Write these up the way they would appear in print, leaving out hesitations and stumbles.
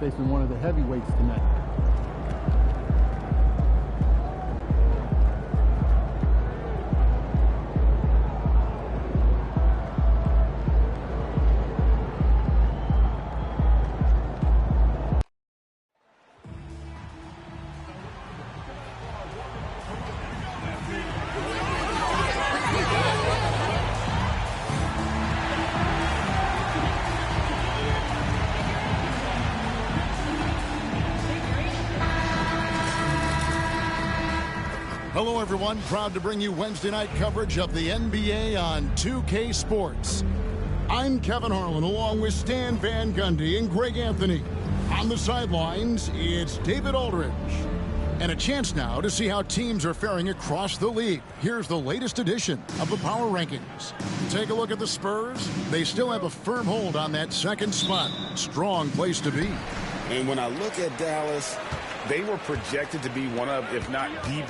facing one of the heavyweights tonight. Hello, everyone. Proud to bring you Wednesday night coverage of the NBA on 2K Sports. I'm Kevin Harlan, along with Stan Van Gundy and Greg Anthony. On the sidelines, it's David Aldridge. And a chance now to see how teams are faring across the league. Here's the latest edition of the Power Rankings. Take a look at the Spurs. They still have a firm hold on that second spot. Strong place to be. And when I look at Dallas, they were projected to be one of, if not the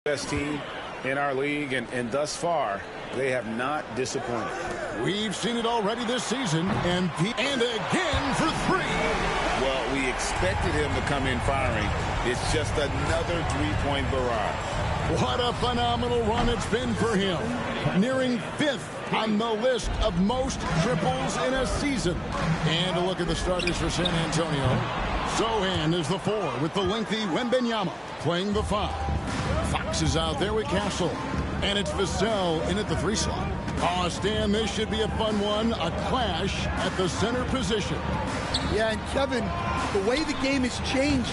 best team in our league, and thus far they have not disappointed. We've seen it already this season, and again for three. Well, we expected him to come in firing. It's just another three-point barrage. What a phenomenal run it's been for him, nearing fifth on the list of most triples in a season. And a look at the starters for San Antonio. Sochan is the 4 with the lengthy Wembanyama playing the 5. Fox is out there with Castle. And it's Vassell in at the 3 slot. Oh, Stan, this should be a fun one. A clash at the center position. Yeah, and Kevin, the way the game has changed,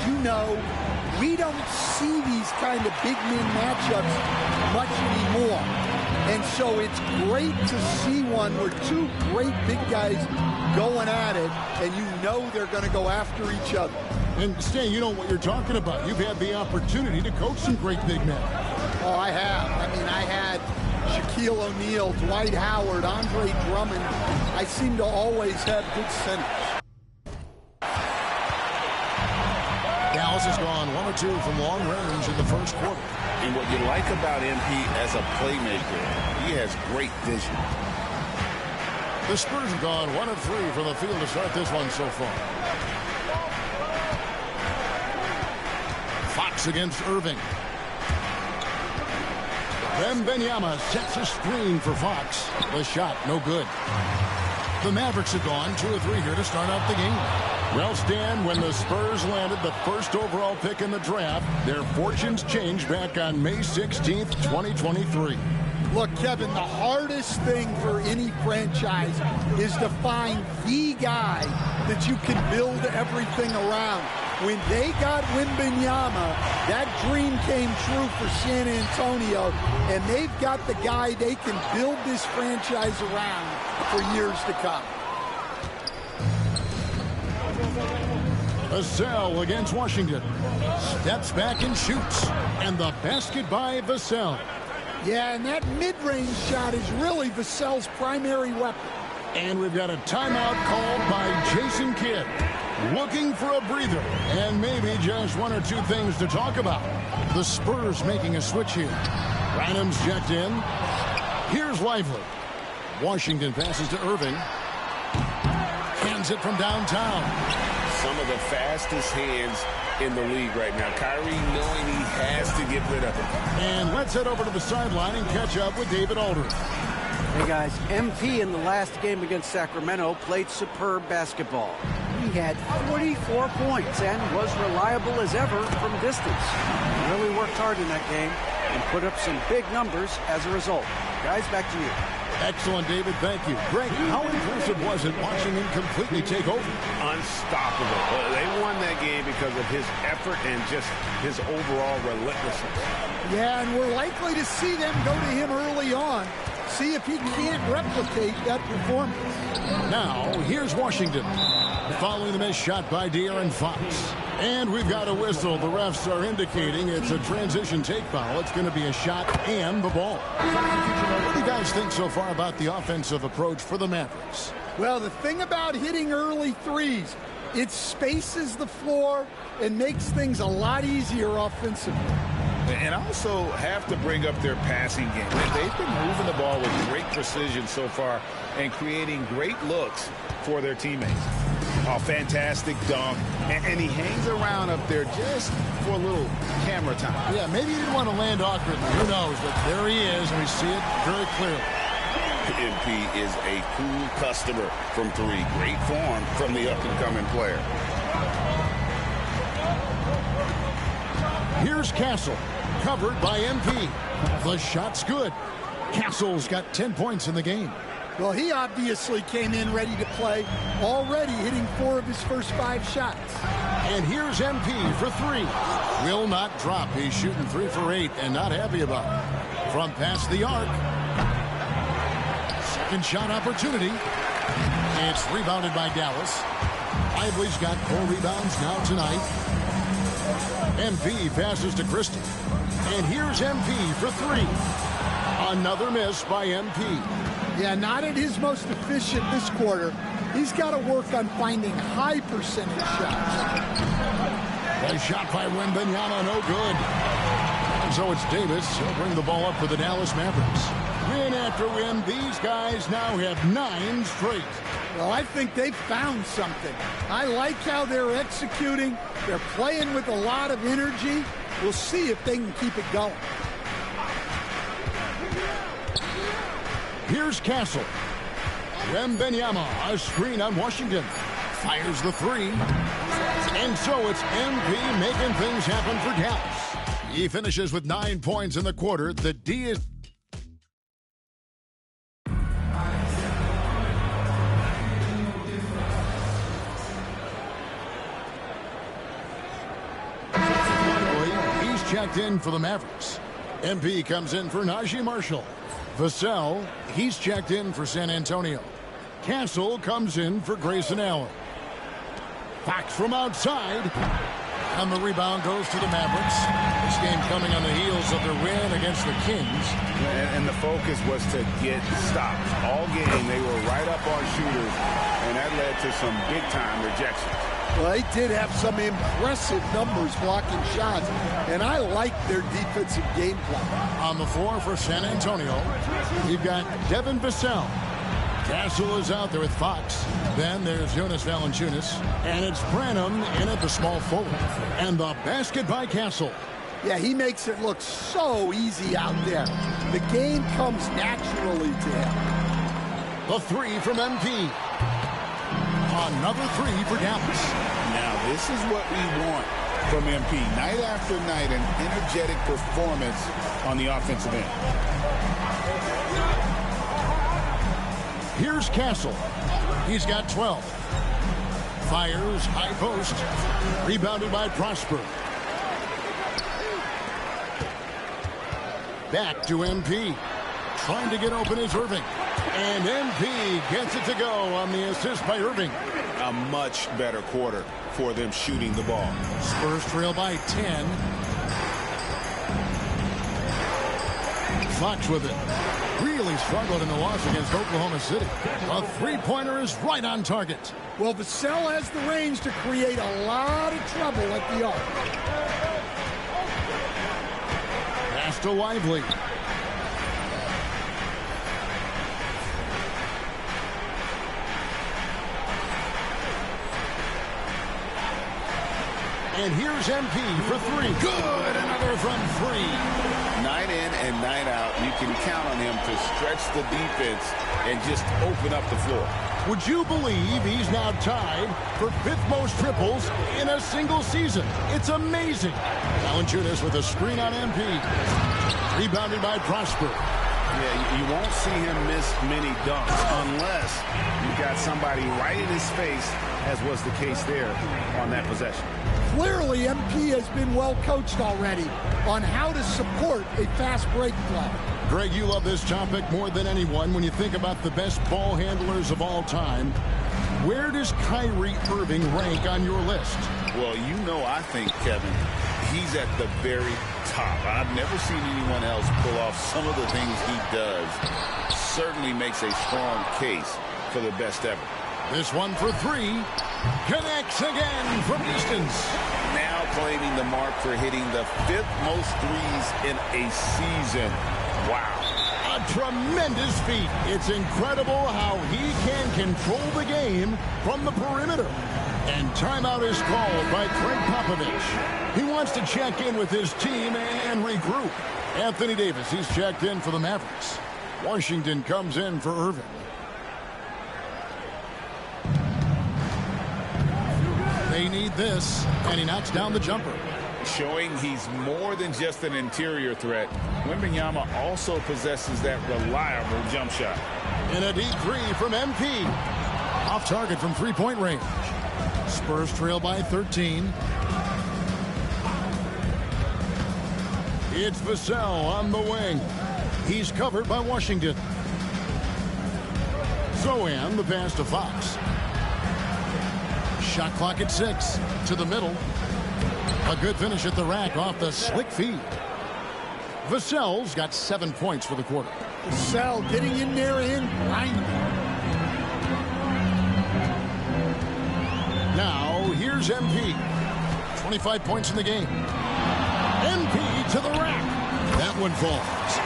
we don't see these kind of big men matchups much anymore. And so it's great to see one where two great big guys going at it, and they're going to go after each other. And Stan, you know what you're talking about. You've had the opportunity to coach some great big men. Oh, I have. I had Shaquille O'Neal, Dwight Howard, Andre Drummond. I seem to always have good centers. Dallas has gone 1 or 2 from long range in the first quarter. And what you like about MP as a playmaker, he has great vision. The Spurs have gone 1 of 3 from the field to start this one so far. Fox against Irving. Wembanyama sets a screen for Fox. The shot, no good. The Mavericks have gone 2 or 3 here to start out the game. Well, Stan, when the Spurs landed the first overall pick in the draft, their fortunes changed back on May 16th, 2023. Look, Kevin, the hardest thing for any franchise is to find the guy that you can build everything around. When they got Wembanyama, that dream came true for San Antonio, and they've got the guy they can build this franchise around for years to come. Vassell against Washington. Steps back and shoots. And the basket by Vassell. Yeah, and that mid-range shot is really Vassell's primary weapon. And we've got a timeout called by Jason Kidd. Looking for a breather. And maybe just 1 or 2 things to talk about. The Spurs making a switch here. Branham's checked in. Here's Lively. Washington passes to Irving. Hands it from downtown. Some of the fastest hands in the league right now. Kyrie knowing he has to get rid of it. And let's head over to the sideline and catch up with David Aldridge. Hey guys, MP in the last game against Sacramento played superb basketball. He had 44 points and was reliable as ever from distance. He really worked hard in that game and put up some big numbers as a result. Guys, back to you. Excellent, David. Thank you. Greg, how impressive was it watching him completely take over? Unstoppable. They won that game because of his effort and just his overall relentlessness. Yeah, and we're likely to see them go to him early on. See if he can't replicate that performance. Now, here's Washington. Following the missed shot by De'Aaron Fox. And we've got a whistle. The refs are indicating it's a transition take foul. It's going to be a shot and the ball. What do you guys think so far about the offensive approach for the Mavericks? Well, the thing about hitting early threes, it spaces the floor and makes things a lot easier offensively. And also have to bring up their passing game. They've been moving the ball with great precision so far and creating great looks for their teammates. Oh, fantastic dunk. And he hangs around up there just for a little camera time. Yeah, maybe he didn't want to land awkwardly. Who knows? But there he is, and we see it very clearly. MP is a cool customer from three. Great form from the up-and-coming player. Here's Castle, covered by MP. The shot's good. Castle's got 10 points in the game. Well, he obviously came in ready to play, already hitting 4 of his first 5 shots. And here's MP for 3. Will not drop. He's shooting 3 for 8 and not happy about it. From past the arc. Second shot opportunity. It's rebounded by Dallas. Lively's got 4 rebounds now tonight. MP passes to Christie. And here's MP for 3. Another miss by MP. Yeah, not at his most efficient this quarter. He's got to work on finding high percentage shots. A shot by Wembanyama, no good. And so it's Davis. He'll bring the ball up for the Dallas Mavericks. Win after win, these guys now have 9 straight. Well, I think they've found something. I like how they're executing. They're playing with a lot of energy. We'll see if they can keep it going. Here's Castle. Wembanyama, a screen on Washington. Fires the 3. And so it's MP making things happen for Dallas. He finishes with 9 points in the quarter. The D is... He's checked in for the Mavericks. MP comes in for Najee Marshall. Vassell, he's checked in for San Antonio. Castle comes in for Grayson Allen. Fox from outside. And the rebound goes to the Mavericks. This game coming on the heels of their win against the Kings. And the focus was to get stops. All game, they were right up on shooters, and that led to some big-time rejections. Well, they did have some impressive numbers blocking shots, and I like their defensive game plan. On the floor for San Antonio, you've got Devin Vassell. Castle is out there with Fox. Then there's Jonas Valanciunas. And it's Branham in at the small forward. And the basket by Castle. Yeah, he makes it look so easy out there. The game comes naturally to him. The 3 from MP. Another 3 for Dallas. Now, this is what we want from MP. Night after night, an energetic performance on the offensive end. Here's Castle. He's got 12. Fires, high post. Rebounded by Prosper. Back to MP. Trying to get open is Irving. And MP gets it to go on the assist by Irving. A much better quarter for them shooting the ball. Spurs trail by 10. Fox with it. Really struggled in the loss against Oklahoma City. A 3-pointer is right on target. Well, Vassell has the range to create a lot of trouble at the arc. Pass to Lively. And here's MP for 3. Good. Another from 3. Night in and night out, you can count on him to stretch the defense and just open up the floor. Would you believe he's now tied for 5th most triples in a single season? It's amazing. Valanciunas with a screen on MP. Rebounded by Prosper. Yeah, you won't see him miss many dunks unless you've got somebody right in his face, as was the case there on that possession. Clearly, MP has been well coached already on how to support a fast break play. Greg, you love this topic more than anyone. When you think about the best ball handlers of all time, where does Kyrie Irving rank on your list? Well, you know, I think, Kevin, he's at the very top. I've never seen anyone else pull off some of the things he does. Certainly makes a strong case for the best ever. This one for 3. Connects again from distance. Now claiming the mark for hitting the 5th most threes in a season. Wow. A tremendous feat. It's incredible how he can control the game from the perimeter. And timeout is called by Craig Popovich. He wants to check in with his team and regroup. Anthony Davis, he's checked in for the Mavericks. Washington comes in for Irving. They need this, and he knocks down the jumper. Showing he's more than just an interior threat. Wembanyama also possesses that reliable jump shot. And a deep three from MP. Off target from three-point range. Spurs trail by 13. It's Vassell on the wing. He's covered by Washington. Zohan the pass to Fox. Shot clock at 6. To the middle. A good finish at the rack off the slick feed. Vassell's got 7 points for the quarter. Vassell getting in there and grinding. Now, here's MP. 25 points in the game. MP to the rack. That one falls.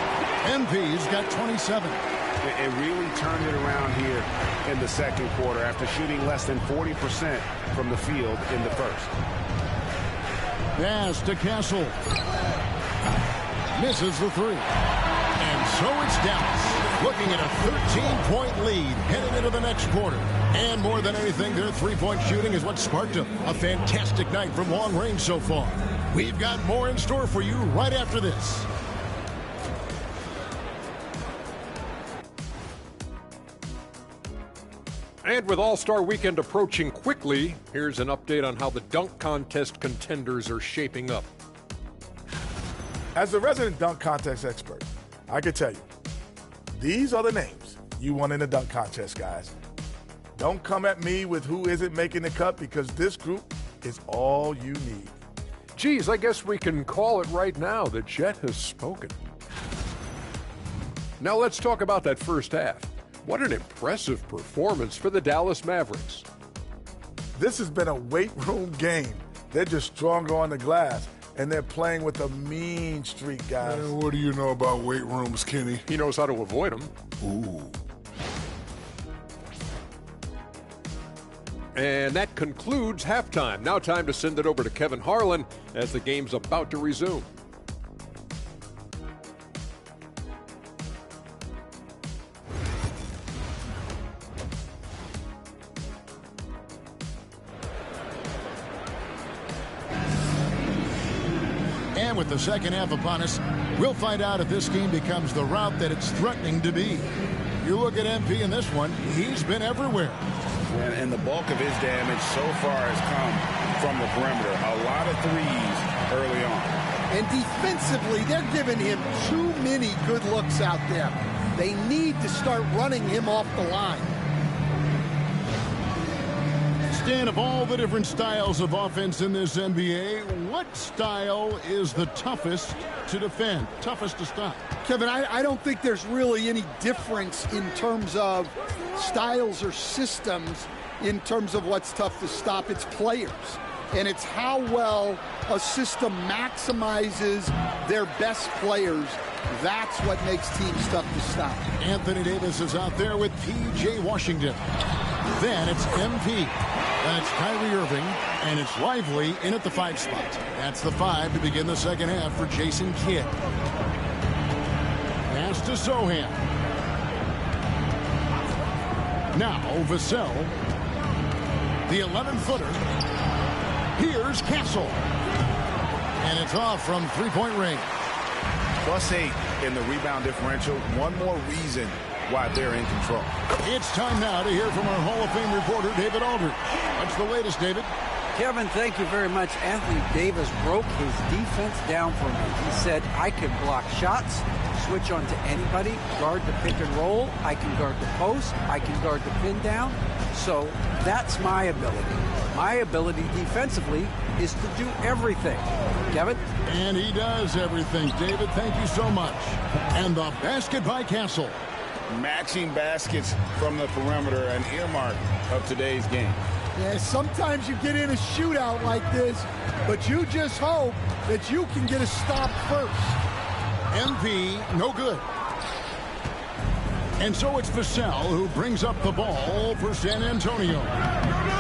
MP's got 27. It really turned it around here in the second quarter after shooting less than 40% from the field in the first. Pass to Castle. Misses the three. And so it's Dallas looking at a 13-point lead heading into the next quarter. And more than anything, their three-point shooting is what sparked them. A fantastic night from long range so far. We've got more in store for you right after this. And with All-Star Weekend approaching quickly, here's an update on how the dunk contest contenders are shaping up. As a resident dunk contest expert, I can tell you, these are the names you want in the dunk contest, guys. Don't come at me with who isn't making the cut, because this group is all you need. Geez, I guess we can call it right now. The Jet has spoken. Now let's talk about that first half. What an impressive performance for the Dallas Mavericks. This has been a weight room game. They're just stronger on the glass, and they're playing with a mean streak, guys. Man, what do you know about weight rooms, Kenny? He knows how to avoid them. Ooh. And that concludes halftime. Now time to send it over to Kevin Harlan as the game's about to resume. And with the second half upon us, we'll find out if this game becomes the route that it's threatening to be. You look at MP in this one, he's been everywhere. And the bulk of his damage so far has come from the perimeter. A lot of threes early on. And defensively, they're giving him too many good looks out there. They need to start running him off the line. Stan, of all the different styles of offense in this NBA, what style is the toughest to defend, toughest to stop? Kevin, I don't think there's really any difference in terms of styles or systems in terms of what's tough to stop. It's players. And it's how well a system maximizes their best players. That's what makes teams tough to stop. Anthony Davis is out there with P.J. Washington. Then it's MP. Then it's Kyrie Irving. And it's Lively in at the 5 spot. That's the 5 to begin the second half for Jason Kidd. Pass to Zohan. Now Vassell. The 11-footer. Here's Castle. And it's off from three-point range. +8 in the rebound differential. One more reason why they're in control. It's time now to hear from our Hall of Fame reporter, David Aldridge. What's the latest, David? Kevin, thank you very much. Anthony Davis broke his defense down for me. He said, I can block shots, switch on to anybody, guard the pick and roll, I can guard the post, I can guard the pin down. So that's my ability. My ability defensively is to do everything. Kevin? And he does everything. David, thank you so much. And the basket by Castle. Matching baskets from the perimeter, an earmark of today's game. Yeah, sometimes you get in a shootout like this, but you just hope that you can get a stop first. MP, no good. And so it's Vassell who brings up the ball for San Antonio.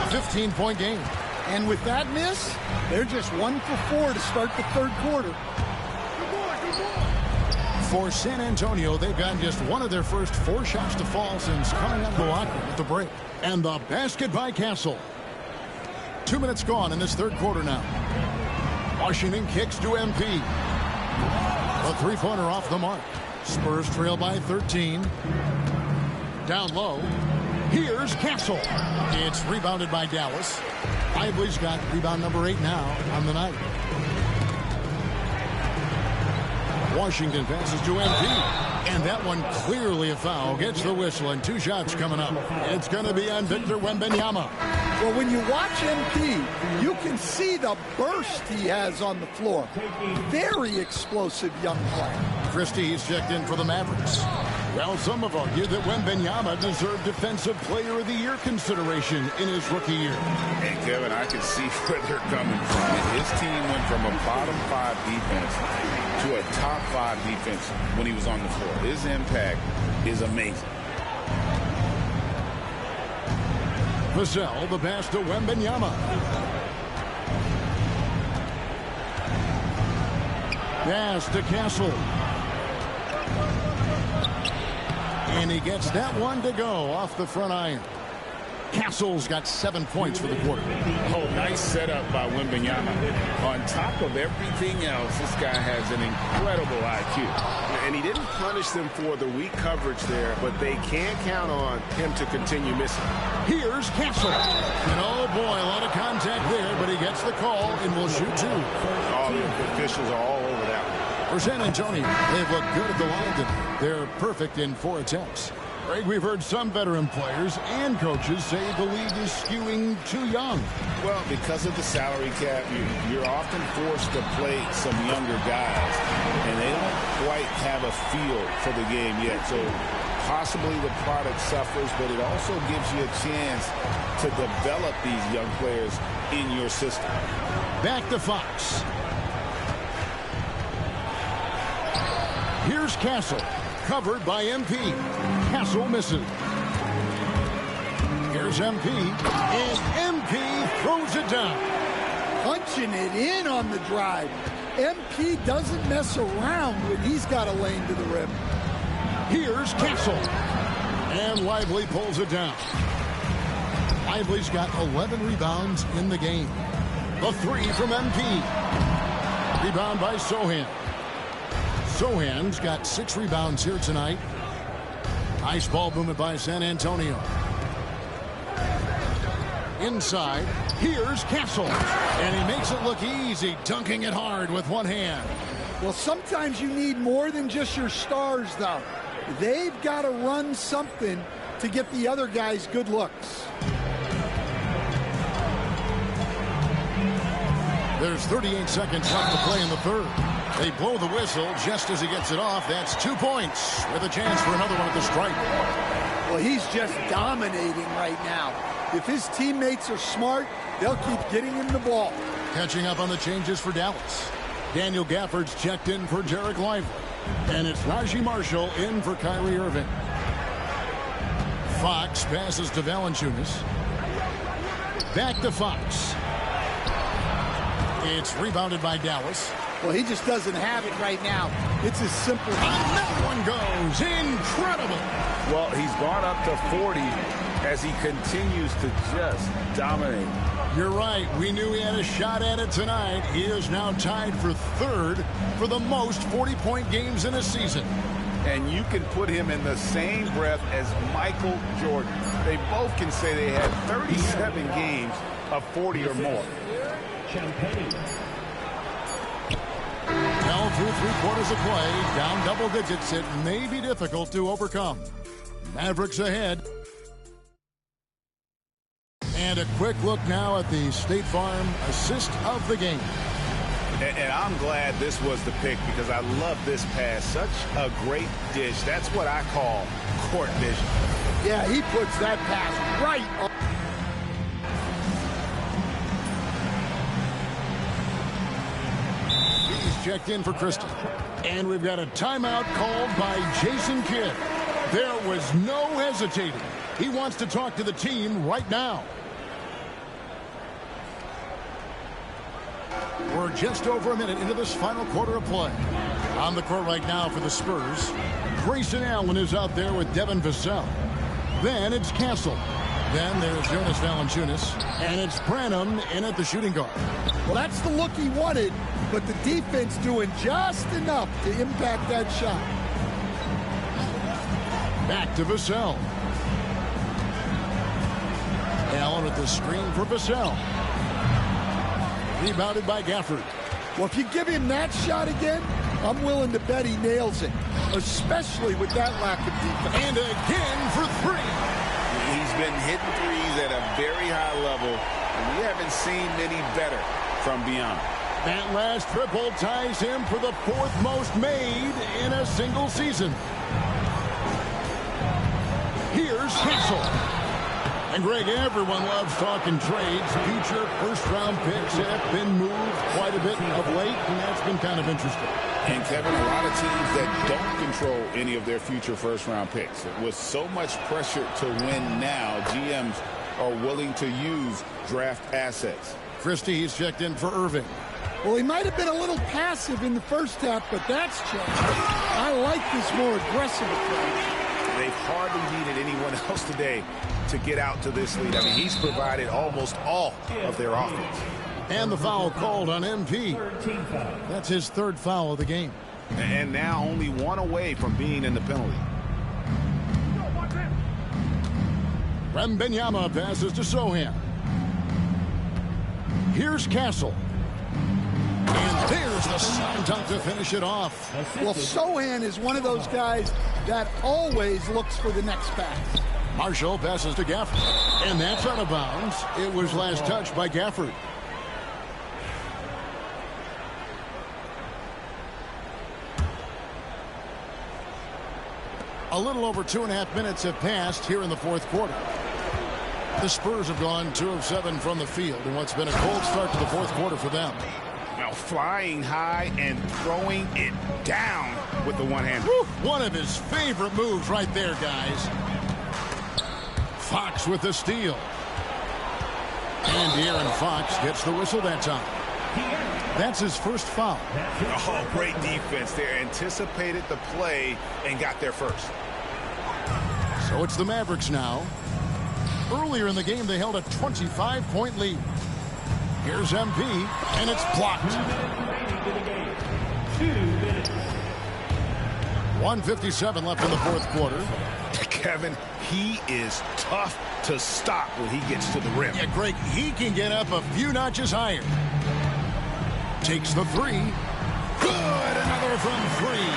15-point game. And with that miss, they're just 1 for 4 to start the third quarter. For San Antonio, they've gotten just one of their first 4 shots to fall since coming out of the locker at the break. And the basket by Castle. 2 minutes gone in this third quarter now. Washington kicks to MP. A three-pointer off the mark. Spurs trail by 13. Down low. Here's Castle. It's rebounded by Dallas. Lively's got rebound number 8 now on the night. Washington passes to MP. And that one clearly a foul. Gets the whistle and 2 shots coming up. It's going to be on Victor Wembanyama. Well, when you watch MP, you can see the burst he has on the floor. Very explosive young player. Christie's checked in for the Mavericks. Well, some have argued that Wembanyama deserved Defensive Player of the Year consideration in his rookie year. And Kevin, I can see where they're coming from. His team went from a bottom 5 defense to a top 5 defense when he was on the floor. His impact is amazing. Vassell, the pass to Wembanyama. Pass to Castle. And he gets that one to go off the front iron. Castle's got 7 points for the quarter. Oh, nice setup by Wembanyama. On top of everything else, this guy has an incredible IQ. And he didn't punish them for the weak coverage there, but they can't count on him to continue missing. Here's Castle. And oh boy, a lot of contact there, but he gets the call and will shoot 2. All the officials are all over that one. For San Antonio, they've looked good at the line today. They're perfect in 4 attempts. Greg, we've heard some veteran players and coaches say the league is skewing too young. Well, because of the salary cap, you're often forced to play some younger guys, and they don't quite have a feel for the game yet. So possibly the product suffers, but it also gives you a chance to develop these young players in your system. Back to Fox. Here's Castle, covered by MP. Castle misses. Here's MP, and MP throws it down. Punching it in on the drive. MP doesn't mess around when he's got a lane to the rim. Here's Castle, and Lively pulls it down. Lively's got 11 rebounds in the game. The 3 from MP. Rebound by Sohan. Sohan's got 6 rebounds here tonight. Nice ball movement by San Antonio. Inside, here's Castle. And he makes it look easy, dunking it hard with one hand. Well, sometimes you need more than just your stars, though. They've got to run something to get the other guys good looks. There's 38 seconds left to play in the third. They blow the whistle just as he gets it off. That's 2 points with a chance for another one at the stripe. Well, he's just dominating right now. If his teammates are smart, they'll keep getting him the ball. Catching up on the changes for Dallas. Daniel Gafford's checked in for Derek Lively. And it's Raji Marshall in for Kyrie Irving. Fox passes to Valanciunas. Back to Fox. It's rebounded by Dallas. Well, he just doesn't have it right now. It's as simple. And that one goes. Incredible. Well, he's gone up to 40 as he continues to just dominate. You're right. We knew he had a shot at it tonight. He is now tied for 3rd for the most 40-point games in a season. And you can put him in the same breath as Michael Jordan. They both can say they had 37 games of 40 or more. Now through 3 quarters of play, down double digits, it may be difficult to overcome. Mavericks ahead. And a quick look now at the State Farm assist of the game. And I'm glad this was the pick because I love this pass. Such a great dish. That's what I call court vision. Yeah, he puts that pass right on. He's checked in for Kristen. And we've got a timeout called by Jason Kidd. There was no hesitating. He wants to talk to the team right now. We're just over a minute into this final quarter of play. On the court right now for the Spurs, Grayson Allen is out there with Devin Vassell. Then it's Castle. Then there's Jonas Valanciunas. And it's Branham in at the shooting guard. Well, that's the look he wanted, but the defense doing just enough to impact that shot. Back to Vassell. Allen with the screen for Vassell. Rebounded by Gafford. Well, if you give him that shot again, I'm willing to bet he nails it, especially with that lack of defense. And again for three. He's been hitting threes at a very high level, and we haven't seen many better from beyond. That last triple ties him for the fourth most made in a single season. Here's Castle. And Greg, everyone loves talking trades. Future first-round picks have been moved quite a bit of late, and that's been kind of interesting. And, Kevin, a lot of teams that don't control any of their future first-round picks. With so much pressure to win now, GMs are willing to use draft assets. Christie, he's checked in for Irving. Well, he might have been a little passive in the first half, but that's changed. I like this more aggressive approach. They've hardly needed anyone else today to get out to this lead. I mean, he's provided almost all of their offense. And the foul called on MP. That's his third foul of the game. And now only one away from being in the penalty. Wembanyama passes to Sohan. Here's Castle. And there's the slam dunk to finish it off. Well, Sohan is one of those guys that always looks for the next pass. Marshall passes to Gafford. And that's out of bounds. It was last touched by Gafford. A little over 2.5 minutes have passed here in the fourth quarter. The Spurs have gone 2 of 7 from the field in what's been a cold start to the fourth quarter for them. Now flying high and throwing it down with the one-hand. One of his favorite moves right there, guys. Fox with the steal. And De'Aaron Fox gets the whistle that time. That's his first foul. Oh, great defense there. Anticipated the play and got there first. So it's the Mavericks now. Earlier in the game, they held a 25-point lead. Here's MP, and it's blocked. 1:57 left in the fourth quarter. Kevin, he is tough to stop when he gets to the rim. Yeah, Greg, he can get up a few notches higher. Takes the three. Good, another from three.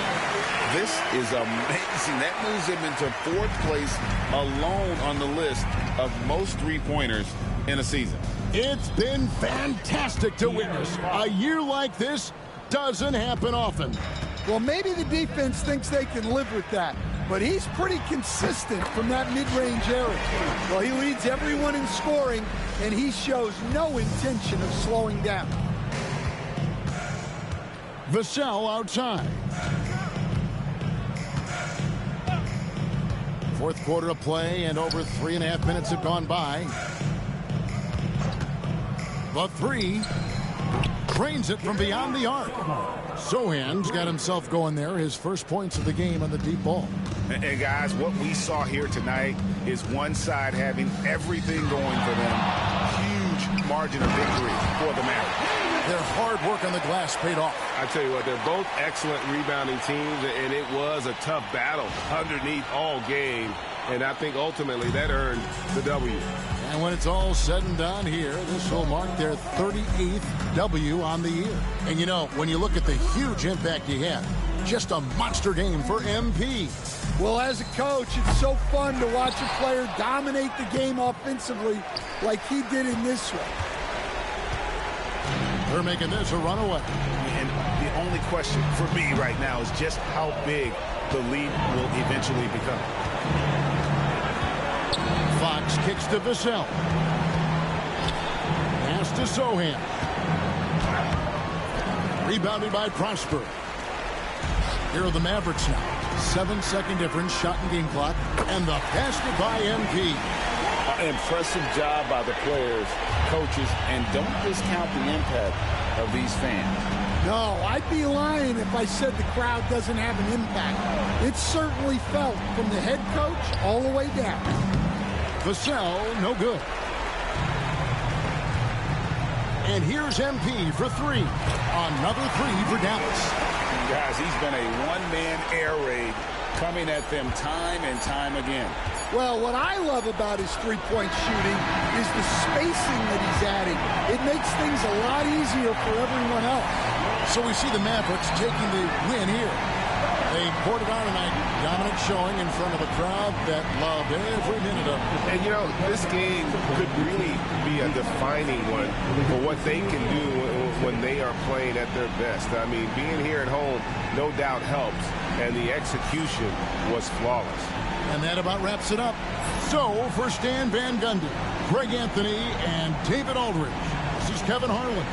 This is amazing. That moves him into fourth place alone on the list of most three-pointers in a season. It's been fantastic to witness. A year like this doesn't happen often. Well, maybe the defense thinks they can live with that, but he's pretty consistent from that mid-range area. Well, he leads everyone in scoring, and he shows no intention of slowing down. Vassell outside. Fourth quarter of play, and over 3.5 minutes have gone by. The three drains it from beyond the arc. Sohan's got himself going there. His first points of the game on the deep ball. And guys, what we saw here tonight is one side having everything going for them. Huge margin of victory for the Mavericks. Their hard work on the glass paid off. I tell you what, they're both excellent rebounding teams, and it was a tough battle underneath all game. And I think ultimately that earned the W. And when it's all said and done here, this will mark their 38th W on the year. And you know, when you look at the huge impact he had, just a monster game for MP. Well, as a coach, it's so fun to watch a player dominate the game offensively like he did in this one. They're making this a runaway. And the only question for me right now is just how big the lead will eventually become. Fox kicks to Vassell. Pass to Sohan. Rebounded by Prosper. Here are the Mavericks now. 7-second difference, shot and game clock, and the basket by MP. Impressive job by the players, coaches, and don't discount the impact of these fans. No, I'd be lying if I said the crowd doesn't have an impact. It's certainly felt from the head coach all the way down. Vassell, no good. And here's MP for three. Another three for Dallas. Guys, he's been a one-man air raid coming at them time and time again. Well, what I love about his three-point shooting is the spacing that he's adding. It makes things a lot easier for everyone else. So we see the Mavericks taking the win here. They poured it on tonight. Dominant showing in front of a crowd that loved every minute of it. And, you know, this game could really be a defining one for what they can do when they are playing at their best. I mean, being here at home no doubt helps, and the execution was flawless. And that about wraps it up. So, for Stan Van Gundy, Greg Anthony, and David Aldridge, this is Kevin Harlan.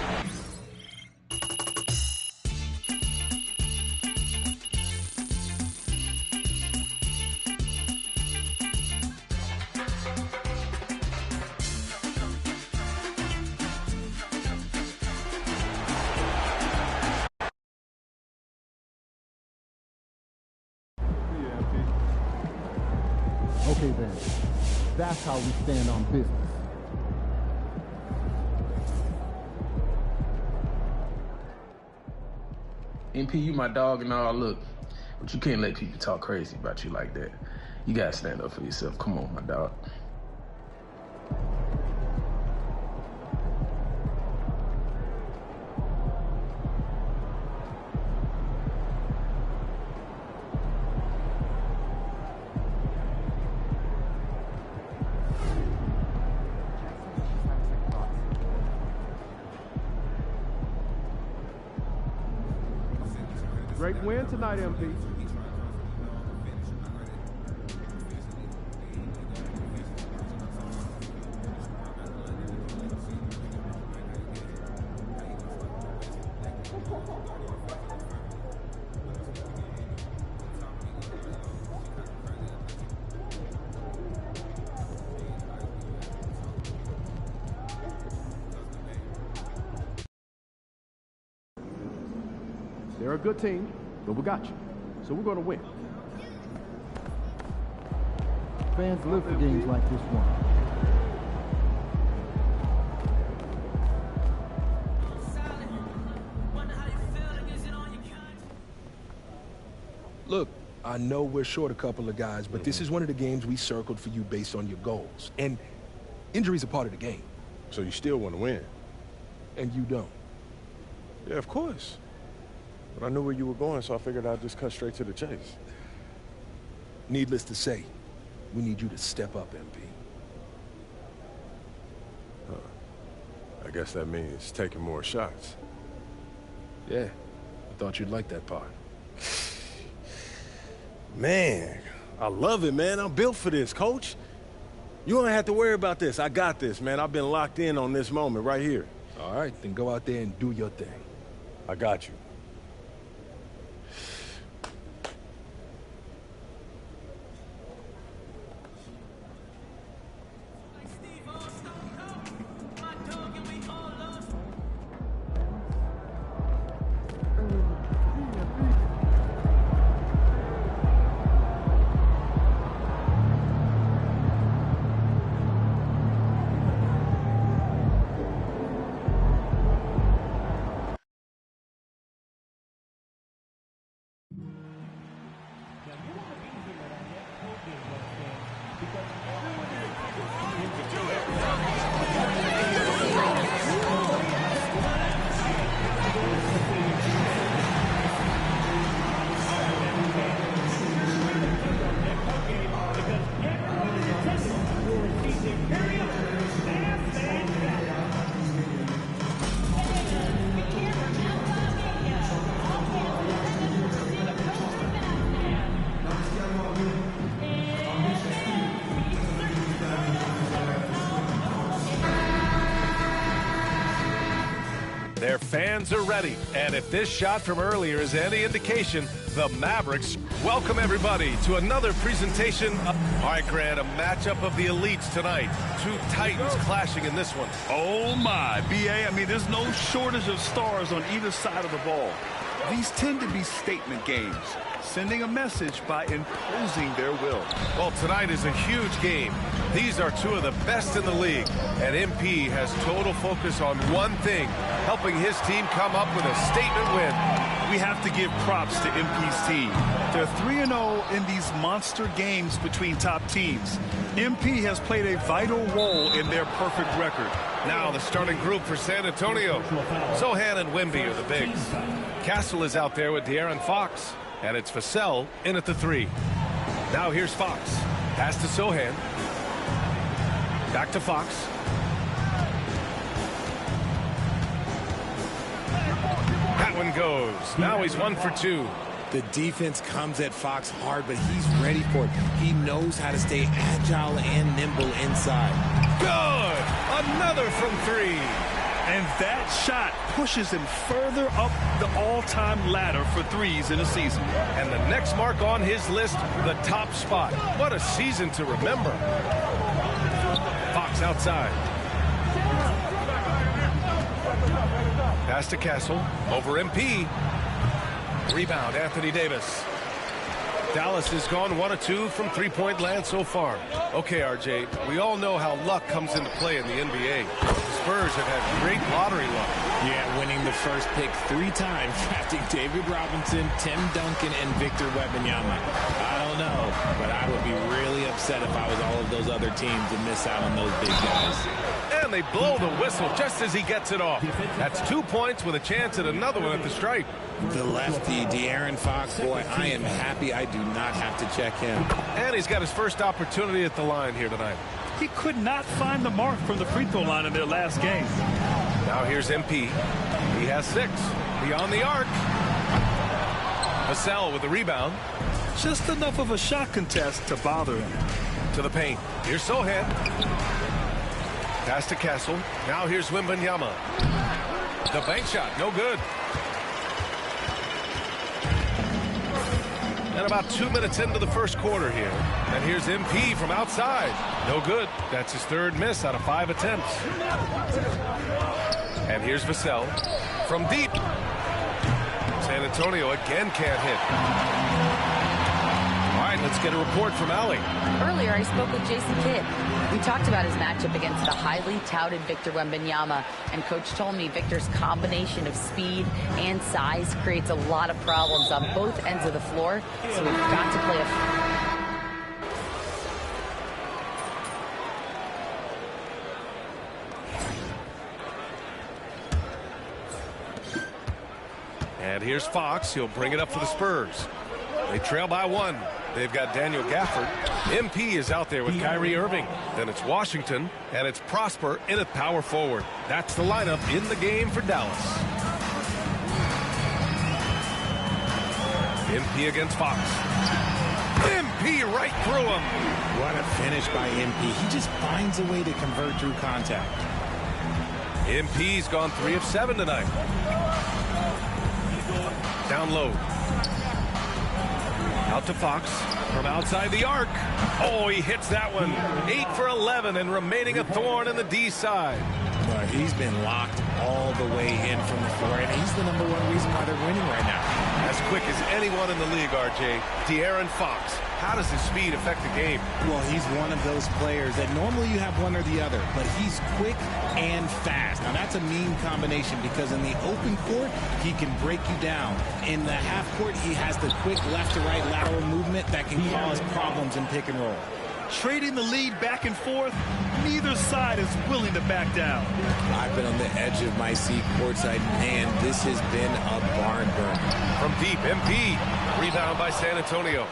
Okay then, that's how we stand on business. MP, you my dog and all, look, but you can't let people talk crazy about you like that. You gotta stand up for yourself. Come on, my dog. Great win tonight, MP. They're a good team, but we got you. So we're going to win. Fans live for games like this one. Look, I know we're short a couple of guys, but this is one of the games we circled for you based on your goals. And injuries are part of the game. So you still want to win? And you don't. Yeah, of course. But I knew where you were going, so I figured I'd just cut straight to the chase. Needless to say, we need you to step up, MP. I guess that means taking more shots. Yeah, I thought you'd like that part. Man, I love it, man. I'm built for this, Coach. You don't have to worry about this. I got this, man. I've been locked in on this moment right here. All right, then go out there and do your thing. I got you. Their fans are ready, and if this shot from earlier is any indication, the Mavericks. Welcome, everybody, to another presentation. All right, Grant, a matchup of the elites tonight. Two titans clashing in this one. Oh, my. B.A., I mean, there's no shortage of stars on either side of the ball. These tend to be statement games, sending a message by imposing their will. Well, tonight is a huge game. These are two of the best in the league, and MP has total focus on one thing, helping his team come up with a statement win. We have to give props to MP's team. They're 3-0 in these monster games between top teams. MP has played a vital role in their perfect record. Now the starting group for San Antonio. Sochan and Wemby are the bigs. Castle is out there with De'Aaron Fox, and it's Vassell in at the 3. Now here's Fox. Pass to Sochan. Back to Fox. That one goes. Now he's 1 for 2. The defense comes at Fox hard, but he's ready for it. He knows how to stay agile and nimble inside. Good! Another from 3. And that shot pushes him further up the all-time ladder for threes in a season. And the next mark on his list, the top spot. What a season to remember. Fox outside. Pass to Castle. Over MP. Rebound, Anthony Davis. Dallas has gone 1 of 2 from three-point land so far. Okay, RJ, we all know how luck comes into play in the NBA. The Spurs have had great lottery luck. Yeah, winning the first pick 3 times, drafting David Robinson, Tim Duncan, and Victor Wembanyama. I don't know, but I would be really upset if I was all of those other teams and miss out on those big guys. And they blow the whistle just as he gets it off. That's 2 points with a chance at another one at the stripe. The lefty, De'Aaron Fox, boy, I am happy I do not have to check him. And he's got his first opportunity at the line here tonight. He could not find the mark from the free throw line in their last game. Now here's MP. He has 6. Beyond the arc. Vassell with the rebound. Just enough of a shot contest to bother him. To the paint. Here's Sochan. Pass to Castle. Now here's Wembanyama. The bank shot, no good. And about 2 minutes into the first quarter here. And here's MP from outside. No good. That's his 3rd miss out of 5 attempts. And here's Vassell from deep. San Antonio again can't hit. All right, let's get a report from Allie. Earlier, I spoke with Jason Kidd. We talked about his matchup against the highly touted Victor Wembanyama, and Coach told me Victor's combination of speed and size creates a lot of problems on both ends of the floor, so we've got to play And here's Fox. He'll bring it up for the Spurs. They trail by 1. They've got Daniel Gafford. MP is out there with Kyrie Irving. Then it's Washington, and it's Prosper in at power forward. That's the lineup in the game for Dallas. MP against Fox. MP right through him. What a finish by MP. He just finds a way to convert through contact. MP's gone 3 of 7 tonight. Down low. Out to Fox from outside the arc. Oh, he hits that one. 8 for 11 and remaining a thorn in the D side. But he's been locked all the way in from the floor, and he's the #1 reason why they're winning right now. As quick as anyone in the league, RJ. De'Aaron Fox. How does his speed affect the game? Well, he's one of those players that normally you have one or the other, but he's quick and fast. Now, that's a mean combination because in the open court, he can break you down. In the half court, he has the quick left-to-right lateral movement that can cause problems in pick and roll. Trading the lead back and forth, neither side is willing to back down. I've been on the edge of my seat courtside, and this has been a barn burner. From deep, MP. Rebound by San Antonio.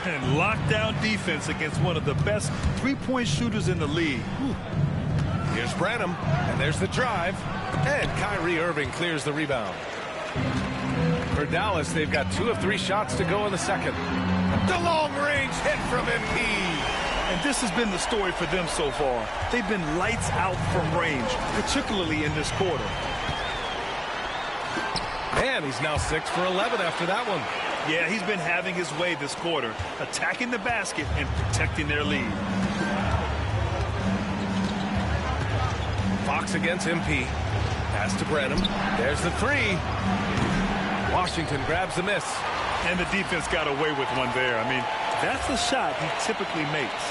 And lockdown defense against one of the best three-point shooters in the league. Whew. Here's Branham, and there's the drive. And Kyrie Irving clears the rebound. For Dallas, they've got 2 of 3 shots to go in the second. The long-range hit from MP. And this has been the story for them so far. They've been lights out from range, particularly in this quarter. And he's now 6 for 11 after that one. Yeah, he's been having his way this quarter, attacking the basket and protecting their lead. Fox against MP. Pass to Branham. There's the three. Washington grabs the miss. And the defense got away with one there. I mean, that's a shot he typically makes.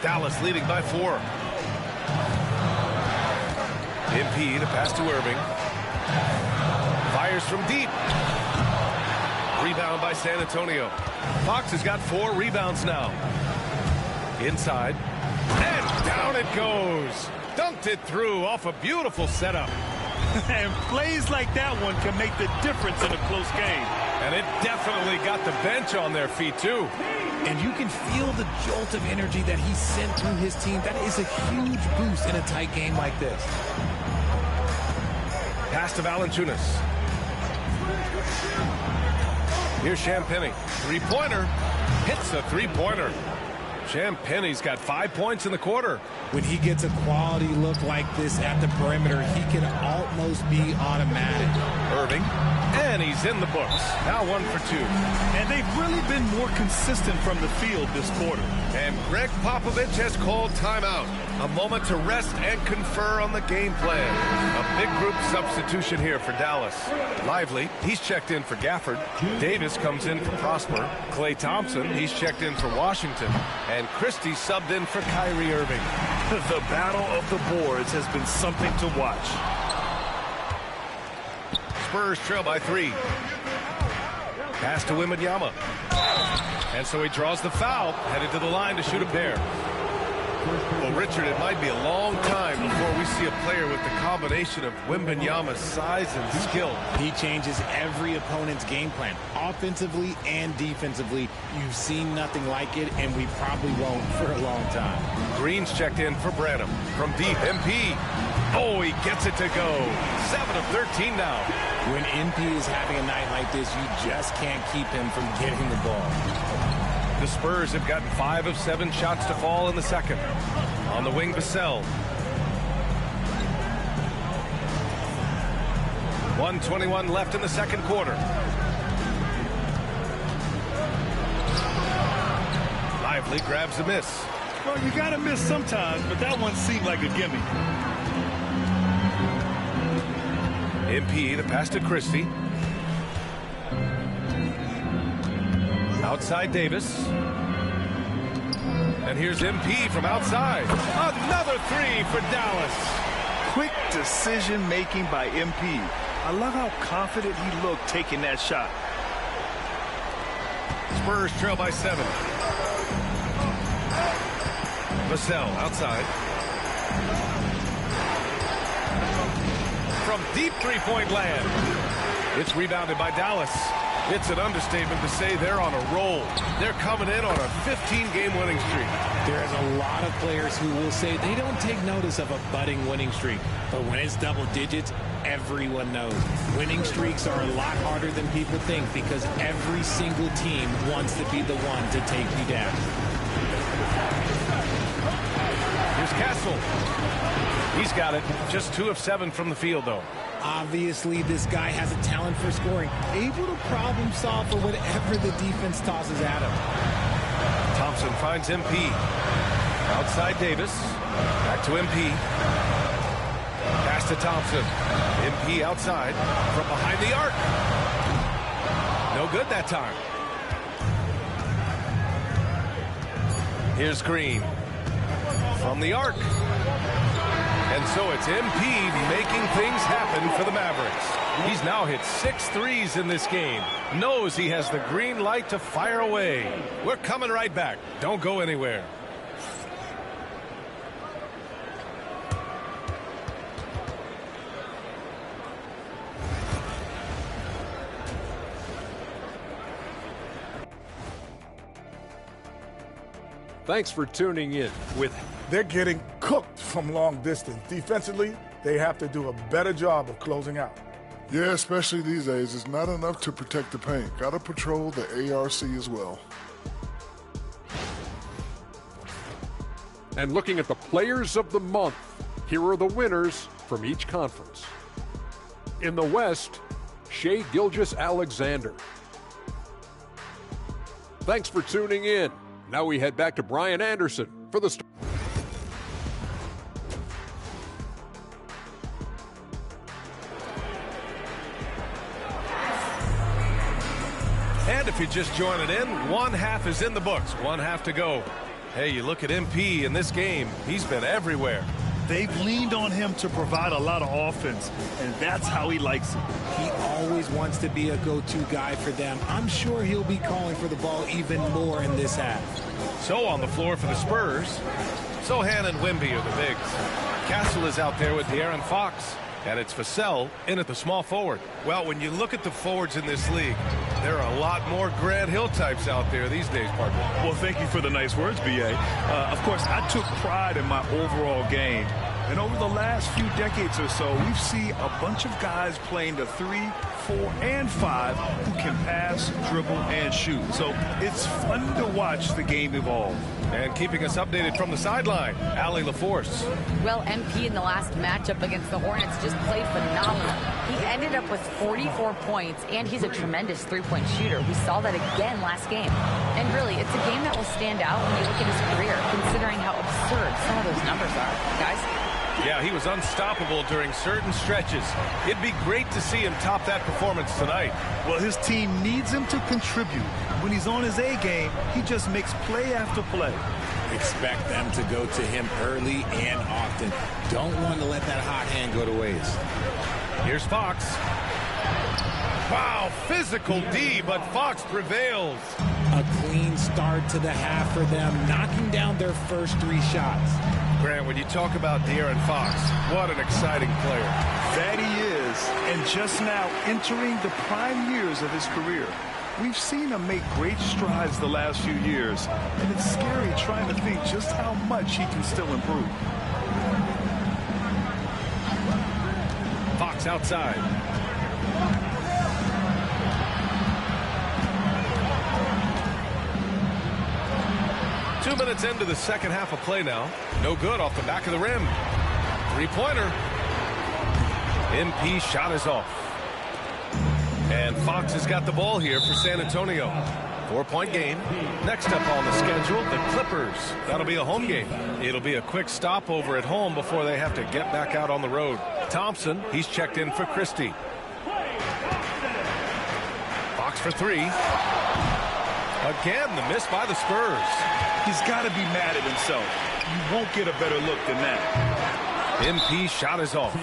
Dallas leading by 4. MP to pass to Irving. Fires from deep. Rebound by San Antonio. Fox has got 4 rebounds now. Inside. And down it goes. Dunked it through off a beautiful setup. And plays like that one can make the difference in a close game. And it definitely got the bench on their feet, too. And you can feel the jolt of energy that he sent through his team. That is a huge boost in a tight game like this. Pass to Valanciunas. Here's Champagnie. Three-pointer. Hits a three-pointer. Champagnie's got 5 points in the quarter. When he gets a quality look like this at the perimeter, he can almost be automatic. Irving. And he's in the books. Now 1 for 2. And they've really been more consistent from the field this quarter. And Greg Popovich has called timeout. A moment to rest and confer on the game plan. A big group substitution here for Dallas. Lively, he's checked in for Gafford. Davis comes in for Prosper. Klay Thompson, he's checked in for Washington. And Christie subbed in for Kyrie Irving. The battle of the boards has been something to watch. Spurs trail by 3. Pass to Wembanyama. And so he draws the foul, headed to the line to shoot a pair. Well, Richard, it might be a long time before we see a player with the combination of Wembanyama's size and skill. He changes every opponent's game plan, offensively and defensively. You've seen nothing like it, and we probably won't for a long time. Green's checked in for Branham. From deep, MP. Oh, he gets it to go. 7 of 13 now. When MP is having a night like this, you just can't keep him from getting the ball. The Spurs have gotten 5 of 7 shots to fall in the second. On the wing, Vassell. 1:21 left in the second quarter. Lively grabs a miss. Well, you got to miss sometimes, but that one seemed like a gimme. MP, the pass to Christie. Outside Davis. And here's MP from outside. Another 3 for Dallas. Quick decision-making by MP. I love how confident he looked taking that shot. Spurs trail by 7. Vassell outside. From deep three-point land. It's rebounded by Dallas. It's an understatement to say they're on a roll. They're coming in on a 15-game winning streak. There's a lot of players who will say they don't take notice of a budding winning streak. But when it's double digits, everyone knows. Winning streaks are a lot harder than people think because every single team wants to be the one to take you down. Here's Castle. He's got it. Just 2 of 7 from the field, though. Obviously, this guy has a talent for scoring, able to problem solve for whatever the defense tosses at him. Thompson finds MP. Outside Davis. Back to MP. Pass to Thompson. MP outside from behind the arc. No good that time. Here's Green. From the arc. And so it's MP making things happen for the Mavericks. He's now hit 6 threes in this game. Knows he has the green light to fire away. We're coming right back. Don't go anywhere. Thanks for tuning in. They're getting cooked from long distance. Defensively, they have to do a better job of closing out. Yeah, especially these days. It's not enough to protect the paint. Got to patrol the ARC as well. And looking at the players of the month, here are the winners from each conference. In the West, Shai Gilgeous-Alexander. Thanks for tuning in. Now we head back to Brian Anderson for the And if you're just joining in, one half is in the books, one half to go. Hey, you look at MP in this game, he's been everywhere. They've leaned on him to provide a lot of offense, and that's how he likes it. He always wants to be a go-to guy for them. I'm sure he'll be calling for the ball even more in this half. So on the floor for the Spurs, Sochan and Wemby are the bigs. Castle is out there with De'Aaron Fox, and it's Vassell in at the small forward. Well, when you look at the forwards in this league, there are a lot more Grant Hill types out there these days, partner. Well, thank you for the nice words, B.A. Of course, I took pride in my overall game. And over the last few decades or so, we've seen a bunch of guys playing the 3, 4, and 5 who can pass, dribble, and shoot. So it's fun to watch the game evolve. And keeping us updated from the sideline, Allie LaForce. Well, MP in the last matchup against the Hornets just played phenomenal. He ended up with 44 points, and he's a tremendous three-point shooter. We saw that again last game. And really, it's a game that will stand out when you look at his career, considering how absurd some of those numbers are. Guys? Yeah, he was unstoppable during certain stretches. It'd be great to see him top that performance tonight. Well, his team needs him to contribute. When he's on his A game, he just makes play after play. Expect them to go to him early and often. Don't want to let that hot hand go to waste. Here's Fox. Wow, physical D, but Fox prevails. A clean start to the half for them, knocking down their first 3 shots. Grant, when you talk about De'Aaron Fox, what an exciting player. That he is, and just now entering the prime years of his career. We've seen him make great strides the last few years, and it's scary trying to think just how much he can still improve. Fox outside. Two minutes into the second half of play now. No good off the back of the rim. Three-pointer. MP shot is off. And Fox has got the ball here for San Antonio. 4-point game. Next up on the schedule, the Clippers. That'll be a home game. It'll be a quick stopover at home before they have to get back out on the road. Thompson, he's checked in for Christie. Fox for 3. Again, the miss by the Spurs. He's got to be mad at himself. You won't get a better look than that. MP shot is off.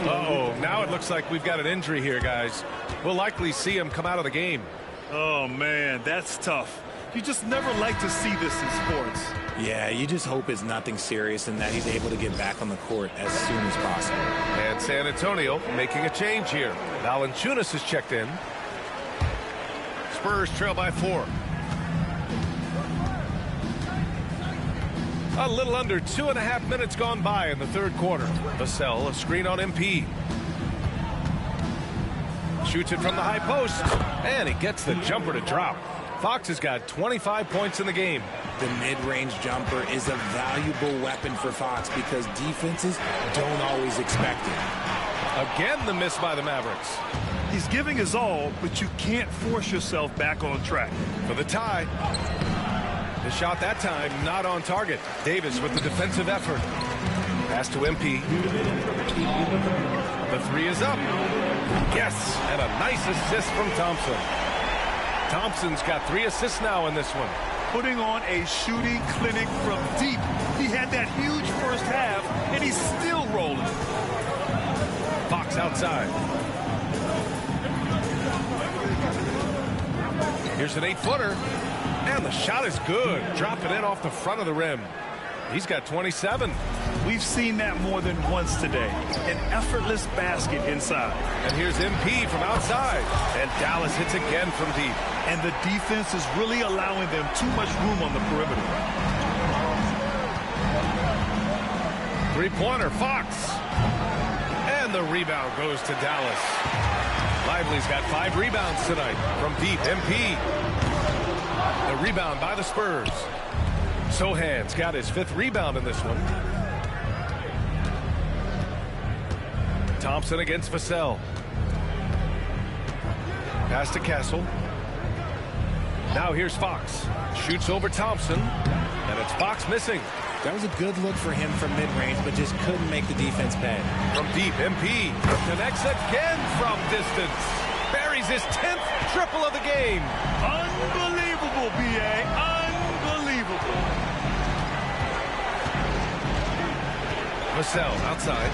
Uh-oh, now it looks like we've got an injury here, guys. We'll likely see him come out of the game. Oh, man, that's tough. You just never like to see this in sports. Yeah, you just hope it's nothing serious and that he's able to get back on the court as soon as possible. And San Antonio making a change here. Valanciunas is checked in. Spurs trail by 4. A little under 2.5 minutes gone by in the third quarter. Vassell, a screen on MP. Shoots it from the high post, and he gets the jumper to drop. Fox has got 25 points in the game. The mid-range jumper is a valuable weapon for Fox because defenses don't always expect it. Again, the miss by the Mavericks. He's giving his all, but you can't force yourself back on track. For the tie. The shot that time not on target. Davis with the defensive effort. Pass to MP. The 3 is up. Yes, and a nice assist from Thompson. Thompson's got 3 assists now in this one. Putting on a shooting clinic from deep. He had that huge first half, and he's still rolling. Fox outside. Here's an 8-footer. And the shot is good. Dropping in off the front of the rim. He's got 27. We've seen that more than once today. An effortless basket inside. And here's MP from outside. And Dallas hits again from deep. And the defense is really allowing them too much room on the perimeter. Three-pointer, Fox. And the rebound goes to Dallas. Lively's got 5 rebounds tonight from deep. MP. The rebound by the Spurs. Sochan's got his 5th rebound in this one. Thompson against Vassell. Pass to Castle. Now here's Fox. Shoots over Thompson. And it's Fox missing. That was a good look for him from mid-range, but just couldn't make the defense pay. From deep, MP connects again from distance. Buries his 10th triple of the game. Unbelievable, B.A. Unbelievable. Vassell outside.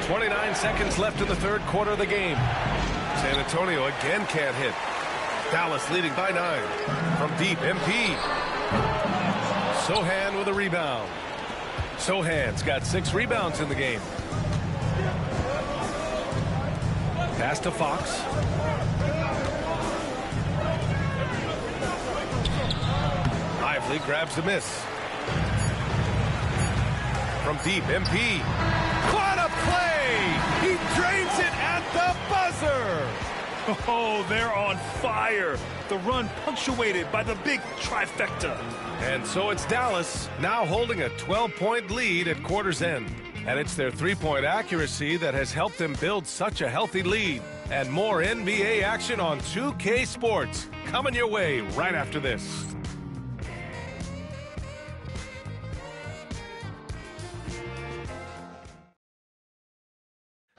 29 seconds left in the third quarter of the game. San Antonio again can't hit. Dallas leading by 9. From deep, MP. Sohan with a rebound. Sohan's got 6 rebounds in the game. Pass to Fox. Lively grabs the miss. From deep, MP. What a play! He drains it at the buzzer! Oh, they're on fire. The run punctuated by the big trifecta. And so it's Dallas now holding a 12-point lead at quarter's end. And it's their three-point accuracy that has helped them build such a healthy lead. And more NBA action on 2K Sports coming your way right after this.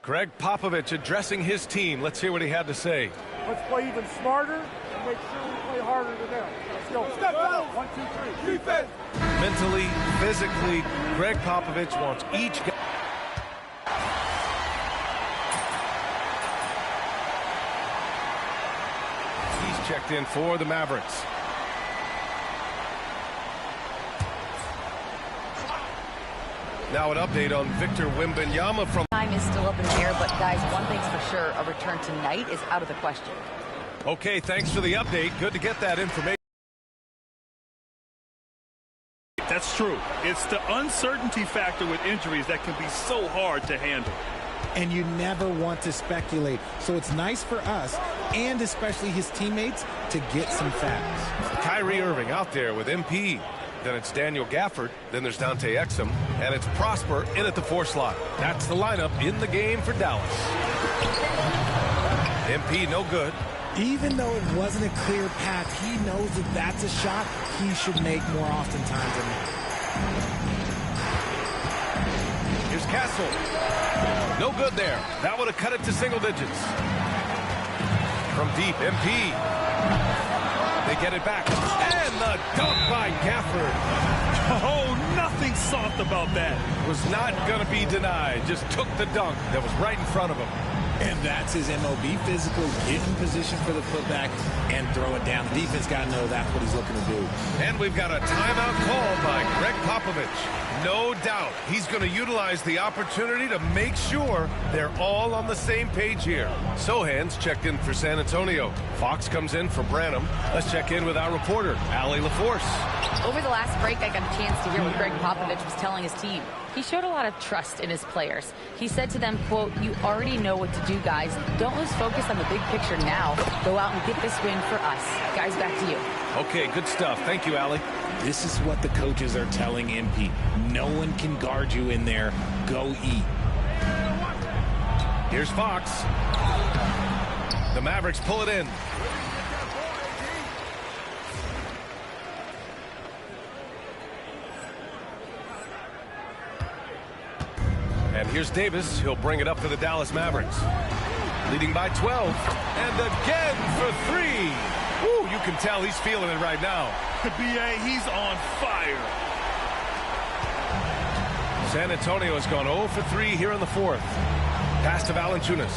Greg Popovich addressing his team. Let's hear what he had to say. Let's play even smarter and make sure we play harder than them. Let's go. Step out. 1, 2, 3. Defense. Mentally, physically, Greg Popovich wants each guy. He's checked in for the Mavericks. Now an update on Victor Wembanyama from... Time is still up in the air, but guys, one thing's for sure, a return tonight is out of the question. Okay, thanks for the update. Good to get that information. That's true. It's the uncertainty factor with injuries that can be so hard to handle. And you never want to speculate. So it's nice for us, and especially his teammates, to get some facts. Kyrie Irving out there with MP. Then it's Daniel Gafford. Then there's Dante Exum. And it's Prosper in at the 4 slot. That's the lineup in the game for Dallas. MP no good. Even though it wasn't a clear path, he knows that that's a shot he should make more oftentimes than not. Here's Castle. No good there. That would have cut it to single digits. From deep, MP. They get it back. And the dunk by Gafford. Oh, nothing soft about that. Was not going to be denied. Just took the dunk that was right in front of him. And that's his MOB, physical, get in position for the putback and throw it down. The defense got to know that's what he's looking to do. And we've got a timeout call by Greg Popovich. No doubt he's going to utilize the opportunity to make sure they're all on the same page here. Sohan's checked in for San Antonio. Fox comes in for Branham. Let's check in with our reporter, Allie LaForce. Over the last break, I got a chance to hear what Greg Popovich was telling his team. He showed a lot of trust in his players. He said to them, quote, "You already know what to do, guys. Don't lose focus on the big picture now. Go out and get this win for us." Guys, back to you. Okay, good stuff. Thank you, Allie. This is what the coaches are telling MP. No one can guard you in there. Go eat. Here's Fox. The Mavericks pull it in. And here's Davis. He'll bring it up for the Dallas Mavericks. Leading by 12. And again for 3. Woo, you can tell he's feeling it right now. B.A., he's on fire. San Antonio has gone 0 for 3 here in the 4th. Pass to Valanciunas.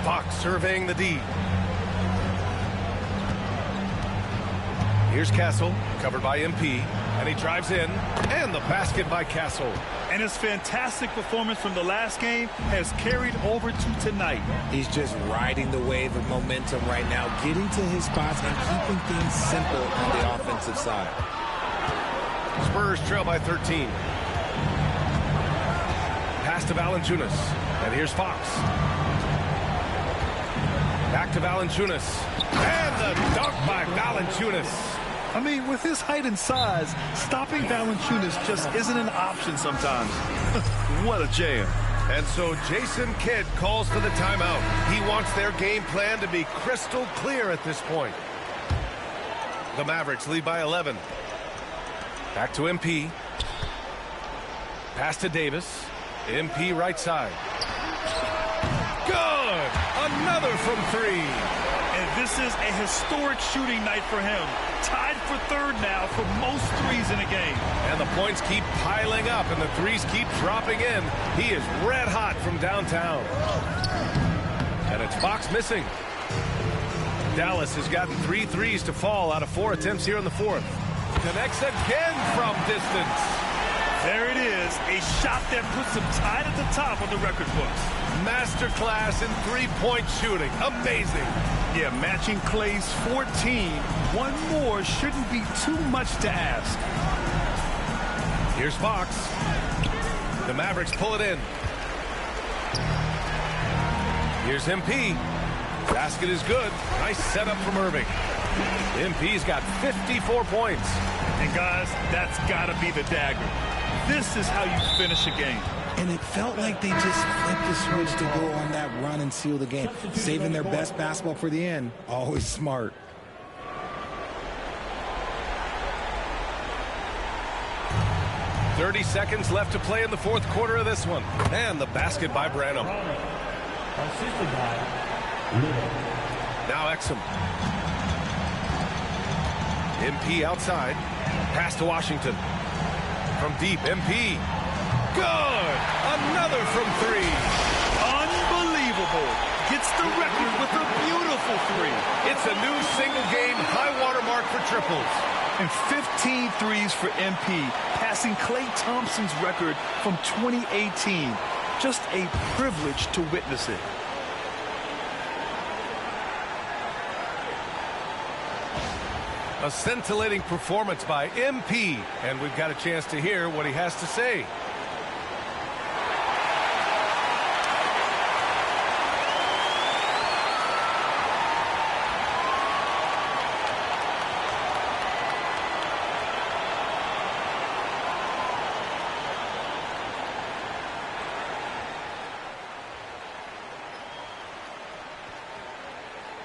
Fox surveying the D. Here's Castle, covered by MP, and he drives in, and the basket by Castle. And his fantastic performance from the last game has carried over to tonight. He's just riding the wave of momentum right now, getting to his spots and keeping things simple on the offensive side. Spurs trail by 13. Pass to Valanciunas, and here's Fox. Back to Valanciunas, and the dunk by Valanciunas. I mean, with his height and size, stopping Valanciunas just isn't an option sometimes. What a jam. And so Jason Kidd calls for the timeout. He wants their game plan to be crystal clear at this point. The Mavericks lead by 11. Back to MP. Pass to Davis. MP right side. Good! Another from three. And this is a historic shooting night for him. Tied for third now for most threes in a game. And the points keep piling up and the threes keep dropping in. He is red hot from downtown. And it's Fox missing. Dallas has gotten 3 threes to fall out of 4 attempts here in the fourth. Connects again from distance. There it is, a shot that puts him tied at the top of the record books. Masterclass in three-point shooting. Amazing. Yeah, matching Clay's 14. One more shouldn't be too much to ask. Here's Fox. The Mavericks pull it in. Here's MP. Basket is good. Nice setup from Irving. MP's got 54 points. And guys, that's got to be the dagger. This is how you finish a game. And it felt like they just flipped the switch to go on that run and seal the game. Saving their best basketball for the end. Always smart. .30 seconds left to play in the fourth quarter of this one. And the basket by Branham. Now Exum. MP outside. Pass to Washington. From deep, MP. Good! Another from three. Unbelievable. Gets the record with a beautiful three. It's a new single-game high-water mark for triples. And 15 threes for MP, passing Klay Thompson's record from 2018. Just a privilege to witness it. A scintillating performance by MP, and we've got a chance to hear what he has to say.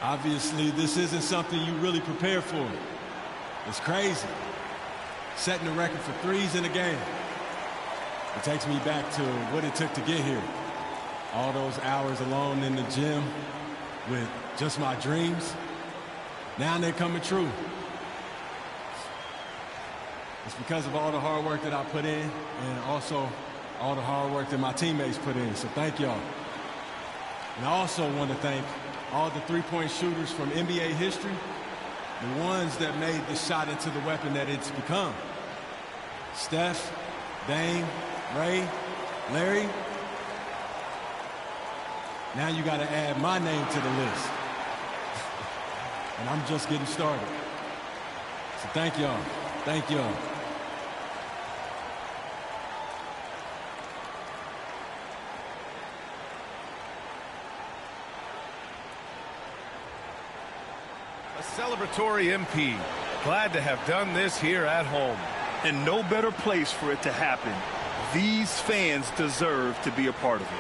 Obviously, this isn't something you really prepare for. It's crazy. Setting the record for threes in a game. It takes me back to what it took to get here. All those hours alone in the gym with just my dreams. Now they're coming true. It's because of all the hard work that I put in and also all the hard work that my teammates put in. So thank y'all. And I also want to thank all the three-point shooters from NBA history, the ones that made the shot into the weapon that it's become. Steph, Dame, Ray, Larry. Now you got to add my name to the list. And I'm just getting started. So thank y'all. Thank y'all. A celebratory MP. Glad to have done this here at home. And no better place for it to happen. These fans deserve to be a part of it.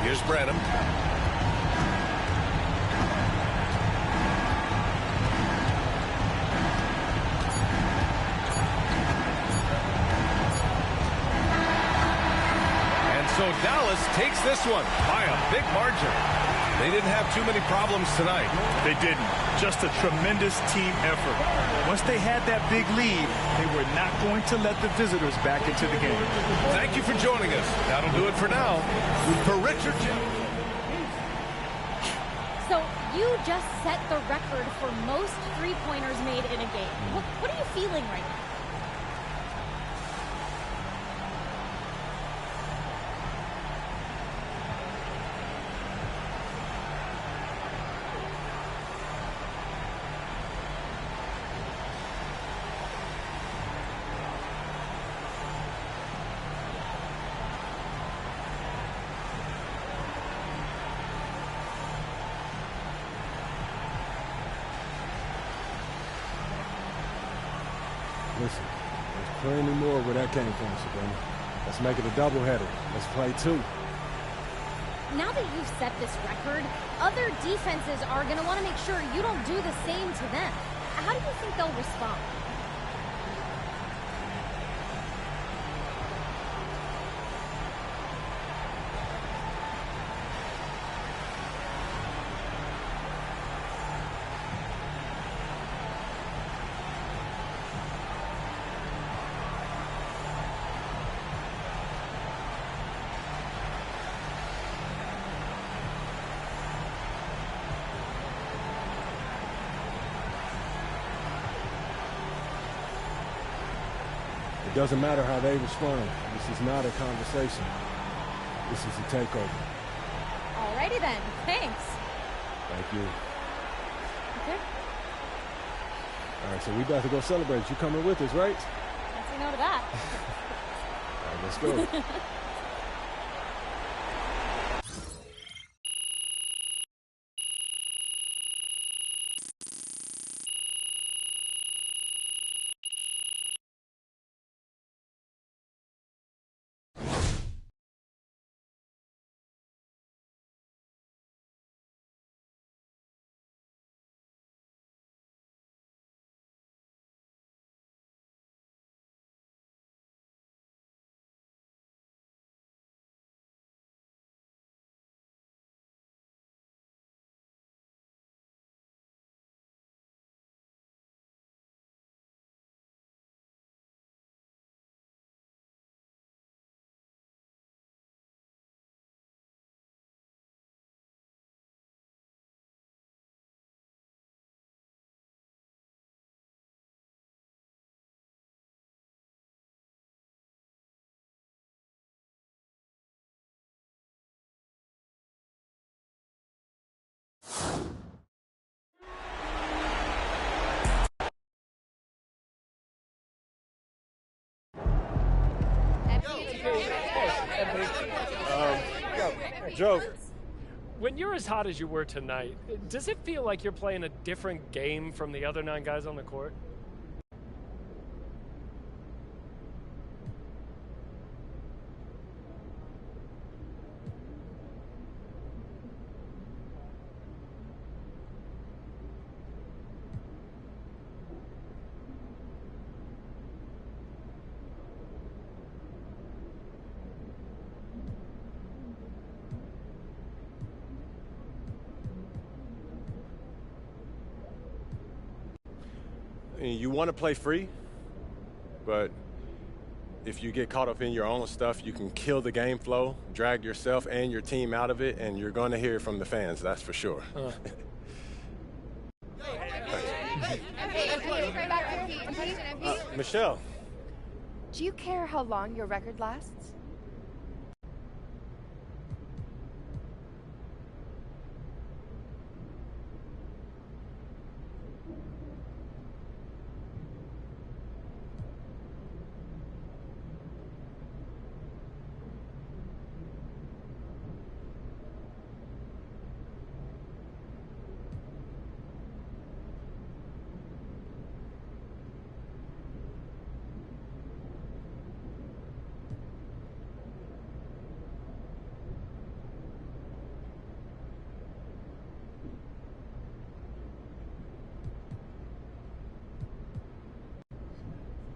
Here's Branham. And so Dallas takes this one by a big margin. They didn't have too many problems tonight. They didn't. Just a tremendous team effort. Once they had that big lead, they were not going to let the visitors back into the game. Thank you for joining us. That'll do it for now. For Richard Jefferson. So you just set the record for most three-pointers made in a game. What are you feeling right now? plenty more where that came from, Sabrina. Let's make it a doubleheader. Let's play 2. Now that you've set this record, other defenses are going to want to make sure you don't do the same to them. How do you think they'll respond? It doesn't matter how they respond. This is not a conversation. This is a takeover. Alrighty then. Thanks. Thank you. Okay. All right, so we about to go celebrate. You coming with us, right? Can't say no to that. All right, let's go. Joe, when you're as hot as you were tonight, does it feel like you're playing a different game from the other 9 guys on the court? You want to play free, but if you get caught up in your own stuff, you can kill the game flow, drag yourself and your team out of it, and you're going to hear it from the fans, that's for sure. Michelle. Do you care how long your record lasts?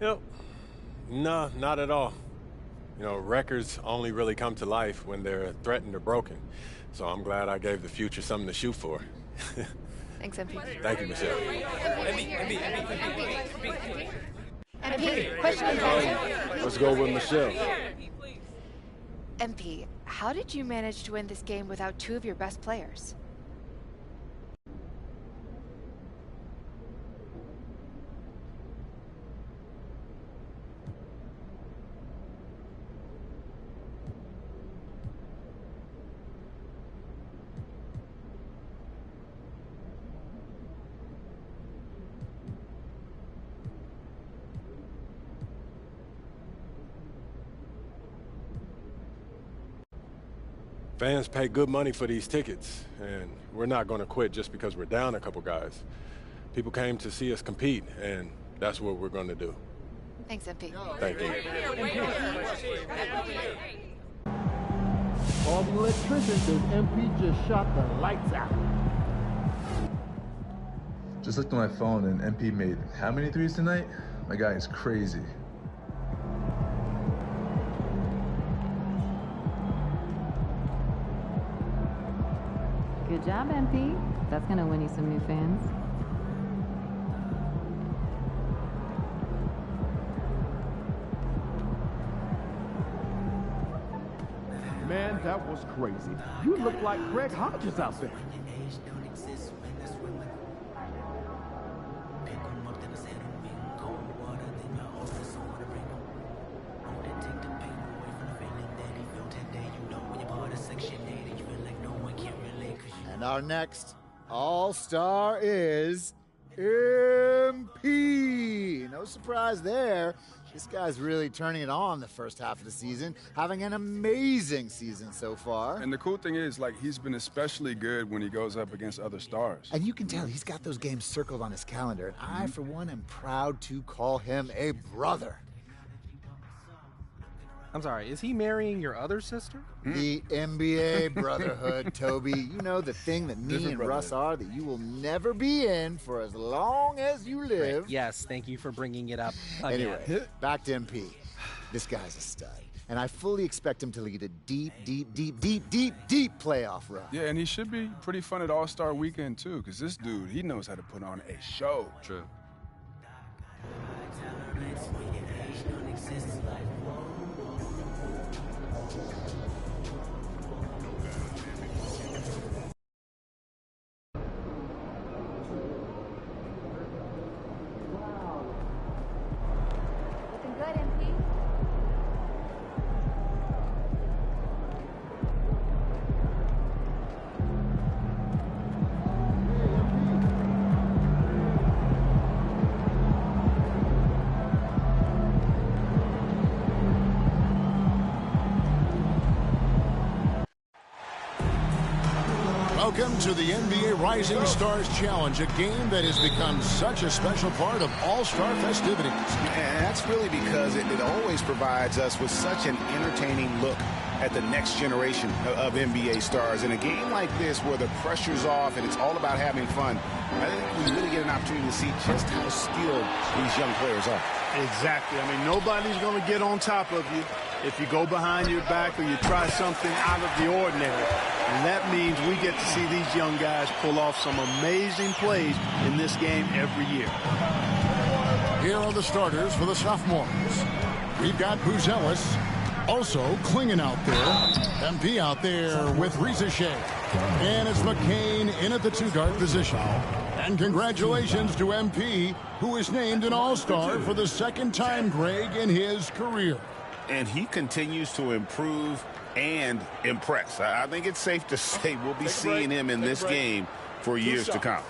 Yep. No, not at all. You know, records only really come to life when they're threatened or broken. So I'm glad I gave the future something to shoot for. Thanks, MP. Thank you, Michelle. MP, question and answer. Let's go with Michelle. MP, how did you manage to win this game without 2 of your best players? Fans pay good money for these tickets, and we're not going to quit just because we're down a couple guys. People came to see us compete, and that's what we're going to do. Thanks, MP. Thank you. All the electricians, MP just shot the lights out. Just looked at my phone and MP made how many threes tonight? My guy is crazy. Good job, MP. That's gonna win you some new fans. Man, that was crazy. You look like Greg Hodges out there. And our next All-Star is MP. No surprise there. This guy's really turning it on the first half of the season, having an amazing season so far. And the cool thing is, like, he's been especially good when he goes up against other stars. And you can tell he's got those games circled on his calendar. And I, for one, am proud to call him a brother. I'm sorry, is he marrying your other sister? The NBA brotherhood, Toby. You know, the thing that me Different and Russ are that you will never be in for as long as you live. Right. Yes, thank you for bringing it up again. Anyway, back to MP. This guy's a stud. And I fully expect him to lead a deep playoff run. Yeah, and he should be pretty fun at All-Star Weekend, too, because this dude, he knows how to put on a show. True. Looking good, MP. Welcome to the NBA Rising Stars Challenge, a game that has become such a special part of all-star festivities. And that's really because it always provides us with such an entertaining look at the next generation of NBA stars. In a game like this where the pressure's off and it's all about having fun, I think we really get an opportunity to see just how skilled these young players are. Exactly. I mean, nobody's going to get on top of you if you go behind your back or you try something out of the ordinary. And that means we get to see these young guys pull off some amazing plays in this game every year. Here are the starters for the sophomores. We've got Buzelis, also Clingan out there, MP out there with Rizachet, and it's McCain in at the two-guard position. And congratulations to MP, who is named an All-Star for the second time, Greg, in his career. And he continues to improve and impress. I think it's safe to say we'll be seeing him in this game for years to come.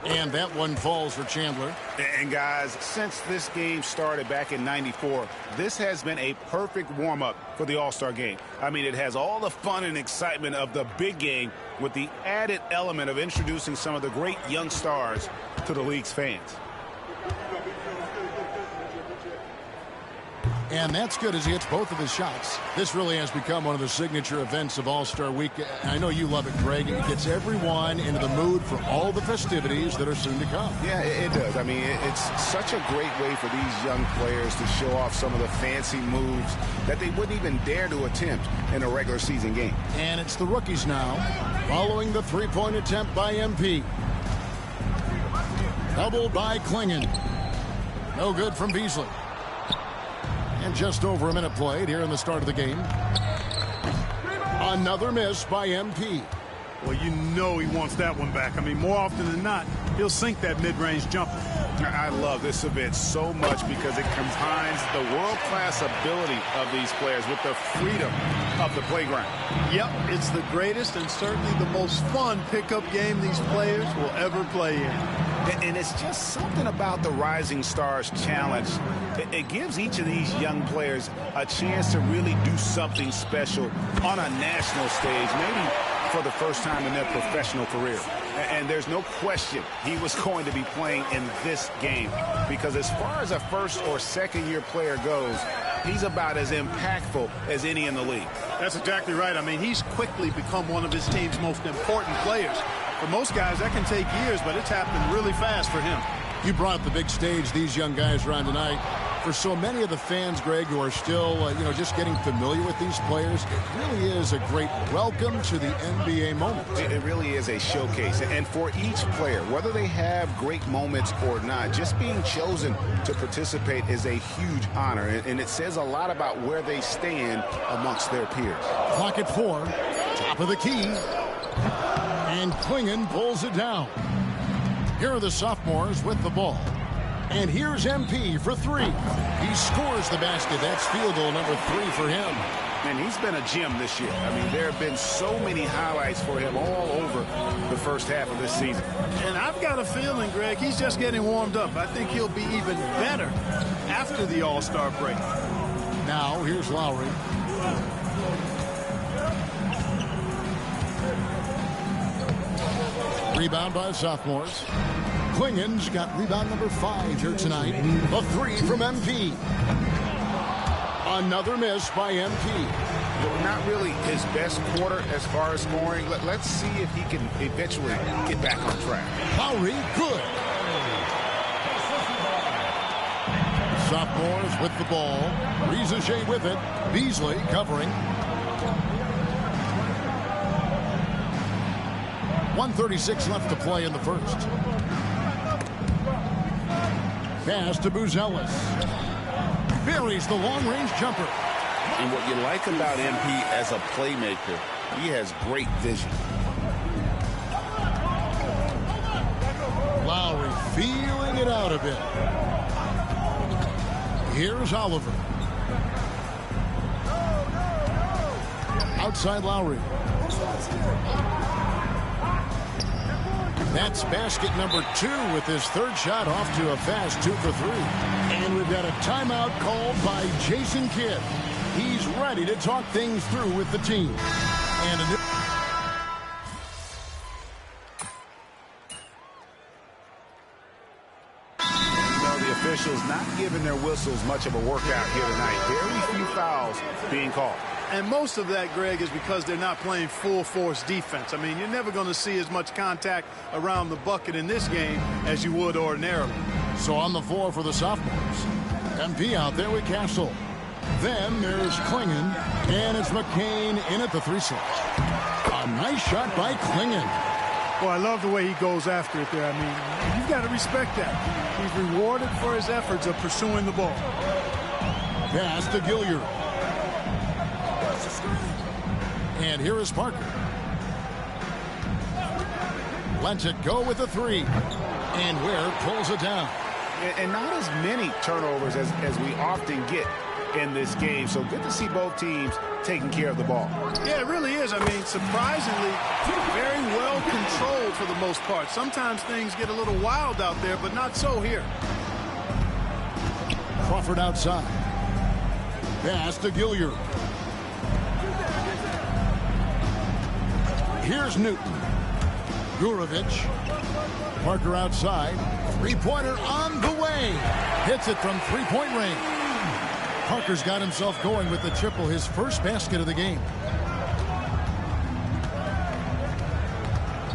And that one falls for Chandler. And guys, since this game started back in '94, this has been a perfect warm-up for the All-Star game. I mean, it has all the fun and excitement of the big game with the added element of introducing some of the great young stars to the league's fans. And that's good as he hits both of his shots. This really has become one of the signature events of All-Star Week. I know you love it, Greg. It gets everyone into the mood for all the festivities that are soon to come. Yeah, it does. I mean, it's such a great way for these young players to show off some of the fancy moves that they wouldn't even dare to attempt in a regular season game. And it's the rookies now, following the three-point attempt by MP. Doubled by Clingan. No good from Beasley. And just over a minute played here in the start of the game. Another miss by MP. Well, you know he wants that one back. I mean, more often than not, he'll sink that mid-range jumper. I love this event so much because it combines the world-class ability of these players with the freedom of the playground. Yep, it's the greatest and certainly the most fun pickup game these players will ever play in. And it's just something about the Rising Stars Challenge. It gives each of these young players a chance to really do something special on a national stage, maybe for the first time in their professional career. And there's no question he was going to be playing in this game, because as far as a first or second year player goes, he's about as impactful as any in the league. That's exactly right. I mean, he's quickly become one of his team's most important players. For most guys, that can take years, but it's happened really fast for him. You brought up the big stage these young guys are on tonight. For so many of the fans, Greg, who are still, just getting familiar with these players, it really is a great welcome to the NBA moment. It really is a showcase. And for each player, whether they have great moments or not, just being chosen to participate is a huge honor. And it says a lot about where they stand amongst their peers. Clock at 4, top of the key. And Clingan pulls it down. Here are the sophomores with the ball. And here's MP for 3. He scores the basket. That's field goal number 3 for him. And he's been a gem this year. I mean, there have been so many highlights for him all over the first half of this season. And I've got a feeling, Greg, he's just getting warmed up. I think he'll be even better after the All-Star break. Now, here's Lowry. Rebound by the sophomores. Clingan's got rebound number 5 here tonight. A 3 from MP. Another miss by MP. Not really his best quarter as far as scoring. Let's see if he can eventually get back on track. Lowry, good. Sophomores with the ball. Rizachet with it. Beasley covering. 1:36 left to play in the first. Pass to Buzelis. Buries the long-range jumper. And what you like about MP as a playmaker, he has great vision. Lowry feeling it out a bit. Here's Oliver. Outside Lowry. That's basket number 2 with his third shot off to a fast 2 for 3. And we've got a timeout called by Jason Kidd. He's ready to talk things through with the team. And a new the officials not giving their whistles much of a workout here tonight. Very few fouls being called. And most of that, Greg, is because they're not playing full-force defense. I mean, you're never going to see as much contact around the bucket in this game as you would ordinarily. So on the floor for the sophomores. MP out there with Castle. Then there's Clingan, and it's McCain in at the 3 slot. A nice shot by Clingan. Well, I love the way he goes after it there. I mean, you've got to respect that. He's rewarded for his efforts of pursuing the ball. Pass to Gilliard. And here is Parker. Lets it go with a 3. And Ware pulls it down. And not as many turnovers as we often get in this game. So good to see both teams taking care of the ball. Yeah, it really is. I mean, surprisingly, very well controlled for the most part. Sometimes things get a little wild out there, but not so here. Crawford outside. Pass to Gilliard. Here's Newton. Gurovic. Parker outside. Three-pointer on the way. Hits it from three-point range. Parker's got himself going with the triple, his first basket of the game.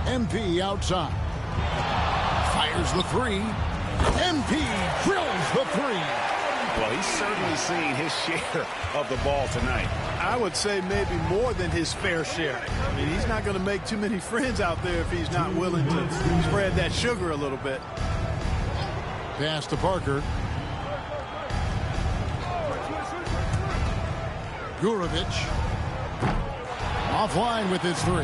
MP outside. Fires the 3. MP drills the 3. Well, he's certainly seen his share of the ball tonight. I would say maybe more than his fair share. I mean, he's not going to make too many friends out there if he's not willing to spread that sugar a little bit. Pass to Parker. Gurovic. Offline with his 3.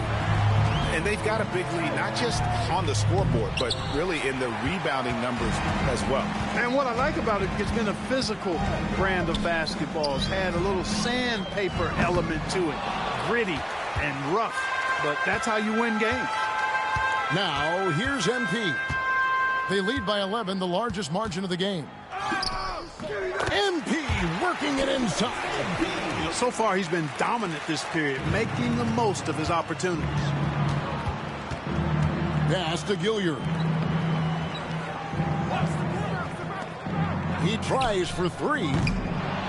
And they've got a big lead, not just on the scoreboard, but really in the rebounding numbers as well. And what I like about it, it's been a physical brand of basketball. It's had a little sandpaper element to it. Gritty and rough. But that's how you win games. Now, here's MP. They lead by 11, the largest margin of the game. MP working it inside. So far, he's been dominant this period, making the most of his opportunities. Pass to Gilliard. He tries for 3.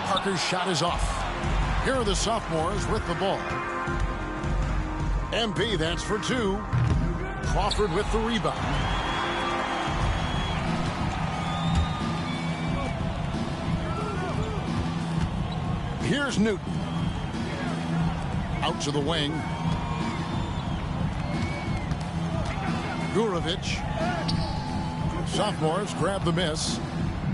Parker's shot is off. Here are the sophomores with the ball. MP, that's for 2. Crawford with the rebound. Here's Newton. Out to the wing. Gurovich. Sophomores grab the miss.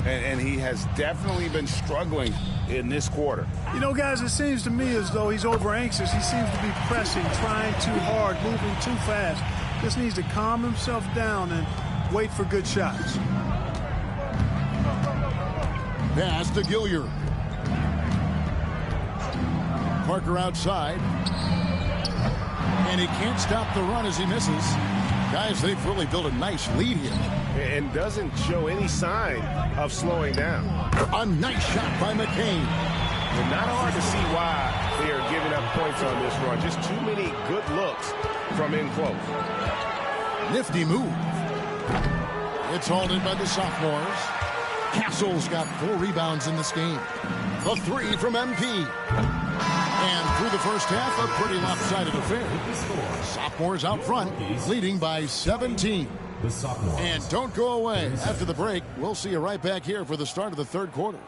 And he has definitely been struggling in this quarter. You know, guys, it seems to me as though he's over anxious. He seems to be pressing, trying too hard, moving too fast. Just needs to calm himself down and wait for good shots. Pass to Gilliard. Parker outside. And he can't stop the run as he misses. Guys, they've really built a nice lead here. And doesn't show any sign of slowing down. A nice shot by McCain. And not hard to see why they are giving up points on this run. Just too many good looks from in close. Nifty move. It's hauled in by the sophomores. Castle's got 4 rebounds in this game. The 3 from MP. And through the first half, a pretty lopsided affair. Sophomores out front, leading by 17. And don't go away. After the break, we'll see you right back here for the start of the third quarter.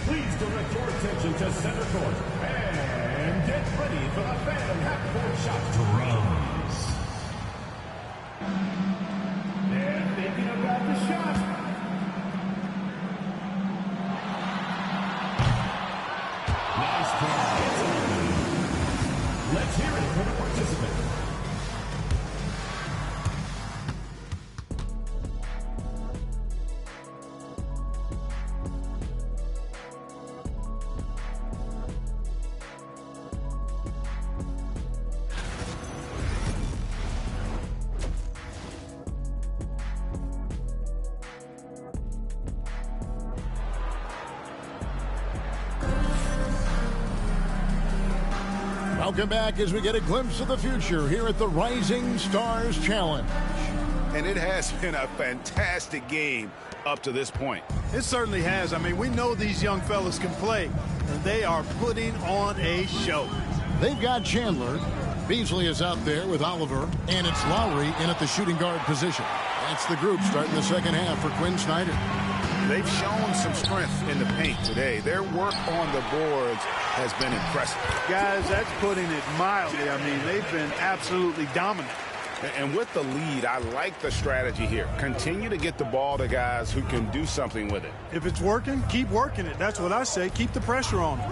Please direct your attention to center court and get ready for the Phantom half-court shot drums. And thinking about the shot. Nice pass. Let's hear it for the participant. Welcome back as we get a glimpse of the future here at the Rising Stars Challenge. And it has been a fantastic game up to this point. It certainly has. I mean, we know these young fellas can play, and they are putting on a show. They've got Chandler. Beasley is out there with Oliver, and it's Lowry in at the shooting guard position. That's the group starting the second half for Quinn Snyder. They've shown some strength in the paint today. Their work on the boards has been impressive. Guys, that's putting it mildly. I mean, they've been absolutely dominant. And with the lead, I like the strategy here. Continue to get the ball to guys who can do something with it. If it's working, keep working it. That's what I say. Keep the pressure on them.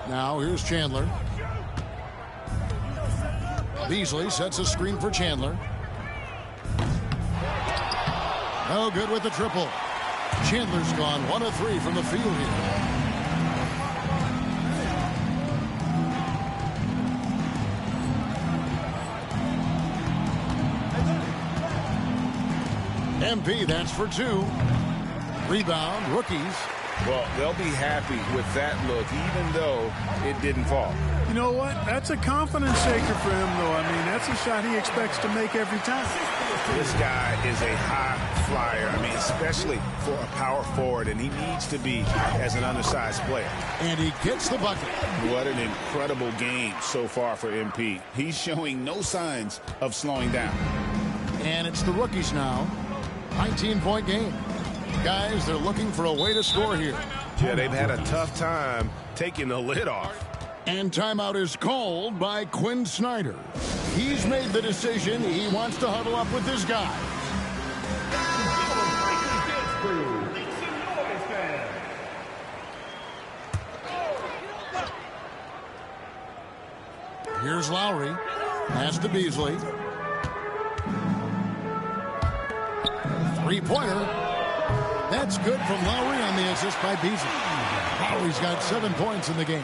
Now here's Chandler. Beasley sets a screen for Chandler. No good with the triple. Chandler's gone 1 of 3 from the field here. MP, that's for 2. Rebound, rookies. Well, they'll be happy with that look, even though it didn't fall. You know what? That's a confidence shaker for him, though. I mean, that's a shot he expects to make every time. This guy is a high flyer. I mean, especially for a power forward, and he needs to be as an undersized player. And he gets the bucket. What an incredible game so far for MP. He's showing no signs of slowing down. And it's the rookies now. 19-point game. Guys, they're looking for a way to score here. Yeah, they've had a tough time taking the lid off. And timeout is called by Quinn Snyder. He's made the decision. He wants to huddle up with his guys. Here's Lowry. Pass to Beasley. Three-pointer. That's good from Lowry on the assist by Beasley. Lowry's got 7 points in the game.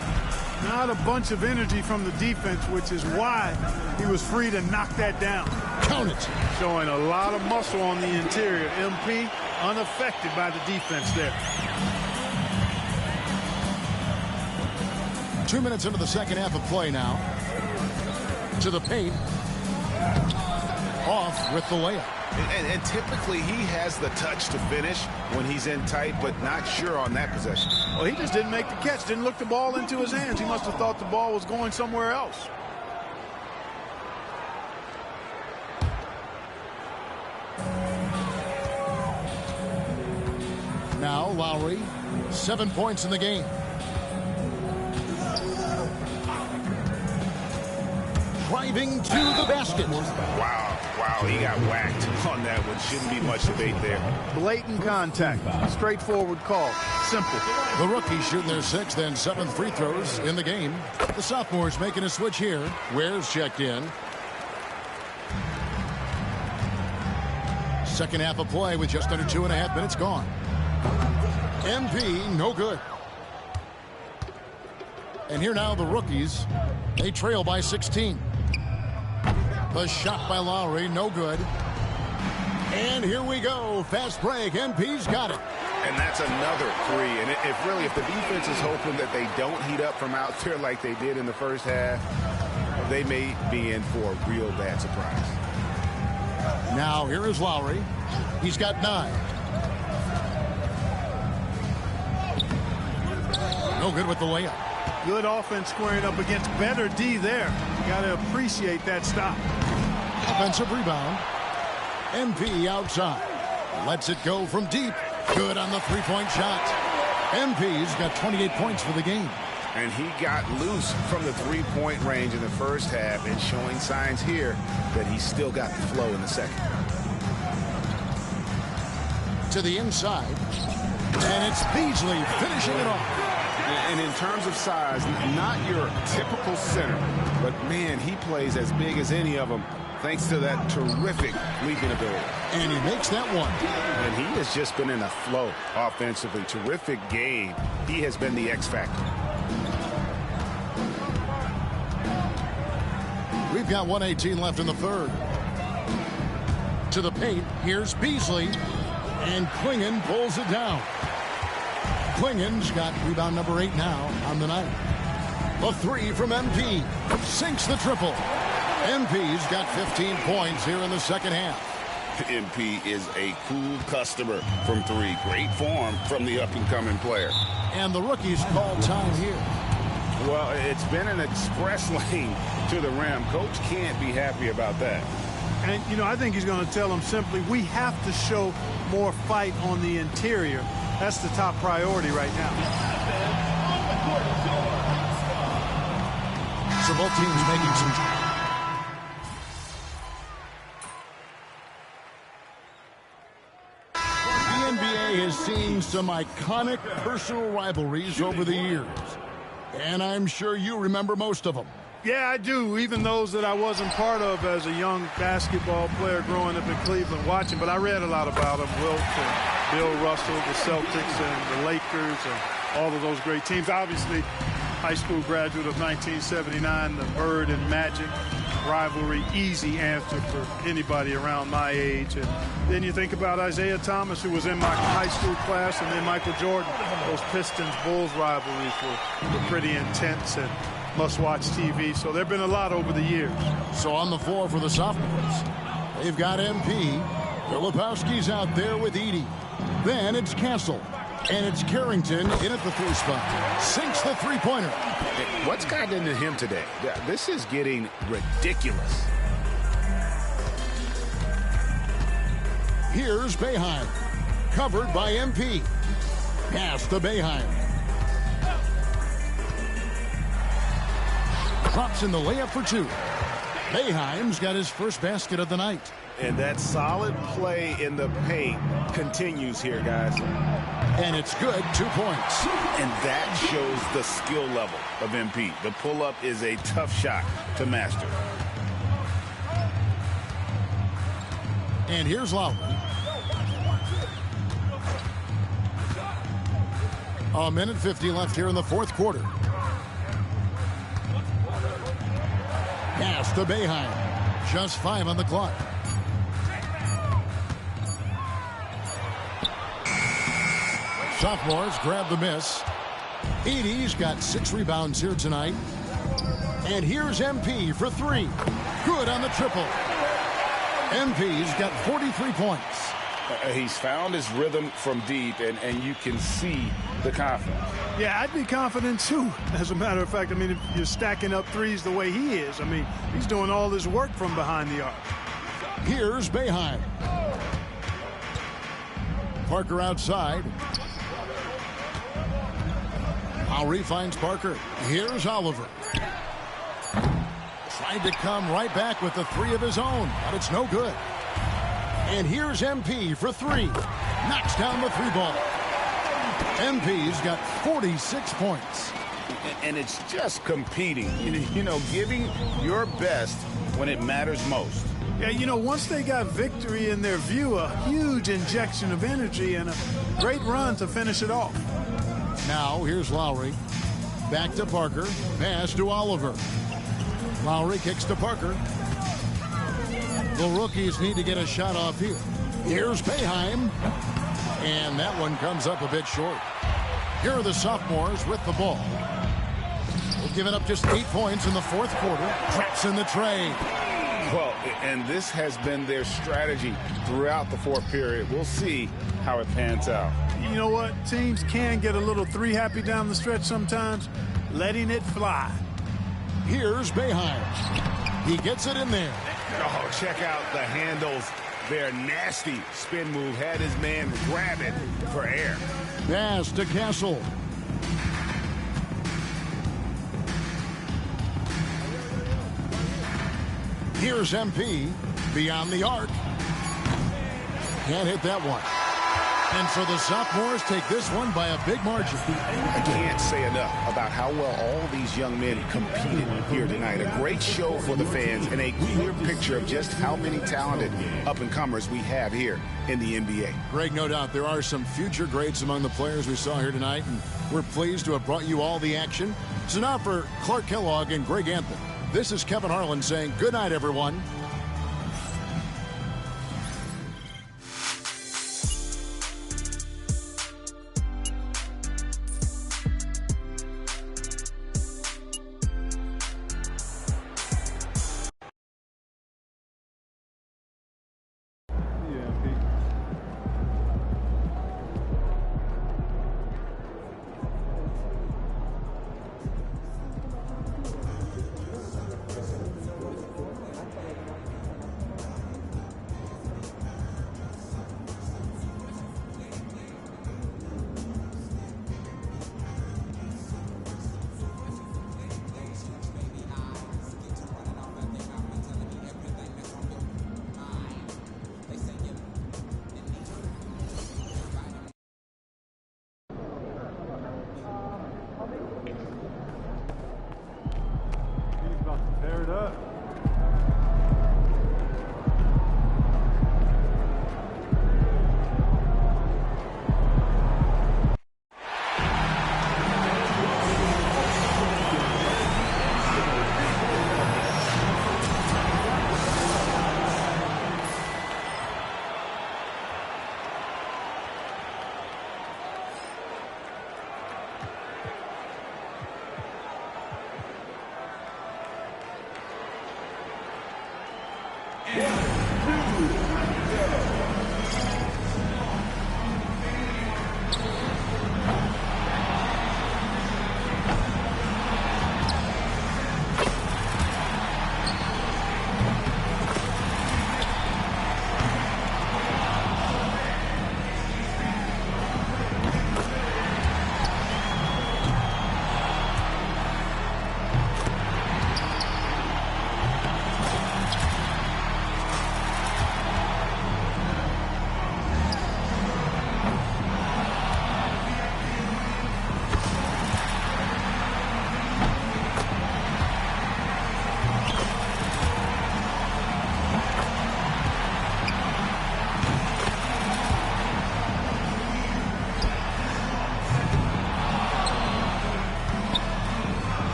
Not a bunch of energy from the defense, which is why he was free to knock that down. Count it. Showing a lot of muscle on the interior. MP unaffected by the defense there. 2 minutes into the second half of play now. To the paint. Off with the layup. And typically he has the touch to finish when he's in tight, but not sure on that possession. Well, he just didn't make the catch, didn't look the ball into his hands. He must have thought the ball was going somewhere else. Now Lowry, 7 points in the game. Driving to the basket. Wow, he got whacked on that one. Shouldn't be much debate there. Blatant contact. Straightforward call. Simple. The rookies shooting their 6th and 7th free throws in the game. The sophomores making a switch here. Ware's checked in. Second half of play with just under 2.5 minutes gone. MP, no good. And here now the rookies. They trail by 16. The shot by Lowry, no good. And here we go. Fast break. MP's got it. And that's another three. And if the defense is hoping that they don't heat up from out there like they did in the first half, they may be in for a real bad surprise. Now here is Lowry. He's got 9. No good with the layup. Good offense squaring up against better D there. You got to appreciate that stop. Offensive rebound. MP outside. Lets it go from deep. Good on the three-point shot. MP's got 28 points for the game. And he got loose from the three-point range in the first half and showing signs here that he's still got the flow in the second. To the inside. And it's Beasley finishing it off. And in terms of size, not your typical center, but man, he plays as big as any of them thanks to that terrific leaping ability. And he makes that one. And he has just been in a flow offensively. Terrific game. He has been the X factor. We've got 1:18 left in the third. To the paint, here's Beasley. And Klingon pulls it down. Klingon's got rebound number 8 now on the night. A three from MP. Sinks the triple. MP's got 15 points here in the second half. MP is a cool customer from 3. Great form from the up-and-coming player. And the rookies call time here. Well, it's been an express lane to the rim. Coach can't be happy about that. And, you know, I think he's going to tell them simply, we have to show more fight on the interior. That's the top priority right now. So both teams making some... The NBA has seen some iconic personal rivalries over the years. And I'm sure you remember most of them. Yeah, I do, even those that I wasn't part of as a young basketball player growing up in Cleveland watching. But I read a lot about them, Wilt and Bill Russell, the Celtics and the Lakers and all of those great teams. Obviously, high school graduate of 1979, the Bird and Magic rivalry, easy answer for anybody around my age. And then you think about Isaiah Thomas, who was in my high school class, and then Michael Jordan. Those Pistons-Bulls rivalries were pretty intense and must-watch TV. So there have been a lot over the years. So on the floor for the sophomores, they've got MP. Filipowski's out there with Edey. Then it's Castle. And it's Carrington in at the 3 spot. Sinks the three-pointer. What's gotten into him today? This is getting ridiculous. Here's Boeheim. Covered by MP. Pass to Boeheim. Drops in the layup for 2. Boeheim's got his first basket of the night. And that solid play in the paint continues here, guys. And it's good, 2 points. And that shows the skill level of MP. The pull-up is a tough shot to master. And here's Lowry. A minute 50 left here in the fourth quarter. Pass to Boeheim. Just 5 on the clock. Sophomores grab the miss. Edey's got 6 rebounds here tonight. And here's MP for 3. Good on the triple. MP's got 43 points. He's found his rhythm from deep, and you can see the confidence. Yeah, I'd be confident too. As a matter of fact, I mean, if you're stacking up threes the way he is, I mean, he's doing all this work from behind the arc. Here's Boeheim. Parker outside. Lowry finds Parker. Here's Oliver. Tried to come right back with the 3 of his own, but it's no good. And here's MP for 3. Knocks down the 3 ball. MP's got 46 points. And it's just competing, you know, giving your best when it matters most. Yeah, you know, once they got victory in their view, a huge injection of energy and a great run to finish it off. Now here's Lowry. Back to Parker. Pass to Oliver. Lowry kicks to Parker. The rookies need to get a shot off here. Here's Boeheim. And that one comes up a bit short. Here are the sophomores with the ball. They've given up just 8 points in the fourth quarter. Traps in the tray. Well, and this has been their strategy throughout the fourth period. We'll see how it pans out. You know what? Teams can get a little 3 happy down the stretch sometimes. Letting it fly. Here's Boeheim. He gets it in there. Oh, check out the handles. Their nasty spin move had his man grab it for air. Pass to Castle. Here's MP beyond the arc. Can't hit that one. And so the sophomores take this one by a big margin. I can't say enough about how well all these young men competed here tonight. A great show for the fans and a clear picture of just how many talented up-and-comers we have here in the NBA. Greg, no doubt there are some future greats among the players we saw here tonight, and we're pleased to have brought you all the action. So now for Clark Kellogg and Greg Anthony, this is Kevin Harlan saying good night, everyone. Tear it up.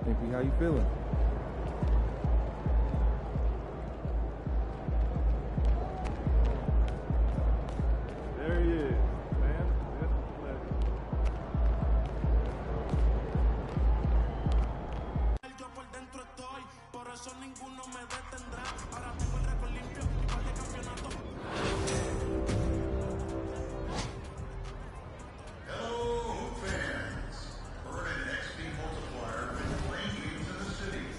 Impy, how you feeling? There he is, man. It's a pleasure. Hello, fans. Earn an XP multiplier when playing games in the city.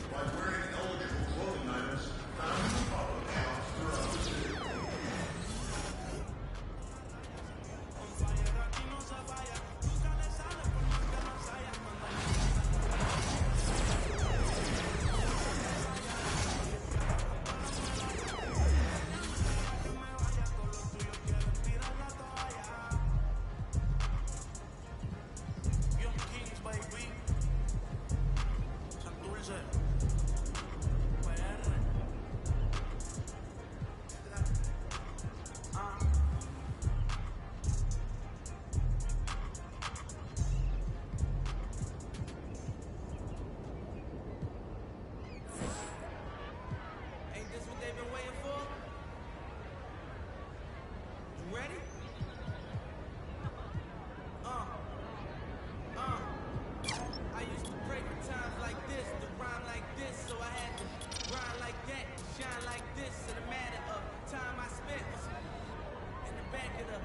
this in a matter of time I spent in the back of the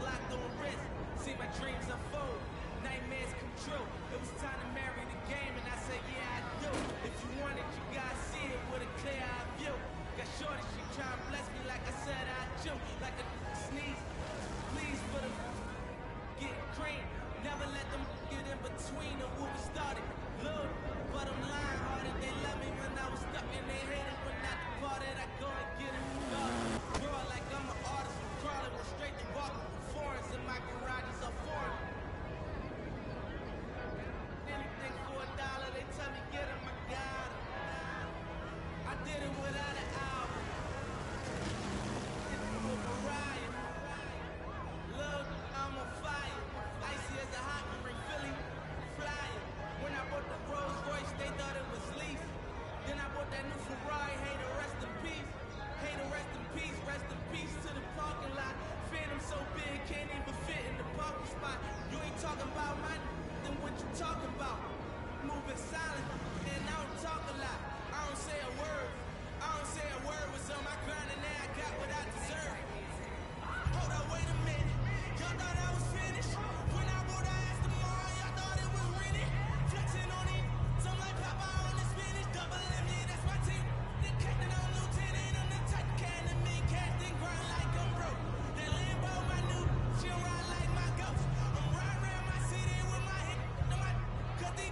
block doing wrist. See my dreams unfold, nightmares come true. It was time to marry the game, and I said, yeah, I do. If you want it, you gotta see it with a clear eye view. Got shorty, she try and bless me like I said I do. Like a sneeze, please for the get cream. Never let them get in between of what we started. Look, but I'm lying hearted. They love me when I was stuck and they hated when I departed. I go and get it. Raw like I'm an artist. Crawling with straight to walking with foreigns in my garages are foreign. Anything for $1, they tell me get 'em, I got 'em. I did it without an album. Did it with Mariah. Look, I'm on fire. Icy as a hot ring, Philly flyer. When I bought the Rolls Royce, they thought it was lease. Then I bought that new Ferrari. Hey, the rest in peace. Hey, the rest in peace. Rest in peace to the parking lot. Phantom so big, can't even fit in the parking spot. You ain't talking about my then what you talking about? Moving silent, and I don't talk a lot. I don't say a word. I don't say a word. Was on my grind and now I got what I deserve. Hold up, wait a minute. Y'all thought I was finished? When I wrote I asked tomorrow, y'all thought it was rented? Flexing on it, some like Popeye on the spinach. Double M, yeah, that's my team. The captain on lieutenant, I'm the type of can that me casting grind like I'm broke. That Lambo, my new, she don't ride like my ghost. I'm riding around my city with my hit on my cutty.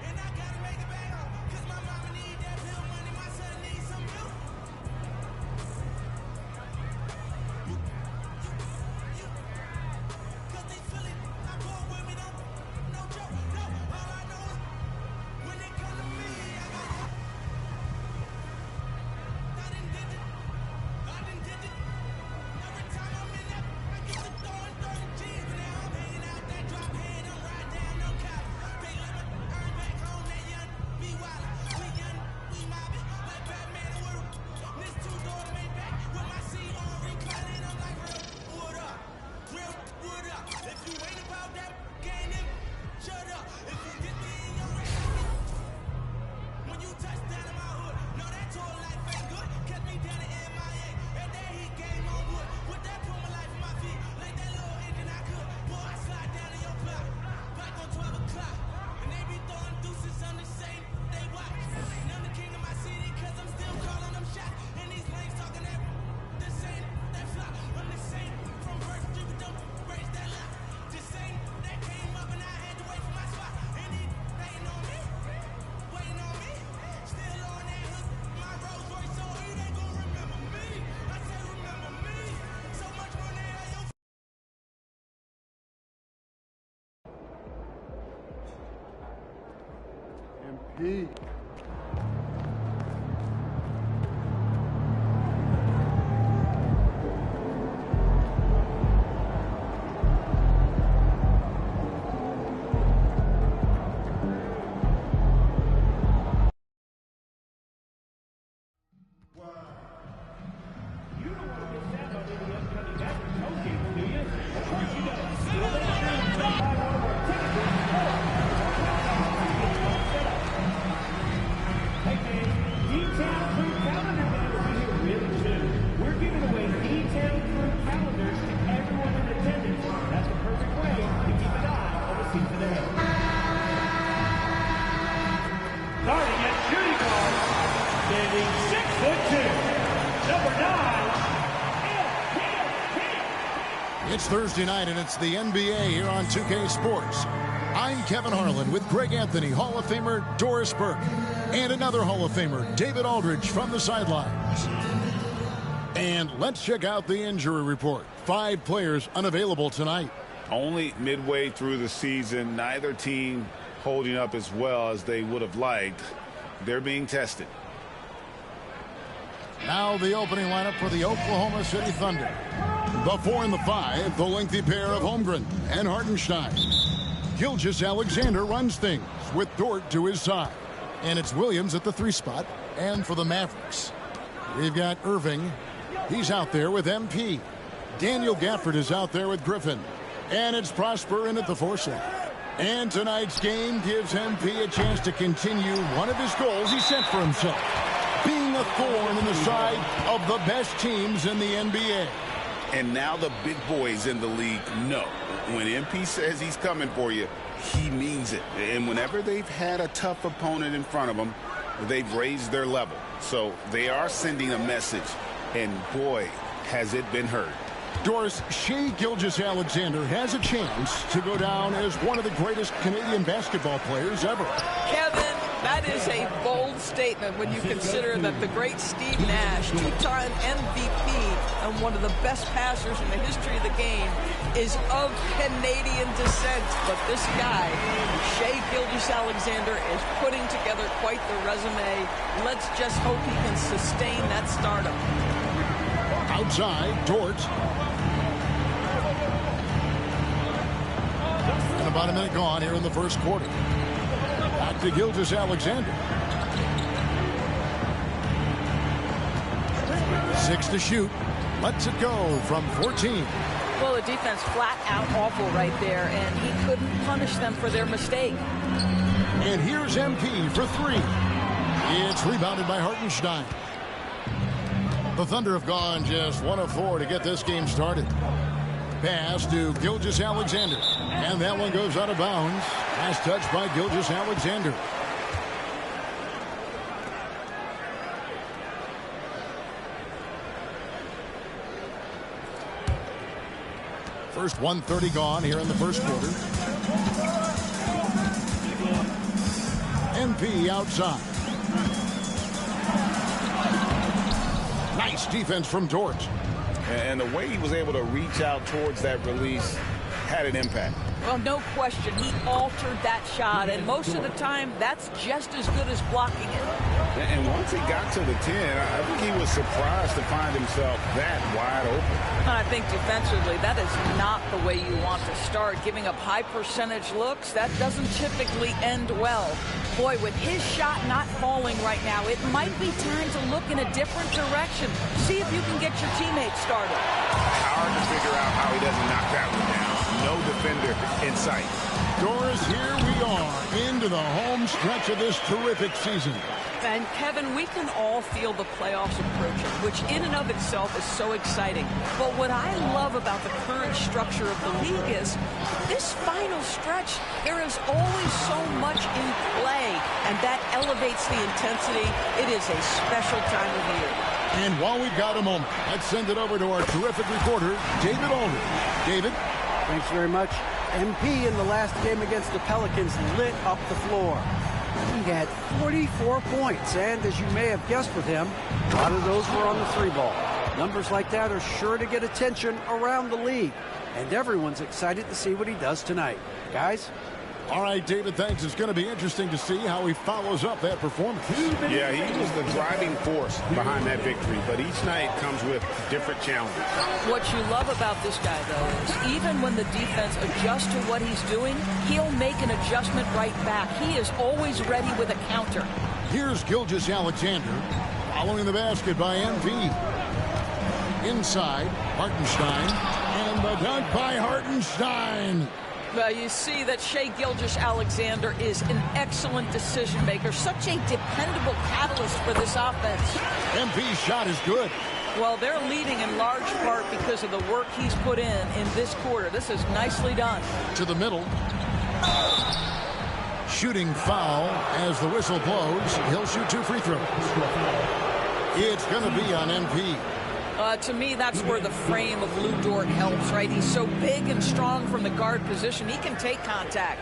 And I gotta make it back home, cause my mama need that bill money, my son needs some milk. Cause they feel it, I bought with me, no joke, no. All I know is, when they come to me, I got it. I done did it. Every time I'm in that, I get to throwing 30 G's, but now I'm hanging out that drop head, I'm riding down no college. They let me earn back home, that young, be wildin'. We young, we mobbin', like Batman and Wood. This two-door Maybach with my seat on reclining, I'm like, real wood up. If you ain't about that game, then shut up. If you get me in your race, when you touch down in my hood, know that tour life ain't good. Kept me down in MIA, and that heat game on wood. With that put my life in my feet, like that little engine I could. Boy, I slide down in your block, back on 12 o'clock. And they be throwing deuces on the same, they watch. And I'm the king of my city, cause I'm still calling them shots. And these lanes talking that, the same, that flop. I'm the same, from first street, but don't raise that lock. The same, that came up and I had to wait for my spot. And he waiting on me, still on that hook. My Rolls Royce, so he they gon' remember me. I say remember me, so much money on your MP. Starting at shooting guard, standing 6'2", number 9, It's Thursday night, and it's the NBA here on 2K Sports. I'm Kevin Harlan with Greg Anthony, Hall of Famer Doris Burke, and another Hall of Famer, David Aldridge, from the sidelines. And let's check out the injury report. 5 players unavailable tonight. Only midway through the season, neither team holding up as well as they would have liked. They're being tested. Now the opening lineup for the Oklahoma City Thunder. The 4 and the 5, the lengthy pair of Holmgren and Hartenstein. Gilgeous-Alexander runs things with Dort to his side. And it's Williams at the 3 spot. And for the Mavericks, we've got Irving. He's out there with MP. Daniel Gafford is out there with Griffin. And it's Prosper in at the 4 slot. And tonight's game gives MP a chance to continue one of his goals he set for himself, being a thorn in the side of the best teams in the NBA. And now the big boys in the league know when MP says he's coming for you, he means it. And whenever they've had a tough opponent in front of them, they've raised their level. So they are sending a message, and boy, has it been heard. Doris, Shai Gilgeous-Alexander has a chance to go down as one of the greatest Canadian basketball players ever. Kevin, that is a bold statement when you consider that the great Steve Nash, two-time MVP and one of the best passers in the history of the game, is of Canadian descent. But this guy, Shai Gilgeous-Alexander, is putting together quite the resume. Let's just hope he can sustain that stardom. Outside, Dort. And about a minute gone here in the first quarter. Back to Gilgeous-Alexander. 6 to shoot. Lets it go from 14. Well, the defense flat out awful right there, and he couldn't punish them for their mistake. And here's MP for 3. It's rebounded by Hartenstein. The Thunder have gone just 1 of 4 to get this game started. Pass to Gilgeous-Alexander. And that one goes out of bounds. Last touch by Gilgeous-Alexander. First 1:30 gone here in the first quarter. MP outside. Nice defense from Dort. And the way he was able to reach out towards that release had an impact. Well, no question. He altered that shot, and most of the time, that's just as good as blocking it. And once he got to the 10, I think he was surprised to find himself that wide open. And I think defensively, that is not the way you want to start. Giving up high percentage looks, that doesn't typically end well. Boy, with his shot not falling right now, it might be time to look in a different direction. See if you can get your teammates started. Hard to figure out how he doesn't knock that one down. No defender in sight. Doris, here we are into the home stretch of this terrific season. And Kevin, we can all feel the playoffs approaching, which in and of itself is so exciting. But what I love about the current structure of the league is this final stretch, there is always so much in play, and that elevates the intensity. It is a special time of year. And while we've got a moment, let's send it over to our terrific reporter, David Aldridge. David? Thanks very much. MP in the last game against the Pelicans lit up the floor. He had 44 points, and as you may have guessed with him, a lot of those were on the 3-ball. Numbers like that are sure to get attention around the league, and everyone's excited to see what he does tonight. Guys? All right, David, thanks. It's going to be interesting to see how he follows up that performance. Yeah, he was the driving force behind that victory, but each night comes with different challenges. What you love about this guy, though, is even when the defense adjusts to what he's doing, he'll make an adjustment right back. He is always ready with a counter. Here's Gilgeous-Alexander following the basket by MP. Inside, Hartenstein, and the dunk by Hartenstein. You see that Shai Gilgeous-Alexander is an excellent decision maker, such a dependable catalyst for this offense. MP's shot is good. Well, they're leading in large part because of the work he's put in this quarter. This is nicely done. To the middle. Shooting foul as the whistle blows. He'll shoot 2 free throws. It's going to be on MP. To me, that's where the frame of Lou Dort helps, right? He's so big and strong from the guard position. He can take contact.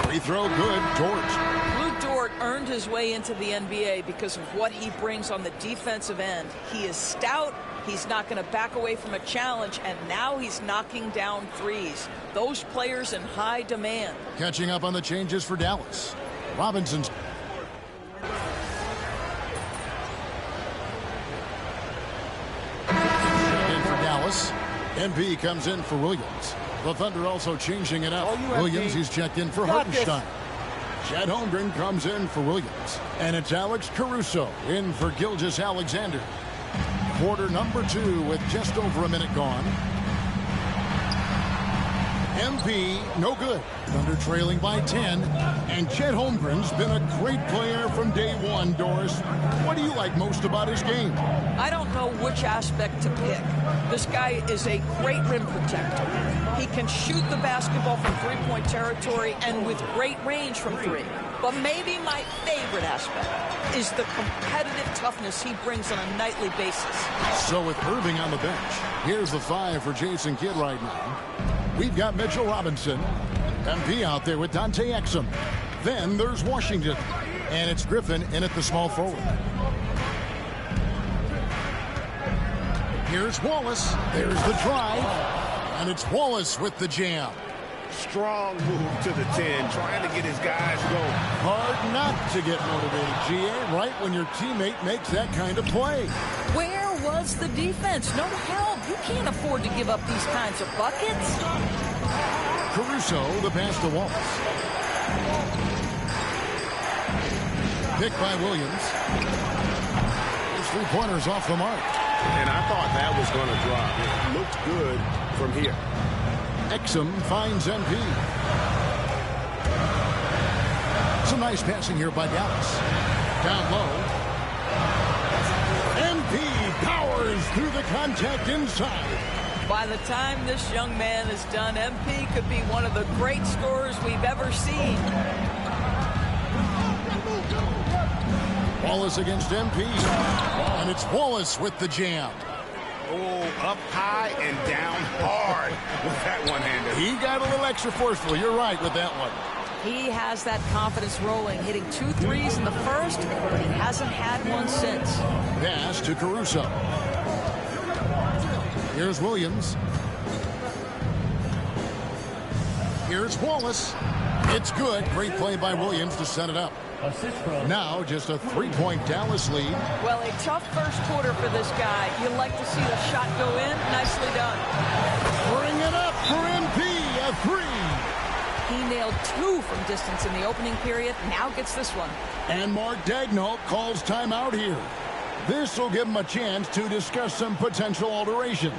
Free throw good, Dort. Lou Dort earned his way into the NBA because of what he brings on the defensive end. He is stout. He's not going to back away from a challenge, and now he's knocking down threes. Those players in high demand. Catching up on the changes for Dallas. Robinson's. In for Dallas. MP comes in for Williams. The Thunder also changing it up. Williams, he's checked in for Hartenstein. Chet Holmgren comes in for Williams. And it's Alex Caruso in for Gilgeous-Alexander. quarter number 2 with just over a minute gone. MP, no good. Thunder trailing by 10. And Chet Holmgren's been a great player from day one, Doris. What do you like most about his game? I don't know which aspect to pick. This guy is a great rim protector. He can shoot the basketball from three-point territory and with great range from 3. But maybe my favorite aspect is the competitive toughness he brings on a nightly basis. So with Irving on the bench, here's the 5 for Jason Kidd right now. We've got Mitchell Robinson. MP out there with Dante Exum. Then there's Washington. And it's Griffin in at the small forward. Here's Wallace. There's the drive. And it's Wallace with the jam. Strong move to the 10, trying to get his guys going. Hard not to get motivated, GA, right when your teammate makes that kind of play. Where was the defense? No help. You can't afford to give up these kinds of buckets. Caruso, the pass to Wallace. Picked by Williams. His three-pointers off the mark. And I thought that was going to drop. It looked good from here. Exum finds MP. Some nice passing here by Dallas. Down low. MP powers through the contact inside. By the time this young man is done, MP could be one of the great scorers we've ever seen. Wallace against MP. And it's Wallace with the jam. Oh, up high and down hard with that one-hander. He got a little extra forceful. You're right with that one. He has that confidence rolling, hitting 2 threes in the first, but he hasn't had one since. Pass to Caruso. Here's Williams. Here's Wallace. It's good. Great play by Williams to set it up. Now just a 3-point Dallas lead. Well, a tough first quarter for this guy. You like to see the shot go in. Nicely done. Bring it up for MP. A 3. He nailed 2 from distance in the opening period. Now gets this one. And Mark Daigneault calls timeout here. This will give him a chance to discuss some potential alterations.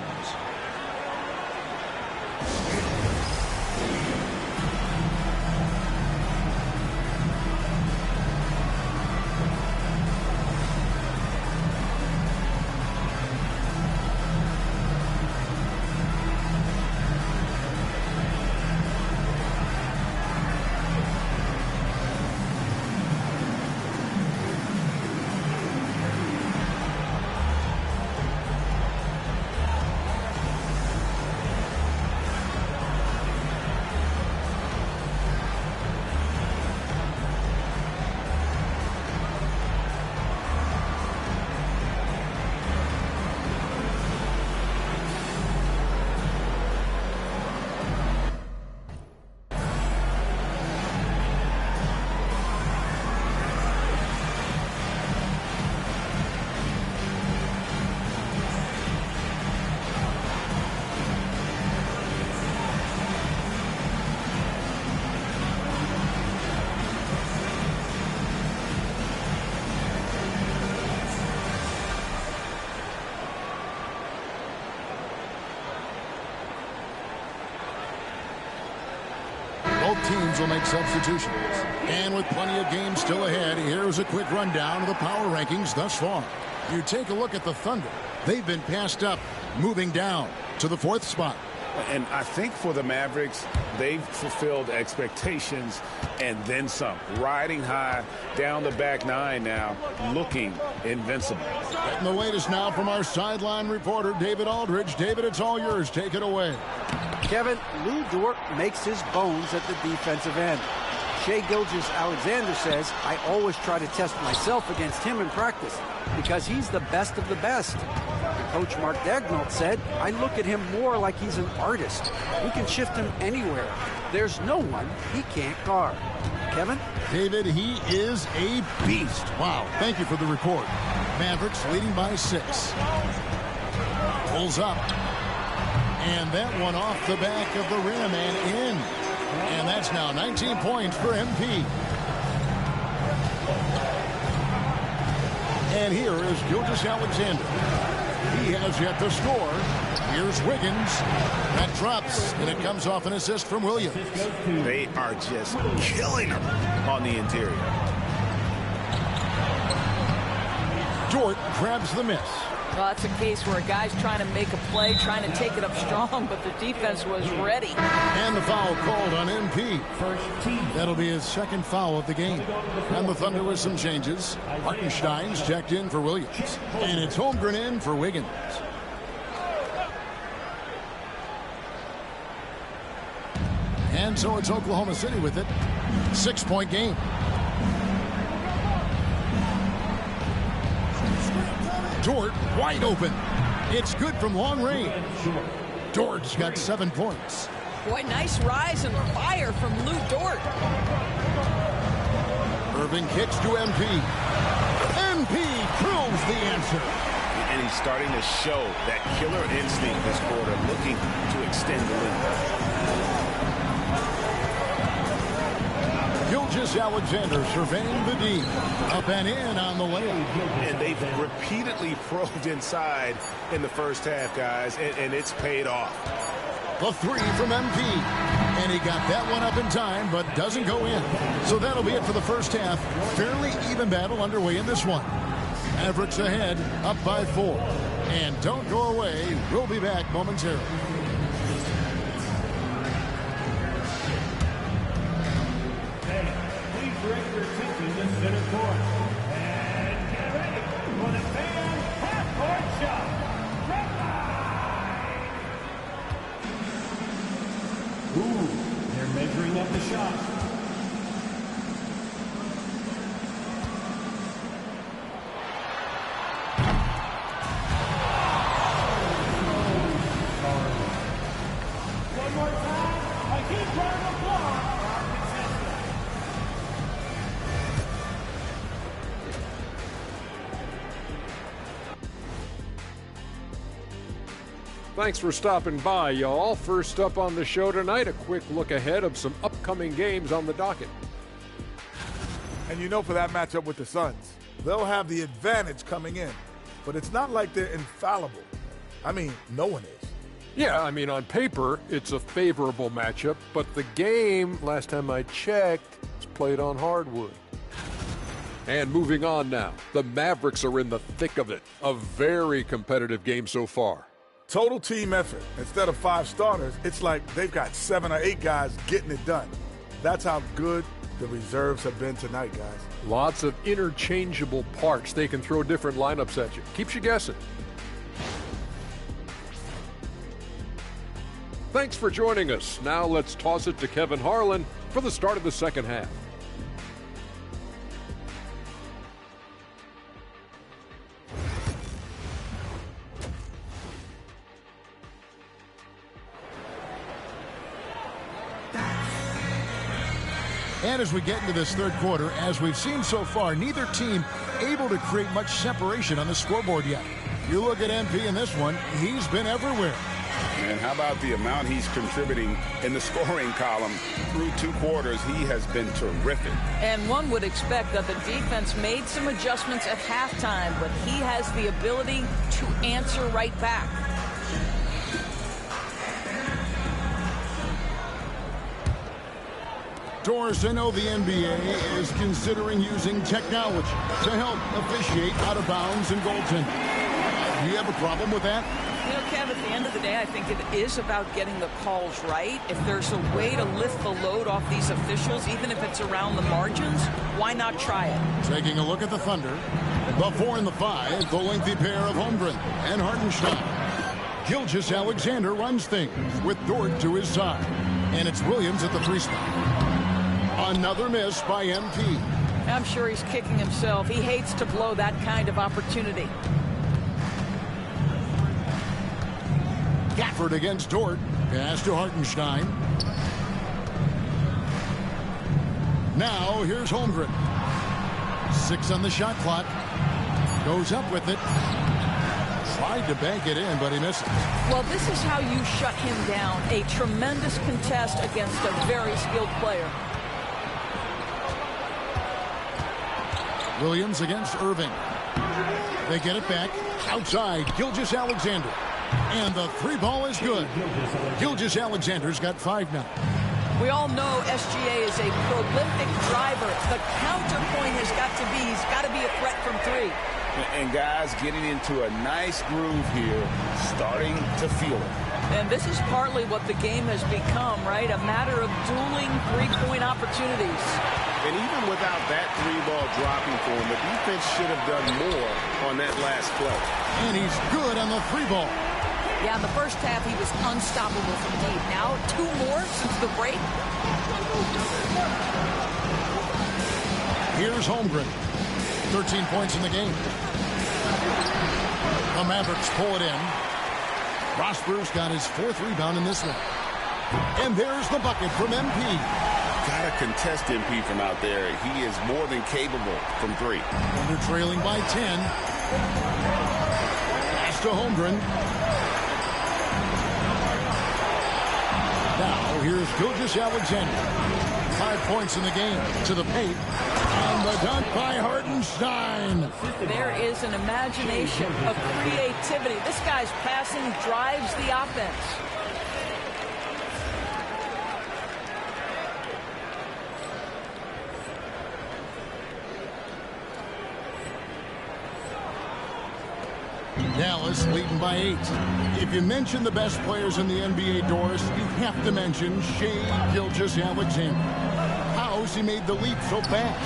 Both teams will make substitutions. And with plenty of games still ahead, here's a quick rundown of the power rankings thus far. You take a look at the Thunder. They've been passed up, moving down to the 4th spot. And I think for the Mavericks, they've fulfilled expectations and then some. Riding high down the back 9 now, looking invincible. Getting the latest now from our sideline reporter, David Aldridge. David, it's all yours. Take it away. Kevin, Lou Dort makes his bones at the defensive end. Shai Gilgeous-Alexander says, I always try to test myself against him in practice because he's the best of the best. Coach Mark Daigneault said, I look at him more like he's an artist. We can shift him anywhere. There's no one he can't guard. Kevin? David, he is a beast. Wow, thank you for the report. Mavericks leading by 6. Pulls up. And that one off the back of the rim and in. And that's now 19 points for MP. And here is Gilgeous-Alexander. He He has yet to score. Here's Wiggins. That drops, and it comes off an assist from Williams. They are just killing him on the interior. Dort grabs the miss. Well, that's a case where a guy's trying to make a play, trying to take it up strong, but the defense was ready. And the foul called on MP. That'll be his second foul of the game. And the Thunder with some changes. Hartenstein's checked in for Williams. And it's Holmgren in for Wiggins. And so it's Oklahoma City with it. 6-point game. Dort wide open. It's good from long range. Dort's got 7 points. Boy, nice rise and fire from Lou Dort. Irving kicks to MP. MP drills the answer. And he's starting to show that killer instinct this quarter, looking to extend the lead. Gilgeous-Alexander surveying the D. Up and in on the layup. And they've repeatedly probed inside in the first half, guys, and it's paid off. The three from MP. And he got that one up in time, but doesn't go in. So that'll be it for the first half. Fairly even battle underway in this one. Mavericks ahead, up by 4. And don't go away. We'll be back momentarily. Direct your attention to center court. And get ready for the fan half-court shot. Ooh, they're measuring up the shot. One more time. A huge round of applause. Thanks for stopping by, y'all. First up on the show tonight, a quick look ahead of some upcoming games on the docket. And you know, for that matchup with the Suns, they'll have the advantage coming in. But it's not like they're infallible. I mean, no one is. Yeah, I mean, on paper, it's a favorable matchup, but the game, last time I checked, is played on hardwood. And moving on now, the Mavericks are in the thick of it. A very competitive game so far. Total team effort. Instead of 5 starters, it's like they've got 7 or 8 guys getting it done. That's how good the reserves have been tonight, guys. Lots of interchangeable parts. They can throw different lineups at you. Keeps you guessing. Thanks for joining us. Now let's toss it to Kevin Harlan for the start of the second half. And as we get into this third quarter, as we've seen so far, neither team able to create much separation on the scoreboard yet. You look at MP in this one, he's been everywhere. And how about the amount he's contributing in the scoring column? Through 2 quarters, he has been terrific. And one would expect that the defense made some adjustments at halftime, but he has the ability to answer right back. Doris, I know the NBA is considering using technology to help officiate out of bounds and goaltending. Do you have a problem with that? You know, Kev, at the end of the day, I think it is about getting the calls right. If there's a way to lift the load off these officials, even if it's around the margins, why not try it? Taking a look at the Thunder. The 4 and the 5, the lengthy pair of Holmgren and Hartenstein. Gilgeous-Alexander runs things with Dort to his side. And it's Williams at the 3 spot. Another miss by MP. I'm sure he's kicking himself. He hates to blow that kind of opportunity. Gafford against Dort. Pass to Hartenstein. Now here's Holmgren. 6 on the shot clock. Goes up with it. Tried to bank it in, but he misses. Well, this is how you shut him down. A tremendous contest against a very skilled player. Williams against Irving. They get it back. Outside, Gilgeous-Alexander. And the three ball is good. Gilgeous-Alexander's got 5 now. We all know SGA is a prolific driver. The counterpoint has got to be, he's got to be a threat from 3. And guys getting into a nice groove here, starting to feel it. And this is partly what the game has become, right? A matter of dueling three-point opportunities. And even without that 3-ball dropping for him, the defense should have done more on that last play. And he's good on the 3-ball. Yeah, in the first half, he was unstoppable from deep. Now, 2 more since the break. Here's Holmgren. 13 points in the game. The Mavericks pull it in. Prosper's got his 4th rebound in this one. And there's the bucket from MP. Got to contest MP from out there. He is more than capable from 3. Thunder trailing by 10. Pass to Holmgren. Now here's Gilgeous-Alexander. 5 points in the game to the paint. And the dunk by Hartenstein. There is an imagination of creativity. This guy's passing drives the offense. Dallas leading by 8. If you mention the best players in the NBA, Doris, you have to mention Shai Gilgeous-Alexander. How's he made the leap so fast?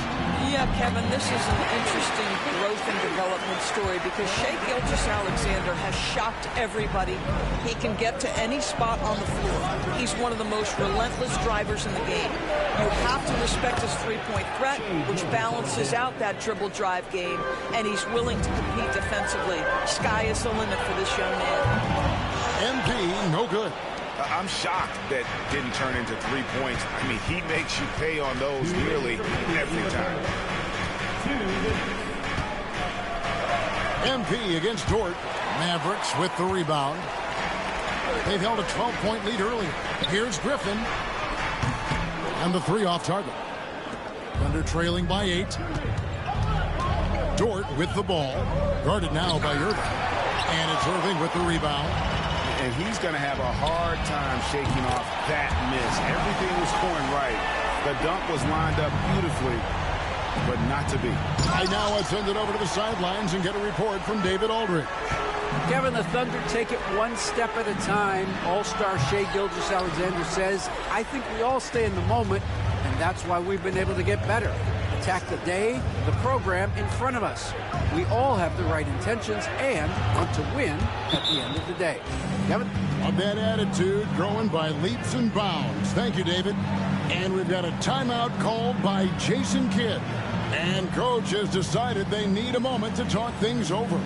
Yeah, Kevin, this is an interesting growth and development story because Shai Gilgeous-Alexander has shocked everybody. He can get to any spot on the floor. He's one of the most relentless drivers in the game. You have to respect his three-point threat, which balances out that dribble drive game, and he's willing to compete defensively. Sky is the limit for this young man. MP, no good. I'm shocked that didn't turn into 3 points. I mean, he makes you pay on those nearly every time. MP against Dort. Mavericks with the rebound. They've held a 12-point lead earlier. Here's Griffin. And the 3 off target. Thunder trailing by 8. Dort with the ball. Guarded now by Irving. And it's Irving with the rebound. And he's going to have a hard time shaking off that miss. Everything was going right. The dunk was lined up beautifully, but not to be. I now will send it over to the sidelines and get a report from David Aldridge. Kevin, the Thunder take it one step at a time. All-star Shai Gilgeous-Alexander says, I think we all stay in the moment, and that's why we've been able to get better. Attack the day, the program in front of us. We all have the right intentions and want to win at the end of the day. Kevin? A bad attitude growing by leaps and bounds. Thank you, David. And we've got a timeout called by Jason Kidd. And coach has decided they need a moment to talk things over.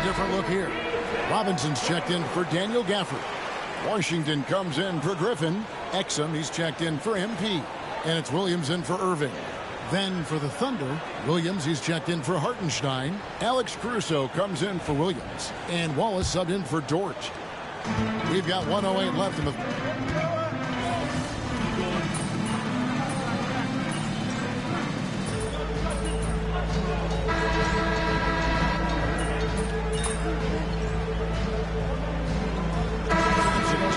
Different look here. Robinson's checked in for Daniel Gafford. Washington comes in for Griffin. Exum, he's checked in for MP. And it's Williams in for Irving. Then for the Thunder, Williams, he's checked in for Hartenstein. Alex Caruso comes in for Williams. And Wallace subbed in for Dort. We've got 1:08 left in the...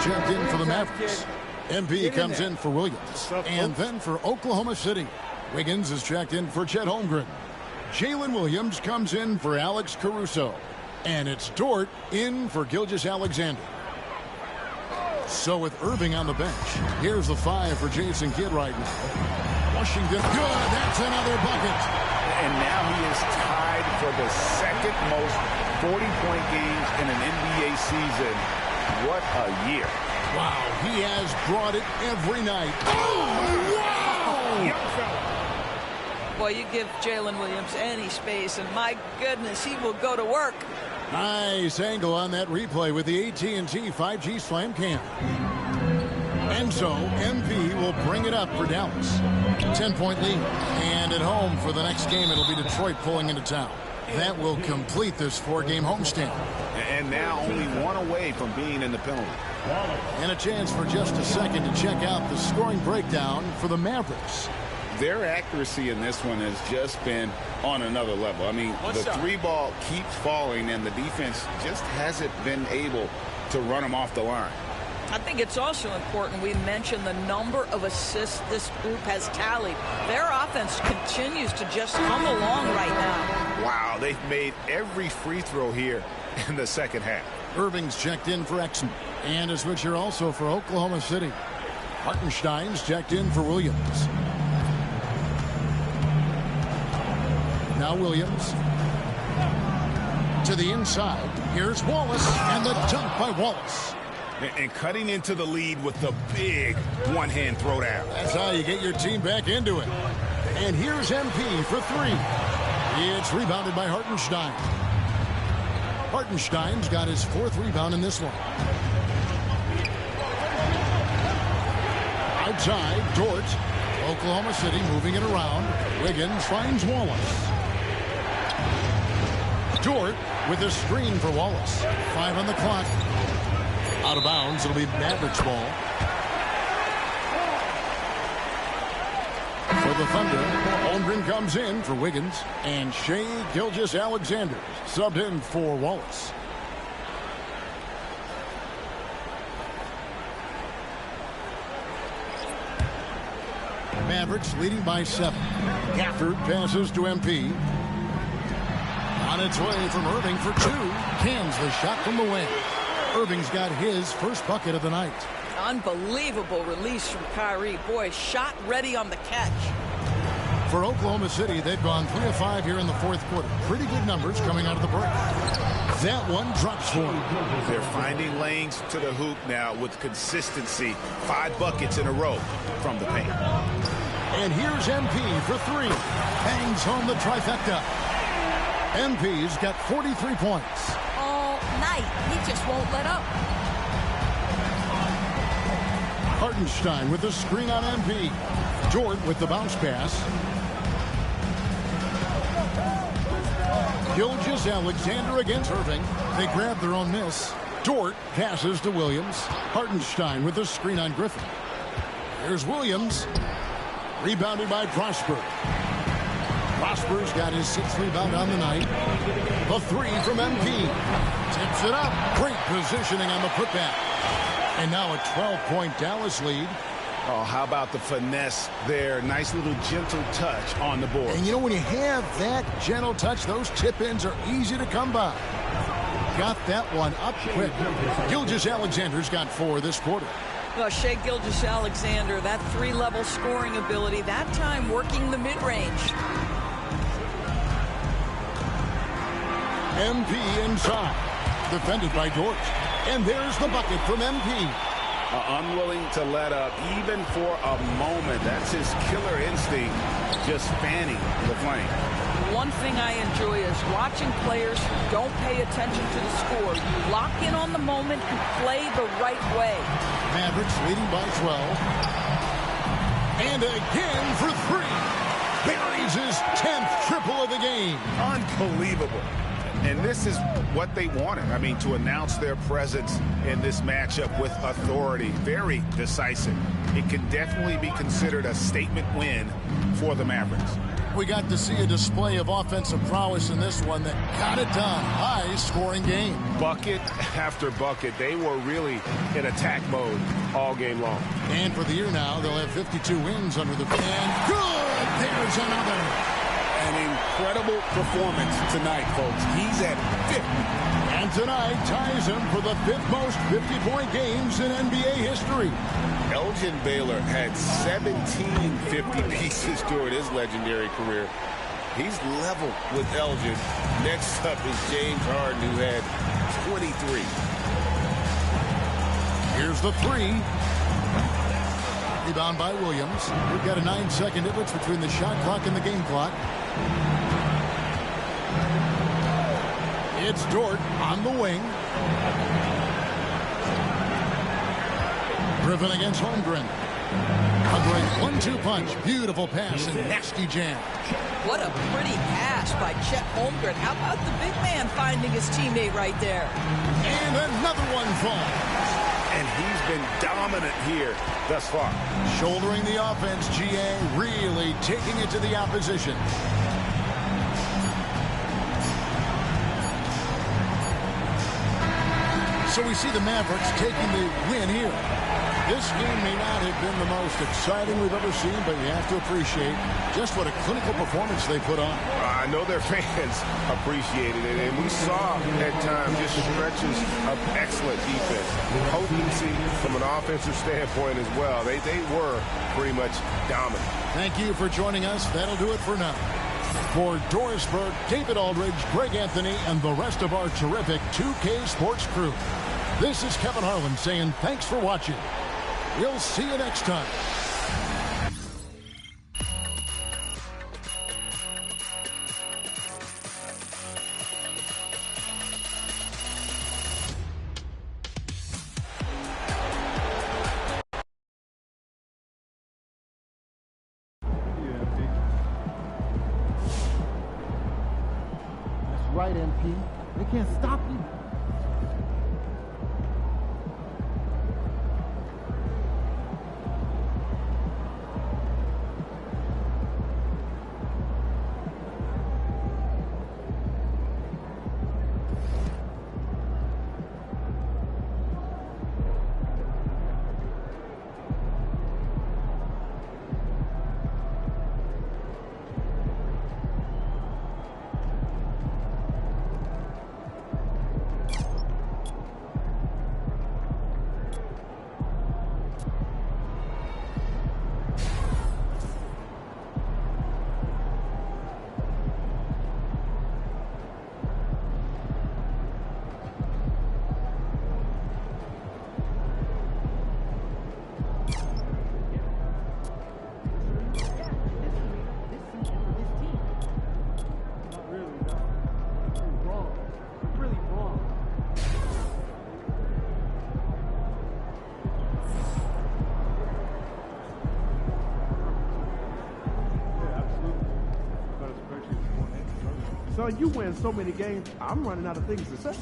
Checked in for the Mavericks. MP comes in for Williams. And then for Oklahoma City, Wiggins is checked in for Chet Holmgren. Jalen Williams comes in for Alex Caruso. And it's Dort in for Gilgeous-Alexander. So with Irving on the bench, here's the 5 for Jason Kidd right now. Washington, good, that's another bucket. And now he is tied for the second most 40-point games in an NBA season. What a year. Wow, he has brought it every night. Oh, wow! Boy, you give Jalen Williams any space, and my goodness, he will go to work. Nice angle on that replay with the AT&T 5G Slam Cam. And so, MP will bring it up for Dallas. 10-point lead. And at home for the next game, it'll be Detroit pulling into town. That will complete this 4-game homestand. And now only one away from being in the penalty. And a chance for just a second to check out the scoring breakdown for the Mavericks. Their accuracy in this one has just been on another level. I mean, the 3-ball keeps falling, and the defense just hasn't been able to run them off the line. I think it's also important we mention the number of assists this group has tallied. Their offense continues to just come along right now. Wow, they've made every free throw here in the second half. Irving's checked in for Exum. And a switch here also for Oklahoma City. Hartenstein's checked in for Williams. Now Williams. To the inside. Here's Wallace. And the dunk by Wallace. And cutting into the lead with the big one-hand throwdown. That's how you get your team back into it. And here's MP for 3. It's rebounded by Hartenstein. Hartenstein's got his 4th rebound in this one. Outside, Dort. Oklahoma City moving it around. Wiggins finds Wallace. Dort with a screen for Wallace. 5 on the clock. Out of bounds, it'll be Mavericks ball. For the Thunder, Holmgren comes in for Wiggins, and Shai Gilgeous-Alexander subbed in for Wallace. Mavericks leading by 7. Gafford passes to MP. On its way from Irving for 2. Cans the shot from the wing. Irving's got his first bucket of the night. Unbelievable release from Kyrie. Boy, shot ready on the catch. For Oklahoma City, they've gone 3 of 5 here in the 4th quarter. Pretty good numbers coming out of the break. That one drops for them. They're finding lanes to the hoop now with consistency. 5 buckets in a row from the paint. And here's MP for 3. Bangs home the trifecta. MP's got 43 points. All night. He just won't let up. Hartenstein with the screen on MP. Dort with the bounce pass. Gilgeous-Alexander against Irving. They grab their own miss. Dort passes to Williams. Hartenstein with the screen on Griffin. Here's Williams. Rebounded by Prosper. Prosper's got his 6th rebound on the night. The 3 from MP. Tips it up. Great positioning on the putback. And now a 12-point Dallas lead. Oh, how about the finesse there? Nice little gentle touch on the board. And you know, when you have that gentle touch, those tip-ins are easy to come by. Got that one up quick. Gilgeous-Alexander's got 4 this quarter. Well, Shai Gilgeous-Alexander, that 3-level scoring ability, that time working the mid-range. MP inside. Defended by Dort. And there's the bucket from MP. Unwilling to let up even for a moment. That's his killer instinct, just fanning the flame. One thing I enjoy is watching players who don't pay attention to the score. You lock in on the moment and play the right way. Mavericks leading by 12. And again for 3. Buries his 10th triple of the game. Unbelievable. And this is what they wanted. I mean, to announce their presence in this matchup with authority. Very decisive. It can definitely be considered a statement win for the Mavericks. We got to see a display of offensive prowess in this one that got it done. High-scoring game. Bucket after bucket. They were really in attack mode all game long. And for the year now, they'll have 52 wins under the band. Good! There's another. An incredible performance tonight, folks. He's at 50. And tonight ties him for the 5th most 50-point games in NBA history. Elgin Baylor had 17 50 pieces during his legendary career. He's level with Elgin. Next up is James Harden, who had 23. Here's the three. Rebound by Williams. We've got a 9-second difference between the shot clock and the game clock. It's Dort on the wing. Griffin against Holmgren. A great 1-2 punch. Beautiful pass and nasty jam. What a pretty pass by Chet Holmgren. How about the big man finding his teammate right there? And another one falls. And he's been dominant here thus far. Shouldering the offense, GA really taking it to the opposition. So we see the Mavericks taking the win here. This game may not have been the most exciting we've ever seen, but you have to appreciate just what a clinical performance they put on. I know their fans appreciated it, and we saw at times just stretches of excellent defense. Potency from an offensive standpoint as well. They were pretty much dominant. Thank you for joining us. That'll do it for now. For Doris Burke, David Aldridge, Greg Anthony, and the rest of our terrific 2K Sports crew, this is Kevin Harlan saying thanks for watching. We'll see you next time. That's right, MP. They can't stop you. So you win so many games, I'm running out of things to say.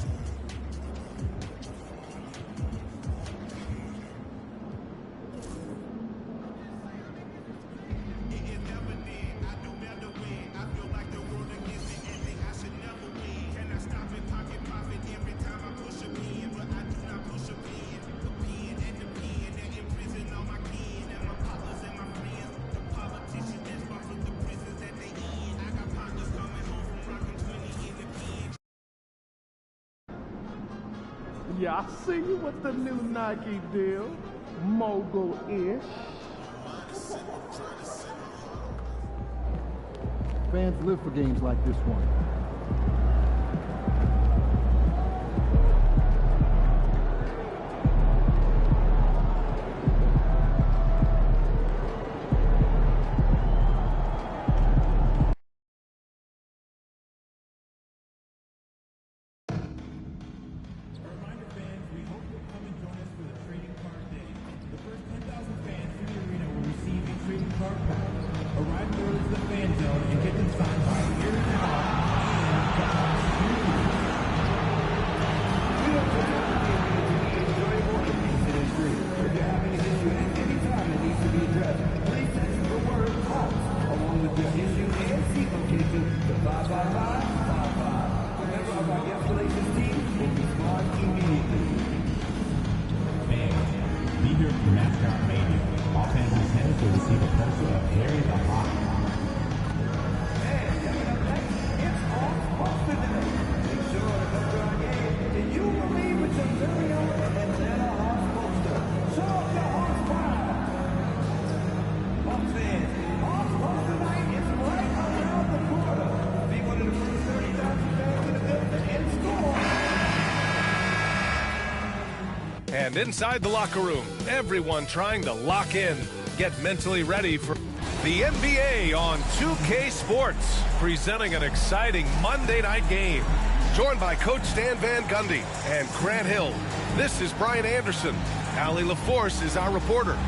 Yeah, I see you with the new Nike deal. Mogul-ish. Fans live for games like this one. Arrive early to the fan zone and get them signed by Aaron Hall And inside the locker room, everyone trying to lock in, get mentally ready for the NBA on 2K Sports, presenting an exciting Monday night game. Joined by Coach Stan Van Gundy and Grant Hill. This is Brian Anderson. Allie LaForce is our reporter.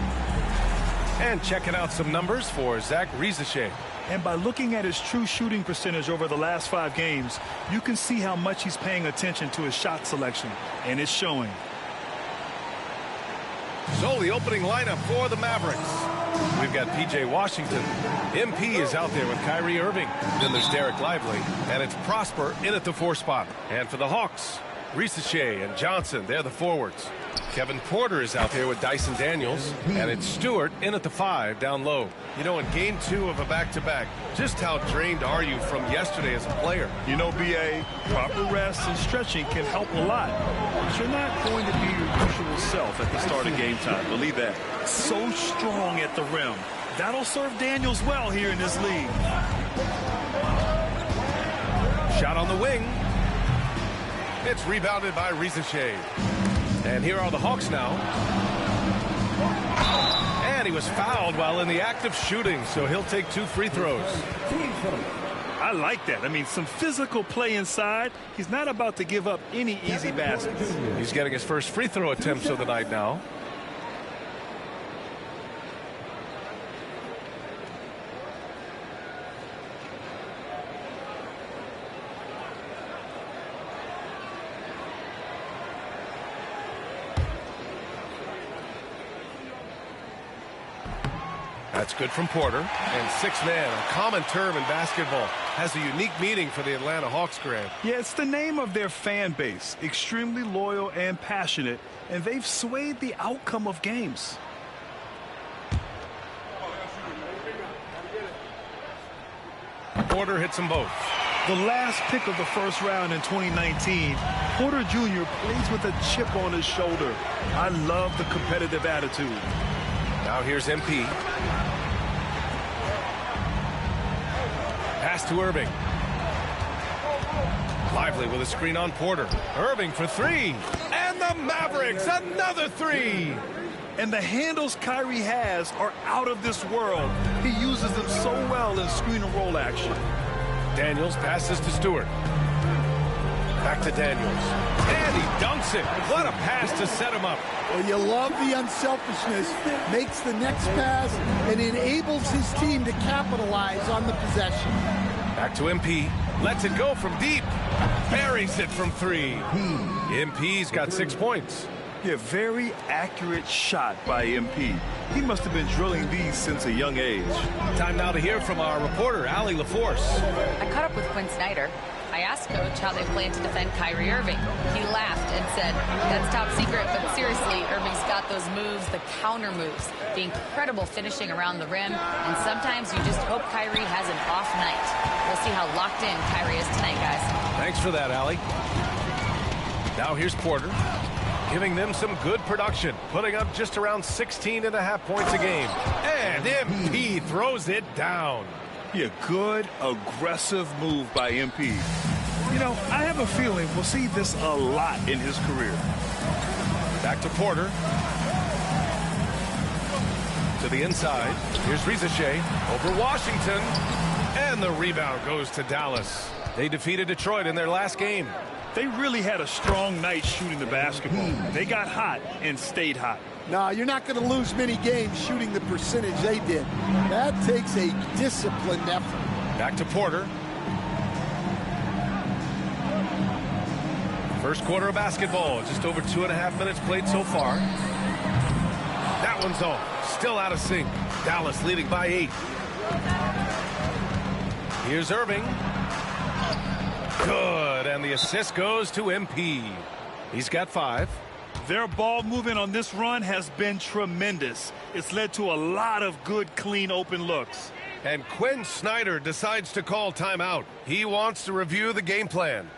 And checking out some numbers for Zach Risacher. And by looking at his true shooting percentage over the last 5 games, you can see how much he's paying attention to his shot selection, and it's showing. So the opening lineup for the Mavericks. We've got P.J. Washington. MP is out there with Kyrie Irving. Then there's Derek Lively. And it's Prosper in at the 4 spot. And for the Hawks, Risacher and Johnson, they're the forwards. Kevin Porter is out there with Dyson Daniels. And it's Stewart in at the 5 down low. You know, in game 2 of a back-to-back, just how drained are you from yesterday as a player? You know, B.A., proper rest and stretching can help a lot. But you're not going to be your usual self at the start of game time. Believe that. So strong at the rim. That'll serve Daniels well here in this league. Shot on the wing. It's rebounded by Risacher. And here are the Hawks now. And he was fouled while in the act of shooting, so he'll take 2 free throws. I like that. I mean, some physical play inside. He's not about to give up any easy baskets. He's getting his first free throw attempts of the night now. That's good from Porter. And 6-man, a common term in basketball, has a unique meaning for the Atlanta Hawks, Grant. Yeah, it's the name of their fan base. Extremely loyal and passionate, and they've swayed the outcome of games. Porter hits them both. The last pick of the first round in 2019, Porter Jr. plays with a chip on his shoulder. I love the competitive attitude. Now here's MP. Pass to Irving. Lively with a screen on Porter. Irving for 3. And the Mavericks, another 3. And the handles Kyrie has are out of this world. He uses them so well in screen and roll action. Daniels passes to Stewart. Back to Daniels. And he dunks it. What a pass to set him up. Well, you love the unselfishness. Makes the next pass and enables his team to capitalize on the possession. Back to MP. Lets it go from deep. Buries it from 3. MP's got 6 points. Yeah, very accurate shot by MP. He must have been drilling these since a young age. Time now to hear from our reporter, Allie LaForce. I caught up with Quinn Snyder. I asked Coach how they plan to defend Kyrie Irving. He laughed and said, that's top secret, but seriously, Irving's got those moves, the counter moves, the incredible finishing around the rim, and sometimes you just hope Kyrie has an off night. We'll see how locked in Kyrie is tonight, guys. Thanks for that, Allie. Now here's Porter, giving them some good production, putting up just around 16.5 points a game. And MP throws it down. Yeah, good, aggressive move by MP. You know, I have a feeling we'll see this a lot in his career. Back to Porter. To the inside. Here's Risacher over Washington. And the rebound goes to Dallas. They defeated Detroit in their last game. They really had a strong night shooting the basketball. They got hot and stayed hot. No, you're not going to lose many games shooting the percentage they did. That takes a disciplined effort. Back to Porter. First quarter of basketball. Just over 2.5 minutes played so far. That one's off. Still out of sync. Dallas leading by 8. Here's Irving. Good. And the assist goes to MP. He's got 5. Their ball movement on this run has been tremendous. It's led to a lot of good, clean, open looks. And Quinn Snyder decides to call timeout. He wants to review the game plan.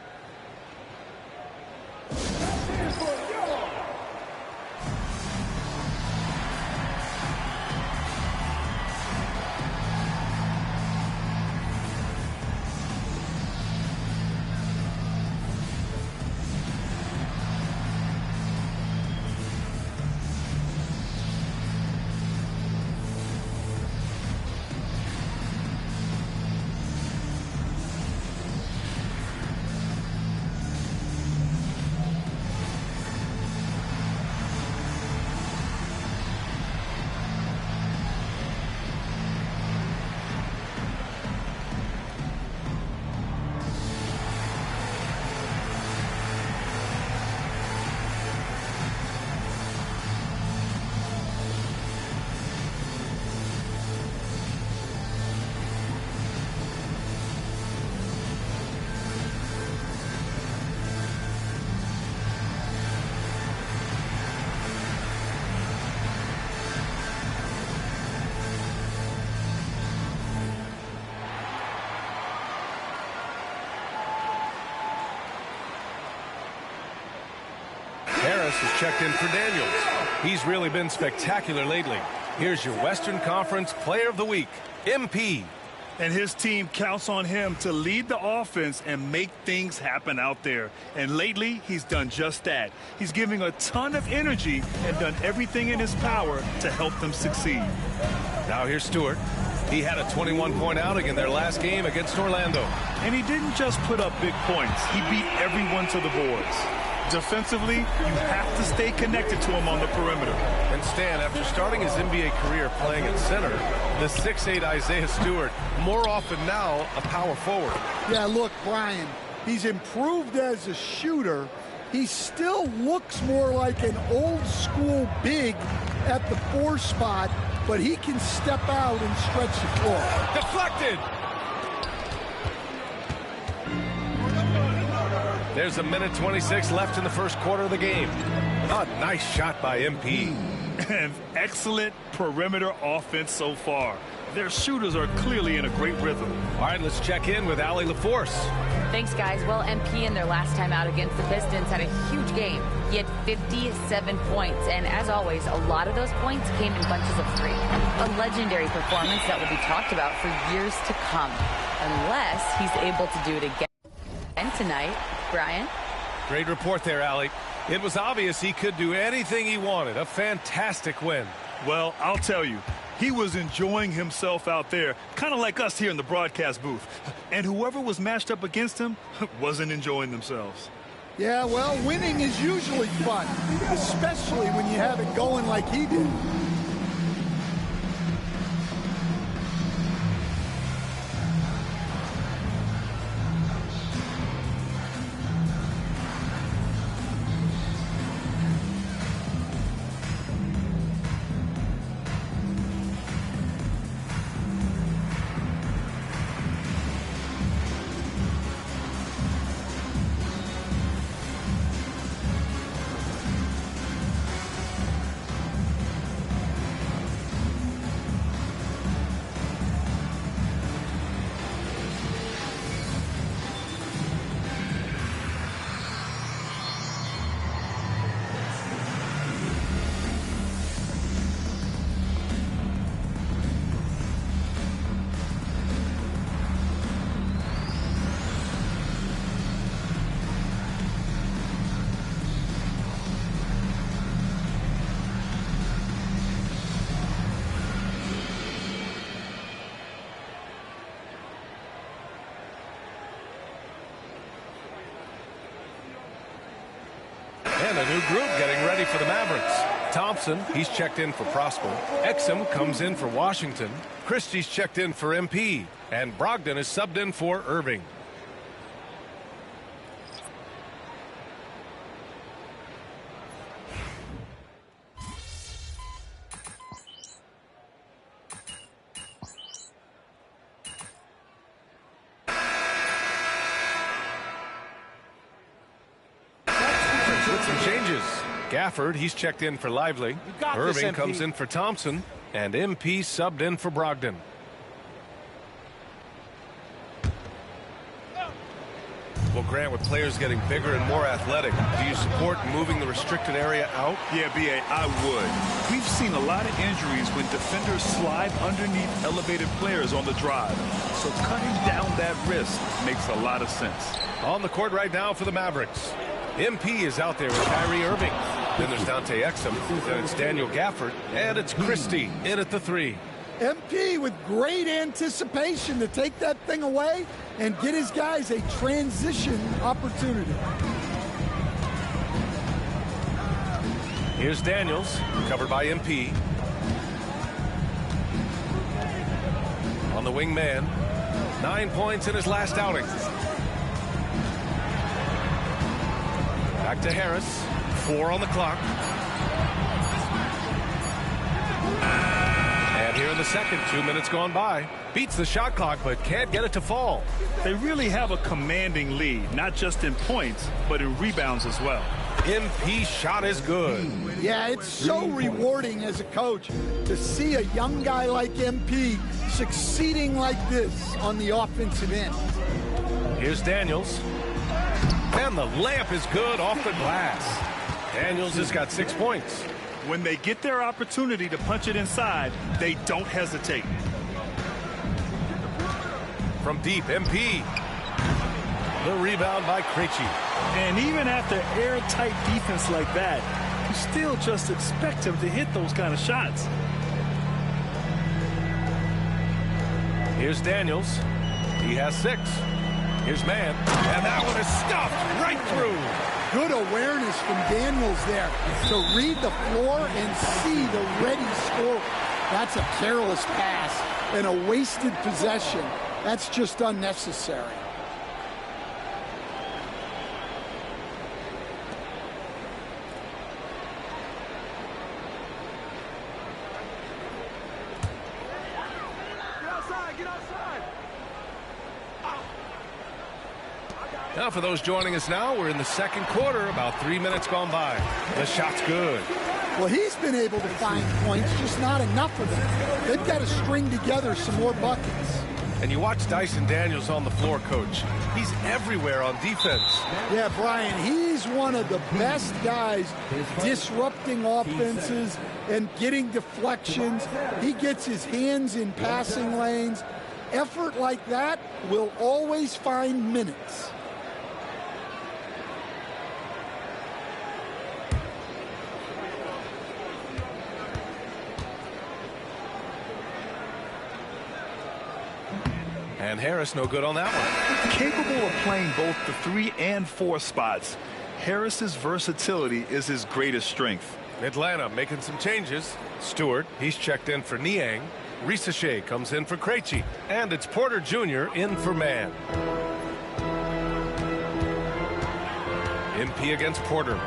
Harris has checked in for Daniels. He's really been spectacular lately. Here's your Western Conference Player of the Week, MP. And his team counts on him to lead the offense and make things happen out there. And lately, he's done just that. He's giving a ton of energy and done everything in his power to help them succeed. Now here's Stewart. He had a 21-point outing in their last game against Orlando. And he didn't just put up big points. He beat everyone to the boards. Defensively, you have to stay connected to him on the perimeter. And Stan, after starting his NBA career playing at center, the 6'8" Isaiah Stewart, more often now a power forward. Yeah, look, Brian, he's improved as a shooter. He still looks more like an old-school big at the 4 spot, but he can step out and stretch the floor. Deflected! There's a minute 26 left in the first quarter of the game. A nice shot by MP. And excellent perimeter offense so far. Their shooters are clearly in a great rhythm. All right, let's check in with Allie LaForce. Thanks, guys. Well, MP in their last time out against the Pistons had a huge game. He had 57 points, and as always, a lot of those points came in bunches of 3. A legendary performance that will be talked about for years to come, unless he's able to do it again tonight. Brian? Great report there, Allie. It was obvious he could do anything he wanted. A fantastic win. Well, I'll tell you, he was enjoying himself out there, kind of like us here in the broadcast booth. And whoever was matched up against him wasn't enjoying themselves. Yeah, well, winning is usually fun, especially when you have it going like he did. And a new group getting ready for the Mavericks. Thompson, he's checked in for Prosper. Exum comes in for Washington. Christie's checked in for MP. And Brogdon is subbed in for Irving. With some changes. Gafford, he's checked in for Lively. Irving comes in for Thompson. And MP subbed in for Brogdon. Well, Grant, with players getting bigger and more athletic, do you support moving the restricted area out? Yeah, B.A., I would. We've seen a lot of injuries when defenders slide underneath elevated players on the drive. So cutting down that risk makes a lot of sense. On the court right now for the Mavericks. MP is out there with Kyrie Irving. Then there's Dante Exum. Then it's Daniel Gafford. And it's Christie in at the 3. MP with great anticipation to take that thing away and get his guys a transition opportunity. Here's Daniels, covered by MP. On the wing man, 9 points in his last outing. Back to Harris, 4 on the clock. And here in the second, 2 minutes gone by. Beats the shot clock, but can't get it to fall. They really have a commanding lead, not just in points, but in rebounds as well. MP's shot is good. Yeah, it's so rewarding as a coach to see a young guy like MP succeeding like this on the offensive end. Here's Daniels. And the layup is good off the glass. Daniels has got 6 points. When they get their opportunity to punch it inside, they don't hesitate. From deep, MP. The rebound by Krejci. And even after airtight defense like that, you still just expect him to hit those kind of shots. Here's Daniels. He has 6. Here's Mann. And that one is stuffed right through. Good awareness from Daniels there to read the floor and see the ready score. That's a careless pass and a wasted possession. That's just unnecessary. Now for those joining us now, we're in the second quarter, about 3 minutes gone by. The shot's good. Well, he's been able to find points, just not enough of them. They've got to string together some more buckets. And you watch Dyson Daniels on the floor, Coach. He's everywhere on defense. Yeah, Brian, he's one of the best guys disrupting offenses and getting deflections. He gets his hands in passing lanes. Effort like that will always find minutes. And Harris no good on that one. Capable of playing both the 3 and 4 spots, Harris's versatility is his greatest strength. Atlanta making some changes. Stewart, he's checked in for Niang. Risacher comes in for Krejci. And it's Porter Jr. in for Mann. MP against Porter.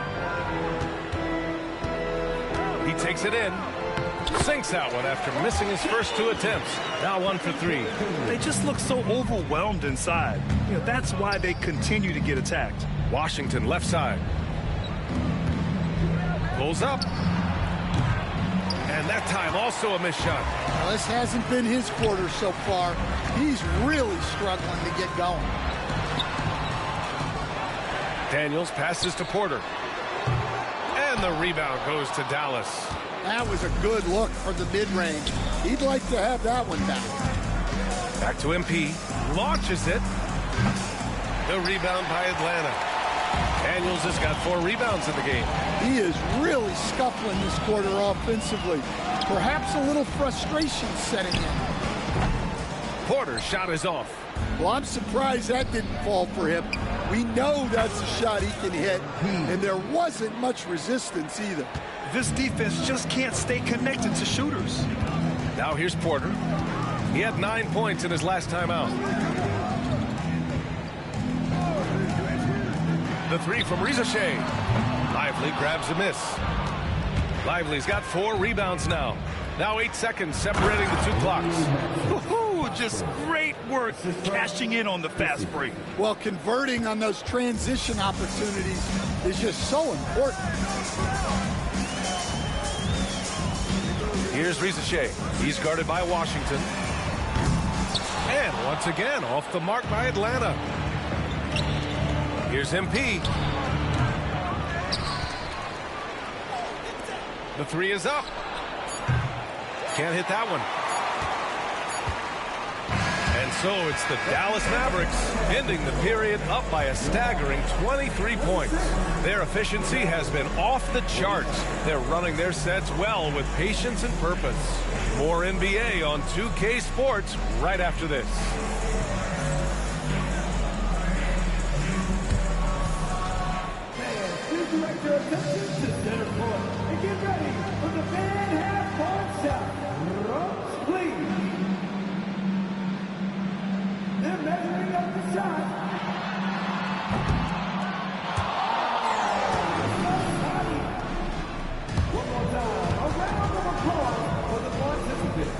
He takes it in. Sinks that one after missing his first 2 attempts. Now 1 for 3. They just look so overwhelmed inside. You know, that's why they continue to get attacked. Washington left side. Pulls up. And that time also a missed shot. Well, this hasn't been his quarter so far. He's really struggling to get going. Daniels passes to Porter. And the rebound goes to Dallas. That was a good look for the mid-range. He'd like to have that one back. Back to MP. Launches it. The rebound by Atlanta. Daniels has got 4 rebounds in the game. He is really scuffling this quarter offensively. Perhaps a little frustration setting in. Porter's shot is off. Well, I'm surprised that didn't fall for him. We know that's a shot he can hit, and there wasn't much resistance either. This defense just can't stay connected to shooters. Now here's Porter. He had 9 points in his last time out. The 3 from Risacher. Lively grabs a miss. Lively's got 4 rebounds now. Now 8 seconds separating the 2 clocks. Woohoo! just great work cashing in on the fast break. Well, converting on those transition opportunities is just so important. Here's Risacher. He's guarded by Washington. And once again, off the mark by Atlanta. Here's MP. The three is up. Can't hit that one. And so it's the Dallas Mavericks ending the period up by a staggering 23 points. Their efficiency has been off the charts. They're running their sets well with patience and purpose. More NBA on 2K Sports right after this. Direct your attention to center court and get ready for the fan half-court shot. Drums, please. They're measuring up the shot. One more time, a round of applause for the participants.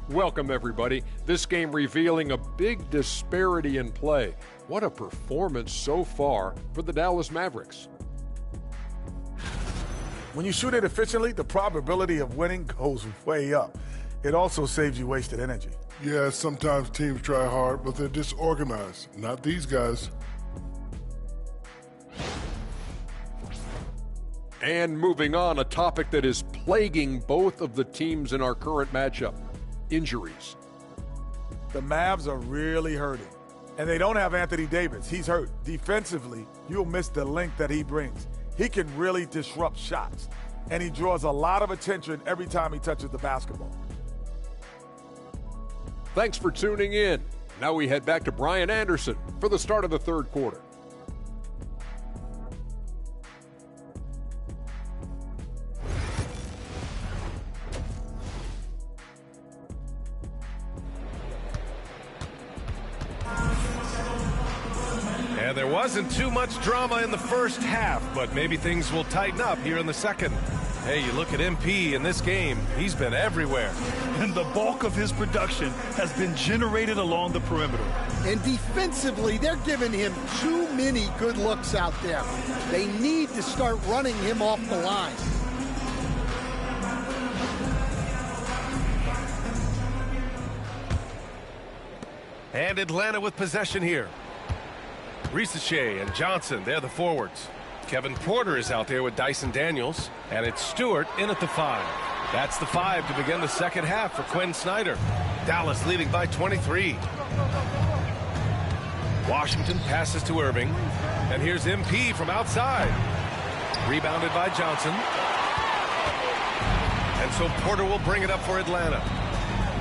Welcome, everybody. This game revealing a big disparity in play. What a performance so far for the Dallas Mavericks. When you shoot it efficiently, the probability of winning goes way up. It also saves you wasted energy. Yeah, sometimes teams try hard, but they're disorganized. Not these guys. And moving on, a topic that is plaguing both of the teams in our current matchup. Injuries. The Mavs are really hurting. And they don't have Anthony Davis. He's hurt. Defensively, you'll miss the length that he brings. He can really disrupt shots. And he draws a lot of attention every time he touches the basketball. Thanks for tuning in. Now we head back to Brian Anderson for the start of the third quarter. And there wasn't too much drama in the first half, but maybe things will tighten up here in the second. Hey, you look at MP in this game, he's been everywhere. And the bulk of his production has been generated along the perimeter. And defensively, they're giving him too many good looks out there. They need to start running him off the line. And Atlanta with possession here. Risacher and Johnson, they're the forwards. Kevin Porter is out there with Dyson Daniels, and it's Stewart in at the 5. That's the 5 to begin the second half for Quinn Snyder. Dallas leading by 23. Washington passes to Irving, and here's MP from outside. Rebounded by Johnson. And so Porter will bring it up for Atlanta.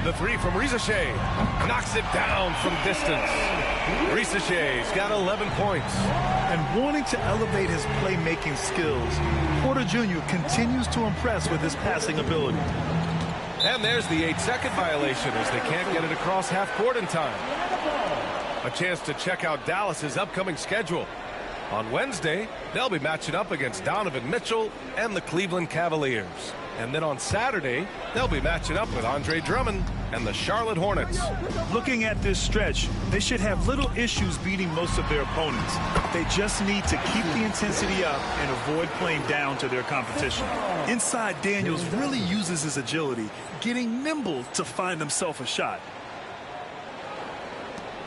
The 3 from Risacher knocks it down from distance. Risacher's got 11 points. And wanting to elevate his playmaking skills, Porter Jr. continues to impress with his passing ability. And there's the 8-second violation as they can't get it across half court in time. A chance to check out Dallas's upcoming schedule. On Wednesday, they'll be matching up against Donovan Mitchell and the Cleveland Cavaliers. And then on Saturday, they'll be matching up with Andre Drummond and the Charlotte Hornets. Looking at this stretch, they should have little issues beating most of their opponents. They just need to keep the intensity up and avoid playing down to their competition. Inside, Daniels really uses his agility, getting nimble to find himself a shot.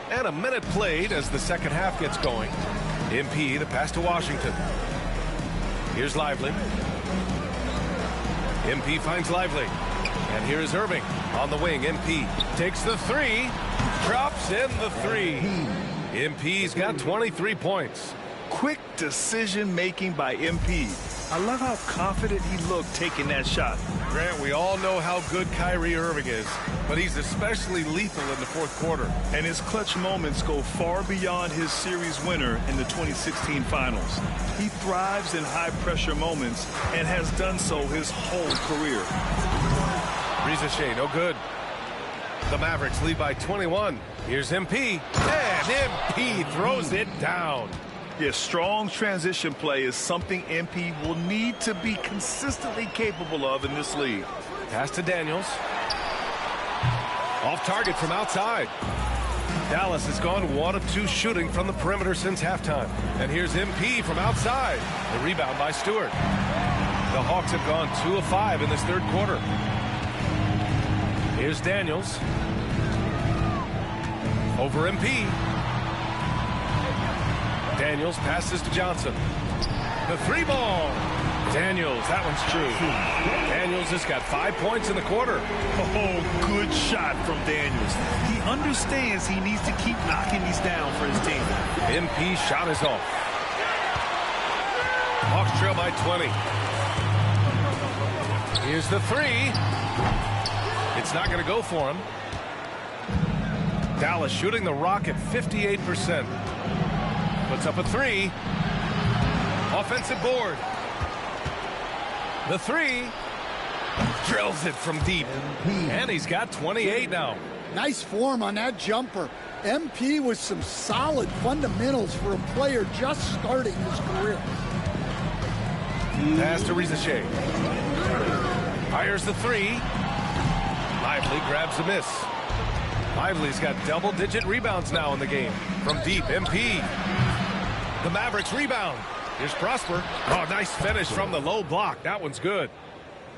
And a minute played as the second half gets going. MP, the pass to Washington. Here's Lively. MP finds Lively. And here's Irving on the wing. MP takes the 3, drops in the 3. MP's got 23 points. Quick decision-making by MP. I love how confident he looked taking that shot. Grant, we all know how good Kyrie Irving is, but he's especially lethal in the fourth quarter. And his clutch moments go far beyond his series winner in the 2016 finals. He thrives in high-pressure moments and has done so his whole career. Risacher, no good. The Mavericks lead by 21. Here's MP, and MP throws it down. Yeah, strong transition play is something MP will need to be consistently capable of in this league. Pass to Daniels. Off target from outside. Dallas has gone 1 of 2 shooting from the perimeter since halftime. And here's MP from outside. The rebound by Stewart. The Hawks have gone 2 of 5 in this third quarter. Here's Daniels. Over MP. Daniels passes to Johnson. The 3-ball. Daniels, that one's true. Daniels has got 5 points in the quarter. Oh, good shot from Daniels. He understands he needs to keep knocking these down for his team. MP shot is off. Hawks trail by 20. Here's the 3. It's not going to go for him. Dallas shooting the rock at 58%. Puts up a 3. Offensive board. The 3. Drills it from deep. And he's got 28 now. Nice form on that jumper. MP with some solid fundamentals for a player just starting his career. Pass to Riza-Shea. Fires the 3. Lively grabs a miss. Lively's got double-digit rebounds now in the game. From deep, MP. The Mavericks rebound. Here's Prosper. Oh, nice finish from the low block. That one's good.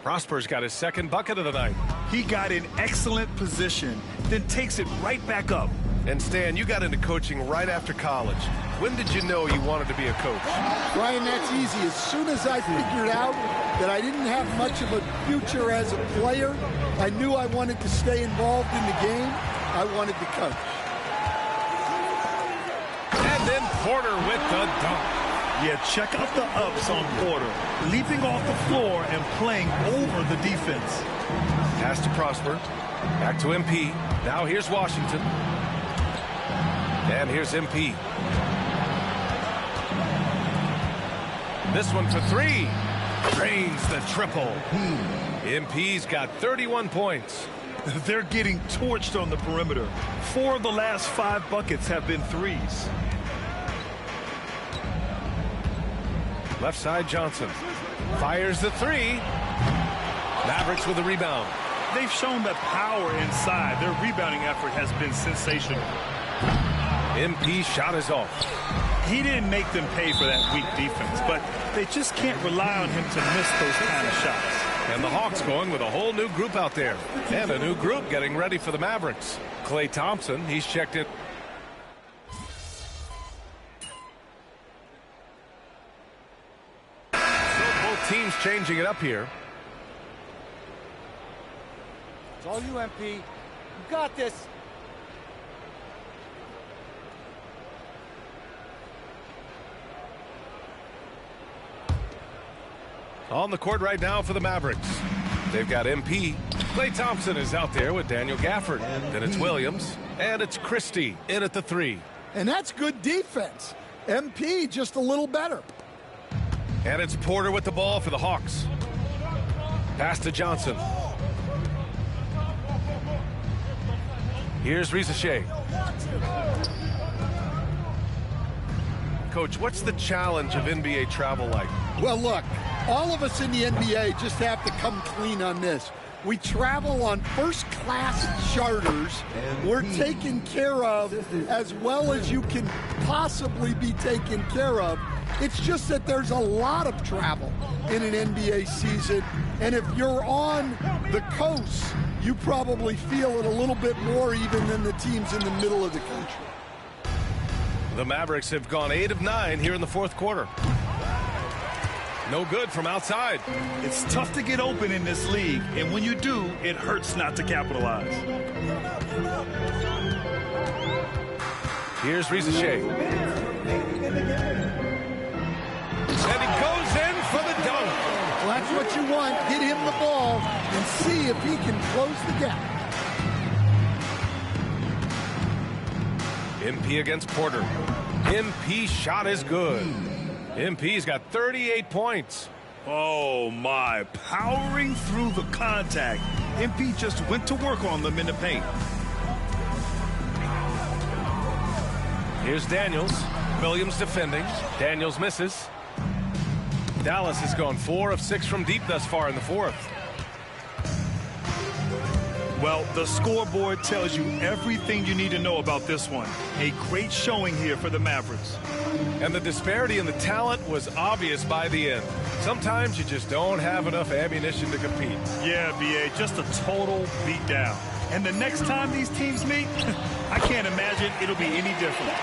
Prosper's got his second bucket of the night. He got in excellent position, then takes it right back up. And Stan, you got into coaching right after college. When did you know you wanted to be a coach? Brian, that's easy. As soon as I figured out that I didn't have much of a future as a player, I knew I wanted to stay involved in the game. I wanted to coach. And then Porter with the dunk. Yeah, check out the ups on Porter. Leaping off the floor and playing over the defense. Pass to Prosper. Back to MP. Now here's Washington. And here's MP. This one for 3. Drains the triple. MP's got 31 points. They're getting torched on the perimeter. 4 of the last 5 buckets have been threes. Left side, Johnson. Fires the 3. Mavericks with a rebound. They've shown that power inside. Their rebounding effort has been sensational. MP shot is off. He didn't make them pay for that weak defense, but they just can't rely on him to miss those kind of shots. And the Hawks going with a whole new group out there. And a new group getting ready for the Mavericks. Klay Thompson, he's checked it. So both teams changing it up here. It's all you, MP. You got this. On the court right now for the Mavericks. They've got MP. Klay Thompson is out there with Daniel Gafford. Then it's Williams. And it's Christie in at the 3. And that's good defense. MP just a little better. And it's Porter with the ball for the Hawks. Pass to Johnson. Here's Riza-Shea. Coach, what's the challenge of NBA travel like? Well, look, all of us in the NBA just have to come clean on this. We travel on first-class charters. We're taken care of as well as you can possibly be taken care of. It's just that there's a lot of travel in an NBA season, and if you're on the coast, you probably feel it a little bit more even than the teams in the middle of the country. The Mavericks have gone 8 of 9 here in the fourth quarter. No good from outside. It's tough to get open in this league, and when you do, it hurts not to capitalize. Here's Riza-Shea. And he goes in for the dunk. Well, that's what you want. Get him the ball and see if he can close the gap. MP against Porter. MP shot is good. MP's got 38 points. Oh, my. Powering through the contact. MP just went to work on them in the paint. Here's Daniels. Williams defending. Daniels misses. Dallas has gone 4 of 6 from deep thus far in the fourth. Well, the scoreboard tells you everything you need to know about this one. A great showing here for the Mavericks. And the disparity in the talent was obvious by the end. Sometimes you just don't have enough ammunition to compete. Yeah, B.A., just a total beatdown. And the next time these teams meet, I can't imagine it'll be any different.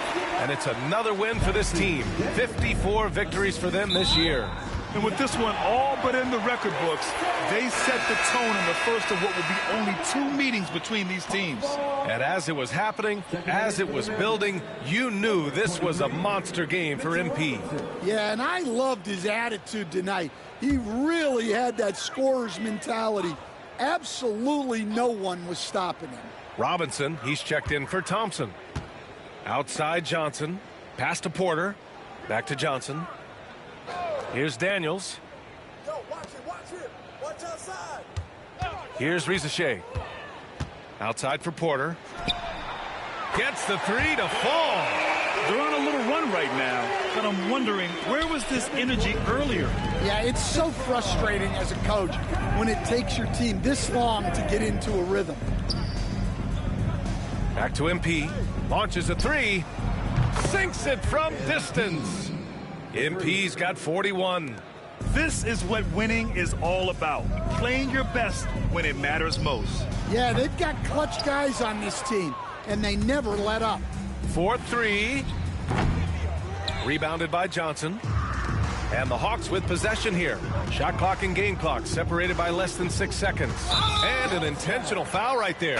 And it's another win for this team. 54 victories for them this year. And with this one all but in the record books, they set the tone in the first of what will be only 2 meetings between these teams. And as it was happening, as it was building, you knew this was a monster game for MP. Yeah, and I loved his attitude tonight. He really had that scorer's mentality. Absolutely no one was stopping him. Robinson, he's checked in for Thompson. Outside Johnson, pass to Porter, back to Johnson. Here's Daniels. Yo, watch it. Watch outside. Here's Rizachet. Outside for Porter. Gets the 3 to fall. They're on a little run right now, but I'm wondering, where was this energy earlier? Yeah, it's so frustrating as a coach when it takes your team this long to get into a rhythm. Back to MP. Launches a 3. Sinks it from distance. MP's got 41. This is what winning is all about. Playing your best when it matters most. Yeah, they've got clutch guys on this team, and they never let up. 4-3. Rebounded by Johnson. And the Hawks with possession here. Shot clock and game clock separated by less than 6 seconds. And an intentional foul right there.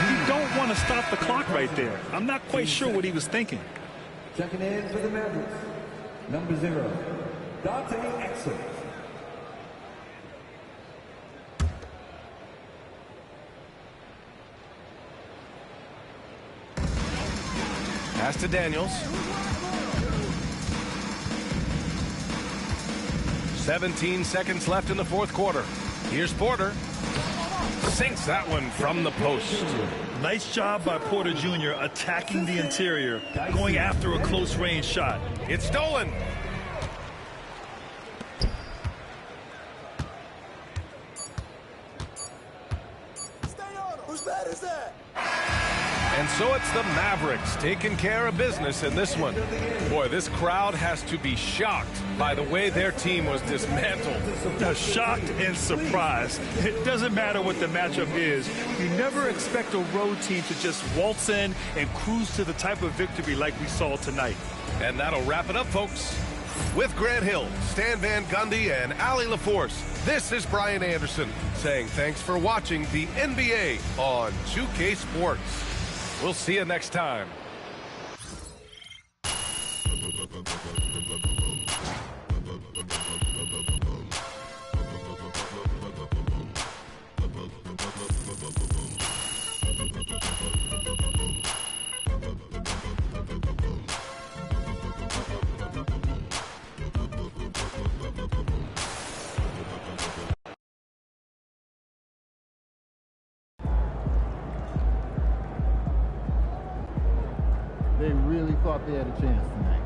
You don't want to stop the clock right there. I'm not quite sure what he was thinking. Checking in for the Mavericks, number 0, Dante Exum. Pass to Daniels. 17 seconds left in the fourth quarter. Here's Porter. Sinks that one from the post. Nice job by Porter Jr. attacking the interior, going after a close-range shot. It's stolen. Whose bat is that? And so it's the Mavericks taking care of business in this one. Boy, this crowd has to be shocked by the way their team was dismantled. Shocked and surprised. It doesn't matter what the matchup is. You never expect a road team to just waltz in and cruise to the type of victory like we saw tonight. And that'll wrap it up, folks. With Grant Hill, Stan Van Gundy, and Allie LaForce, this is Brian Anderson saying thanks for watching the NBA on 2K Sports. We'll see you next time. They really thought they had a chance tonight.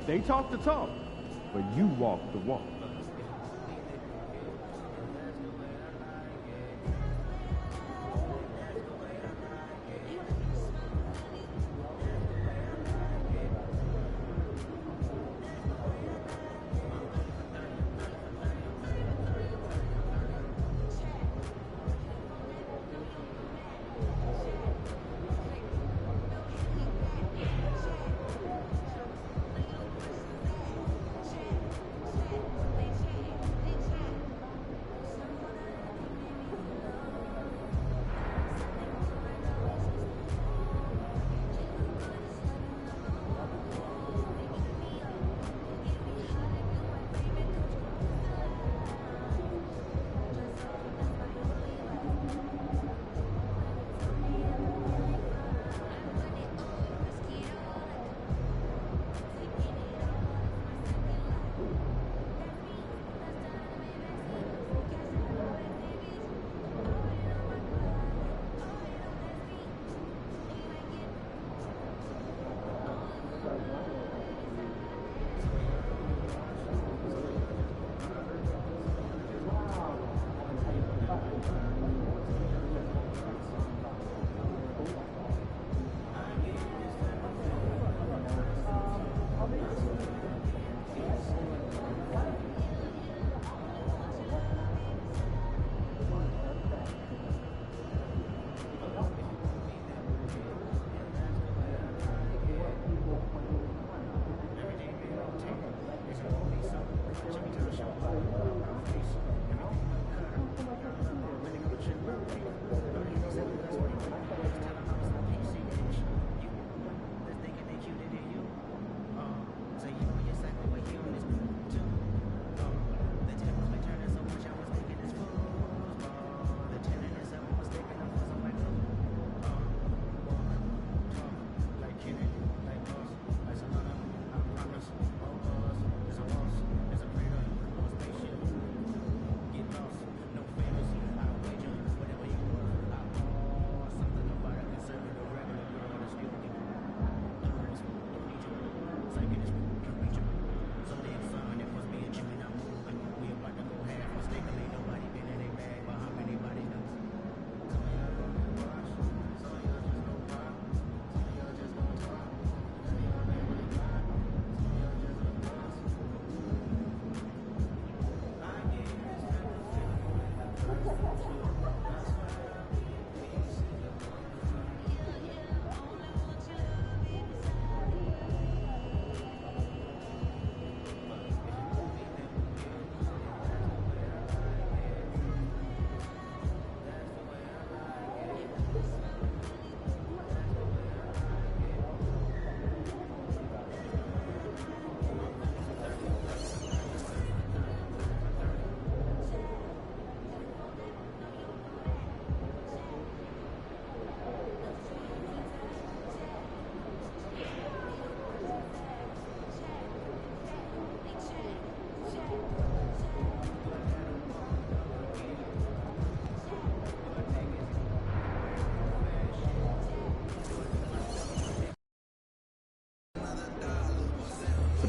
They talk the talk, but you walk the walk.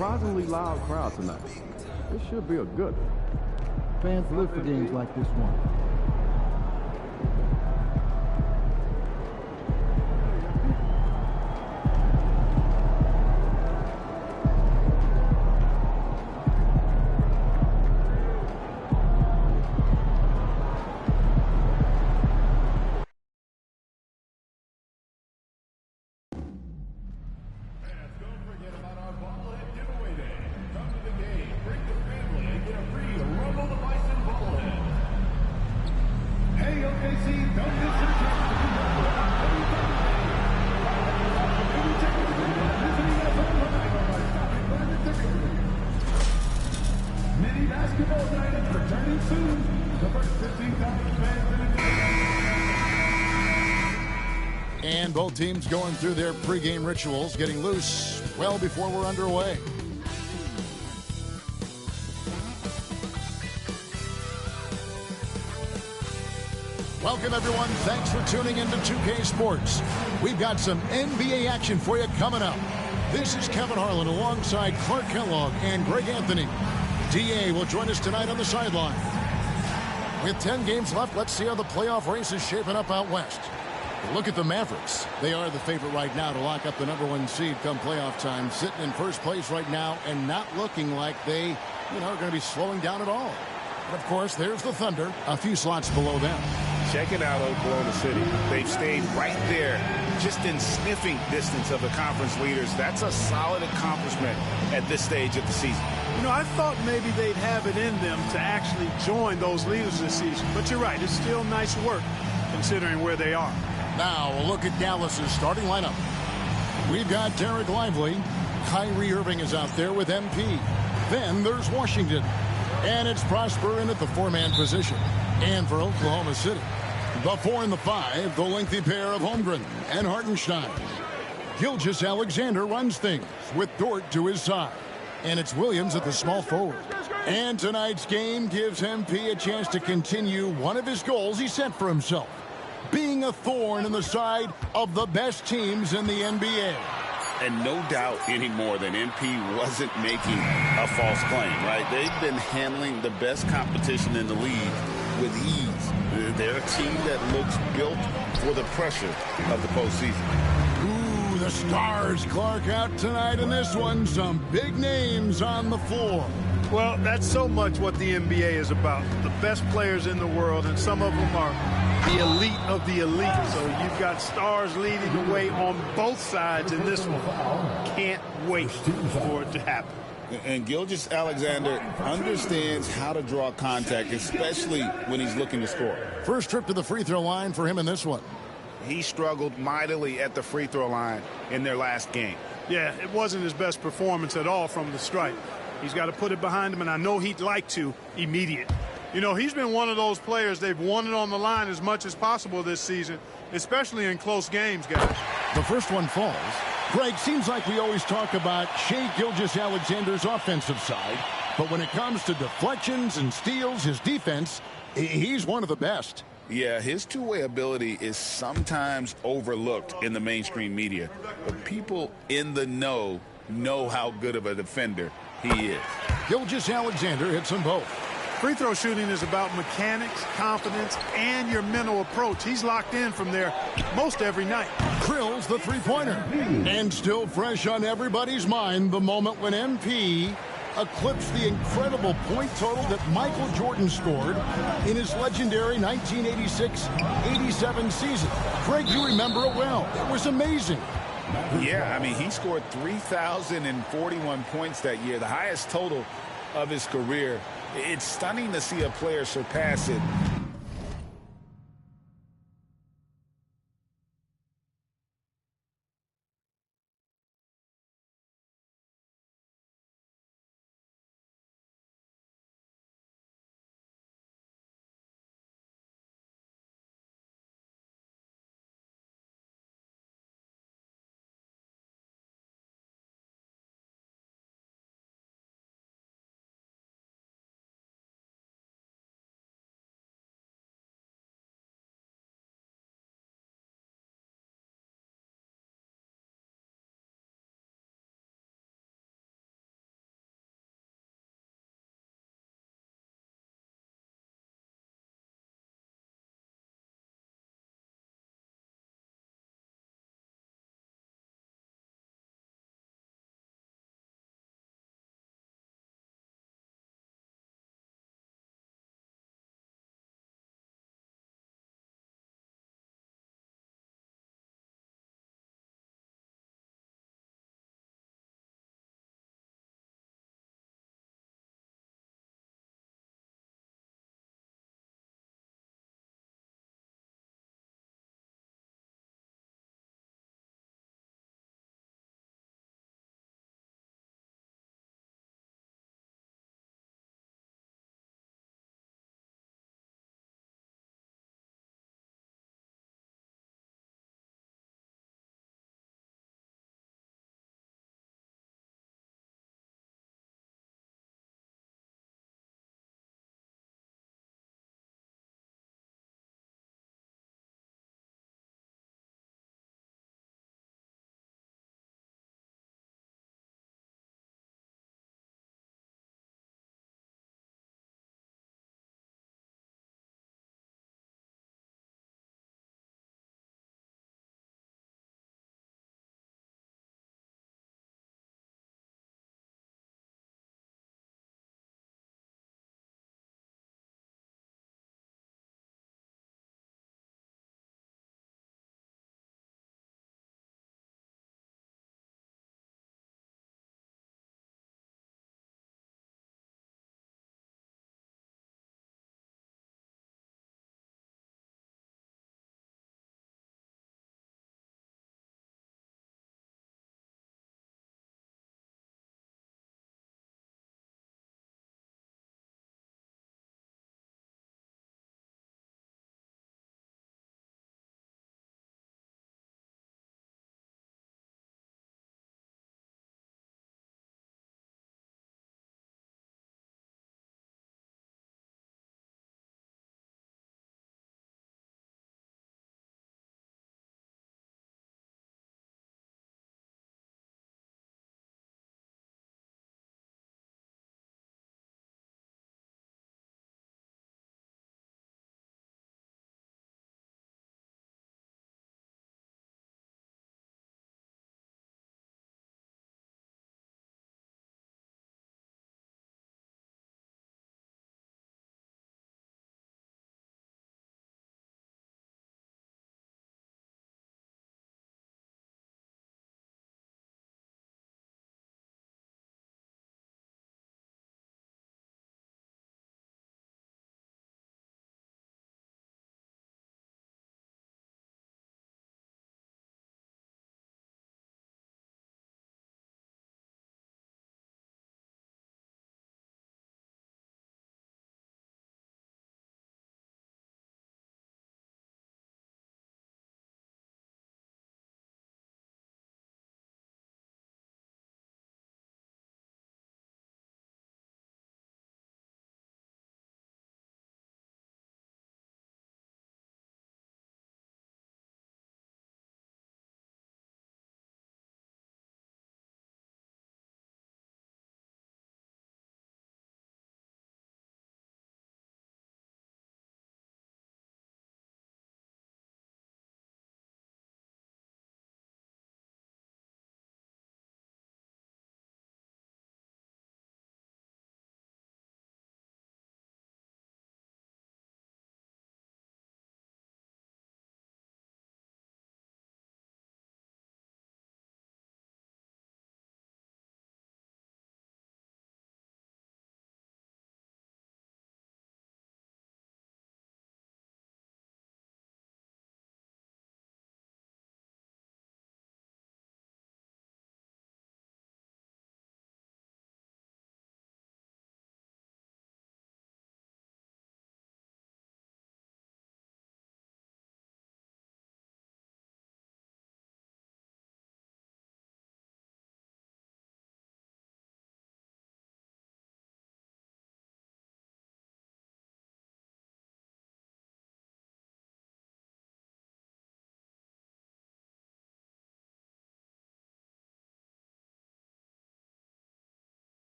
surprisingly loud crowd tonight. This should be a good one. Fans live for games like this one. Mini basketball night is returning soon. The first 15,000 fans in attendance. And both teams going through their pregame rituals, getting loose well before we're underway. Welcome, everyone. Thanks for tuning into 2K Sports. We've got some NBA action for you coming up. This is Kevin Harlan alongside Clark Kellogg and Greg Anthony. DA will join us tonight on the sideline. With 10 games left, let's see how the playoff race is shaping up out west. Look at the Mavericks. They are the favorite right now to lock up the #1 seed come playoff time, sitting in first place right now and not looking like they, are going to be slowing down at all. But of course, there's the Thunder, a few slots below them. Checking out Oklahoma City. They've stayed right there, just in sniffing distance of the conference leaders. That's a solid accomplishment at this stage of the season. I thought maybe they'd have it in them to actually join those leaders this season. But you're right, it's still nice work considering where they are. Now, a look at Dallas's starting lineup. We've got Derek Lively. Kyrie Irving is out there with MP. Then there's Washington. And it's Prosper in at the 4-man position. And for Oklahoma City, the 4 and the 5, the lengthy pair of Holmgren and Hartenstein. Gilgeous Alexander runs things with Dort to his side. And it's Williams at the small forward. And tonight's game gives MP a chance to continue one of his goals he set for himself, being a thorn in the side of the best teams in the NBA. And no doubt anymore that MP wasn't making a false claim, right? They've been handling the best competition in the league with ease. They're a team that looks built for the pressure of the postseason. Ooh, the Stars, Clark, out tonight in this one. Some big names on the floor. Well, that's so much what the NBA is about. The best players in the world, and some of them are the elite of the elite. So you've got stars leading the way on both sides in this one. Can't wait for it to happen. And Gilgeous Alexander understands how to draw contact, especially when he's looking to score. First trip to the free throw line for him in this one. He struggled mightily at the free throw line in their last game. Yeah, it wasn't his best performance at all from the stripe. He's got to put it behind him, and I know he'd like to immediate. He's been one of those players they've wanted on the line as much as possible this season, especially in close games, guys. The first one falls. Greg, seems like we always talk about Shai Gilgeous-Alexander's offensive side, but when it comes to deflections and steals, his defense, he's one of the best. Yeah, his two-way ability is sometimes overlooked in the mainstream media, but people in the know how good of a defender he is. Gilgeous-Alexander hits them both. Free throw shooting is about mechanics, confidence, and your mental approach. He's locked in from there most every night. Krills the three-pointer. And still fresh on everybody's mind, the moment when MP eclipsed the incredible point total that Michael Jordan scored in his legendary 1986-87 season. Craig, you remember it well. It was amazing. Yeah, I mean, he scored 3,041 points that year, the highest total of his career. It's stunning to see a player surpass it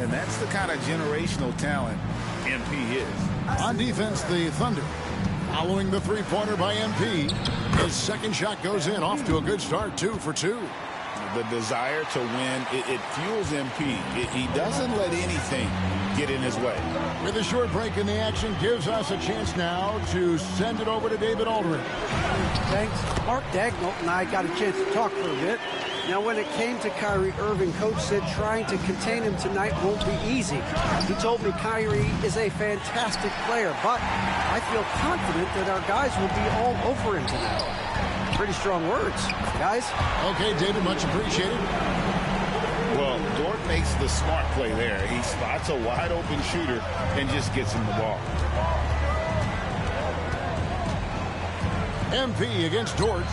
And that's the kind of generational talent MP is. On defense, the Thunder following the three-pointer by MP. His second shot goes in, off to a good start, 2 for 2. The desire to win, it fuels MP. He doesn't let anything get in his way. With a short break in the action, gives us a chance now to send it over to David Aldridge. Thanks. Mark Dagnall and I got a chance to talk for a bit. Now, when it came to Kyrie Irving, Coach said trying to contain him tonight won't be easy. He told me Kyrie is a fantastic player, but I feel confident that our guys will be all over him tonight. Pretty strong words, guys. Okay, David, much appreciated. Well, Dort makes the smart play there. He spots a wide-open shooter and just gets him the ball. MP against Dort.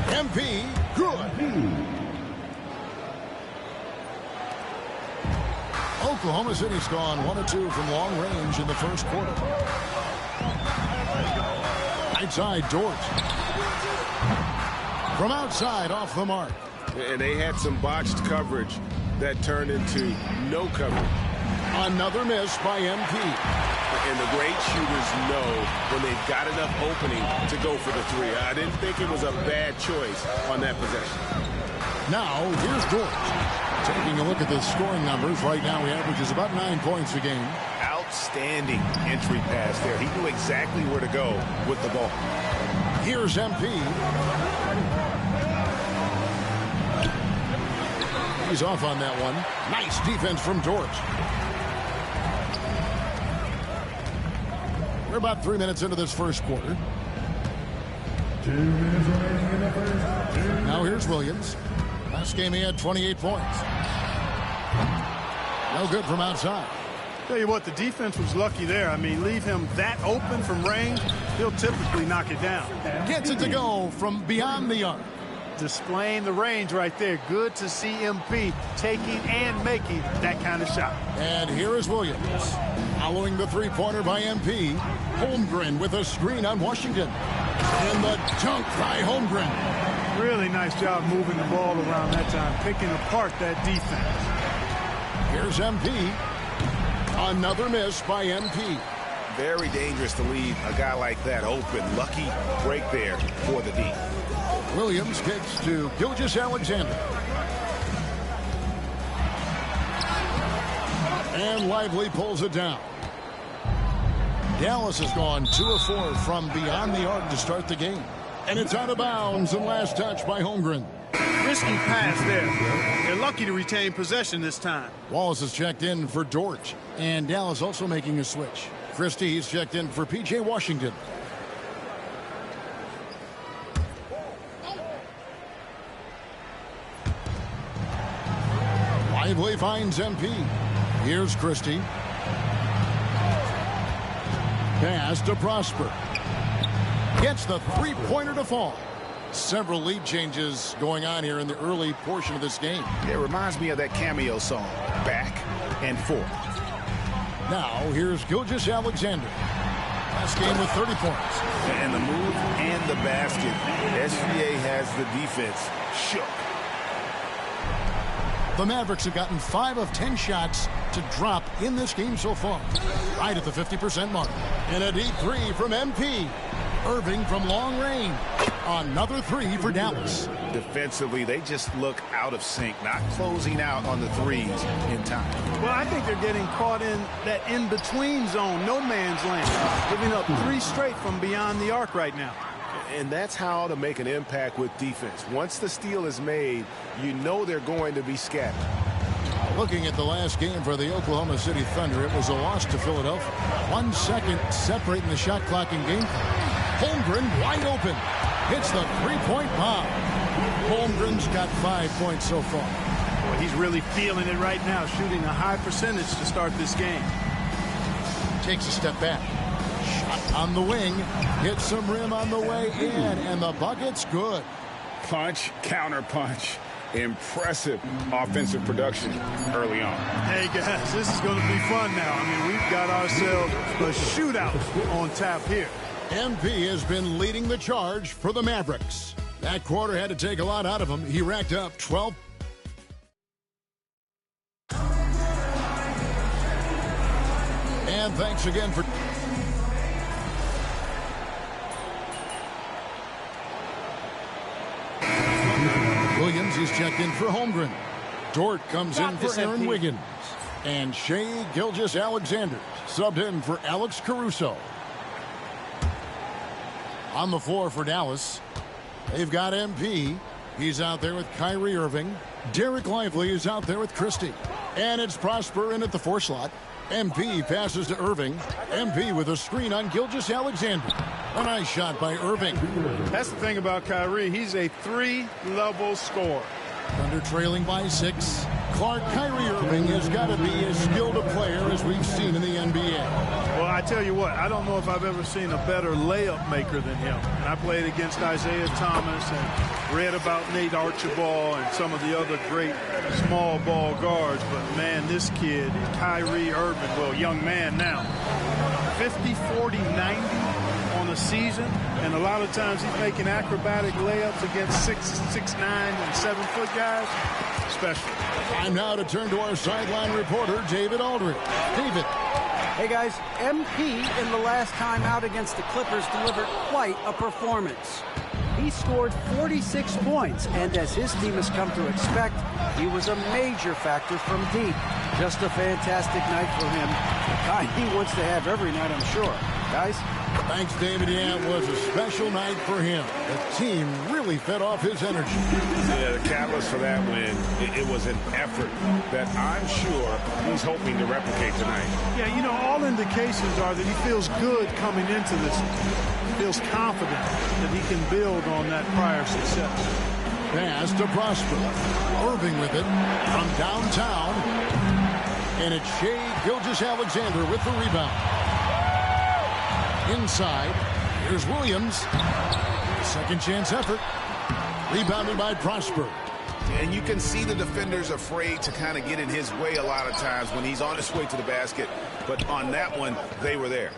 MP, good. Oklahoma City's gone 1 of 2 from long range in the first quarter. Right side, Dort. From outside, off the mark. And they had some botched coverage that turned into no coverage. Another miss by MP. And the great shooters know when they've got enough opening to go for the three. I didn't think it was a bad choice on that possession. Now, here's Dort. Taking a look at the scoring numbers, right now he averages about 9 points a game. Outstanding entry pass there. He knew exactly where to go with the ball. Here's MP. He's off on that one. Nice defense from Dort. We're about 3 minutes into this first quarter. 2 minutes remaining in the first. Now here's Williams. Last game he had 28 points. No good from outside. Tell you what, the defense was lucky there. I mean, leave him that open from range, he'll typically knock it down. Gets it to go from beyond the arc. Displaying the range right there. Good to see MP taking and making that kind of shot. And here is Williams. Following the three-pointer by MP. Holmgren with a screen on Washington. And the dunk by Holmgren. Really nice job moving the ball around that time, picking apart that defense. Here's MP. Another miss by MP. Very dangerous to leave a guy like that open. Lucky break there for the D. Williams kicks to Gilgeous-Alexander. And Lively pulls it down. Dallas has gone 2 of 4 from beyond the arc to start the game. And it's out of bounds, and last touch by Holmgren. Risky pass there. They're lucky to retain possession this time. Wallace has checked in for Dort. And Dallas also making a switch. Christie's checked in for P.J. Washington. Lively finds MP. Here's Christie. Pass to Prosper. Gets the three-pointer to fall. Several lead changes going on here in the early portion of this game. It reminds me of that cameo song, Back and Forth. Now, here's Gilgeous-Alexander. Last game with 30 points. And the move and the basket. SGA has the defense shook. The Mavericks have gotten 5 of 10 shots to drop in this game so far. Right at the 50% mark. And a deep three from MP. Irving from long range. Another three for Dallas. Defensively, they just look out of sync, not closing out on the threes in time. Well, I think they're getting caught in that in-between zone, no man's land. Giving up 3 straight from beyond the arc right now. And that's how to make an impact with defense. Once the steal is made, you know they're going to be scattered. Looking at the last game for the Oklahoma City Thunder, it was a loss to Philadelphia. 1 second separating the shot clock in game. Holmgren wide open. Hits the three-point bomb. Holmgren's got 5 points so far. Boy, he's really feeling it right now, shooting a high percentage to start this game. Takes a step back. Shot on the wing. Hits some rim on the way in, and the bucket's good. Punch, counter punch. Impressive offensive production early on. Hey, guys, this is going to be fun now. I mean, we've got ourselves a shootout on tap here. MP has been leading the charge for the Mavericks. That quarter had to take a lot out of him. He racked up 12. And thanks again for... Williams is checked in for Holmgren. Dort comes in for Aaron Wiggins. And Shea Gilgeous-Alexander subbed in for Alex Caruso. On the floor for Dallas, they've got MP. He's out there with Kyrie Irving. Derek Lively is out there with Christie. And it's Prosper in at the 4 slot. MP passes to Irving. MP with a screen on Gilgeous-Alexander. A nice shot by Irving. That's the thing about Kyrie. He's a 3-level scorer. Thunder trailing by 6. Clark, Kyrie Irving has got to be as skilled a player as we've seen in the NBA. Well, I tell you what, I don't know if I've ever seen a better layup maker than him. And I played against Isaiah Thomas and read about Nate Archibald and some of the other great small ball guards. But, man, this kid, Kyrie Irving, well, young man now, 50, 40, 90 on the season. And a lot of times he's making acrobatic layups against 6'9" and 7-foot guys. Special. Time now to turn to our sideline reporter, David Aldridge. David. Hey, guys, MP in the last time out against the Clippers delivered quite a performance. He scored 46 points, and as his team has come to expect, he was a major factor from deep. Just a fantastic night for him. The kind he wants to have every night, I'm sure. Guys? Thanks, David. Yeah, it was a special night for him. The team really fed off his energy. Yeah, the catalyst for that win, it was an effort that I'm sure he's hoping to replicate tonight. Yeah, you know, all indications are that he feels good coming into this. He feels confident that he can build on that prior success. Pass to Prosper. Irving with it from downtown. And it's Shea Gilgeous-Alexander with the rebound. Inside, here's Williams. Second chance effort. Rebounded by Prosper. And you can see the defenders afraid to kind of get in his way a lot of times when he's on his way to the basket. But on that one, they were there.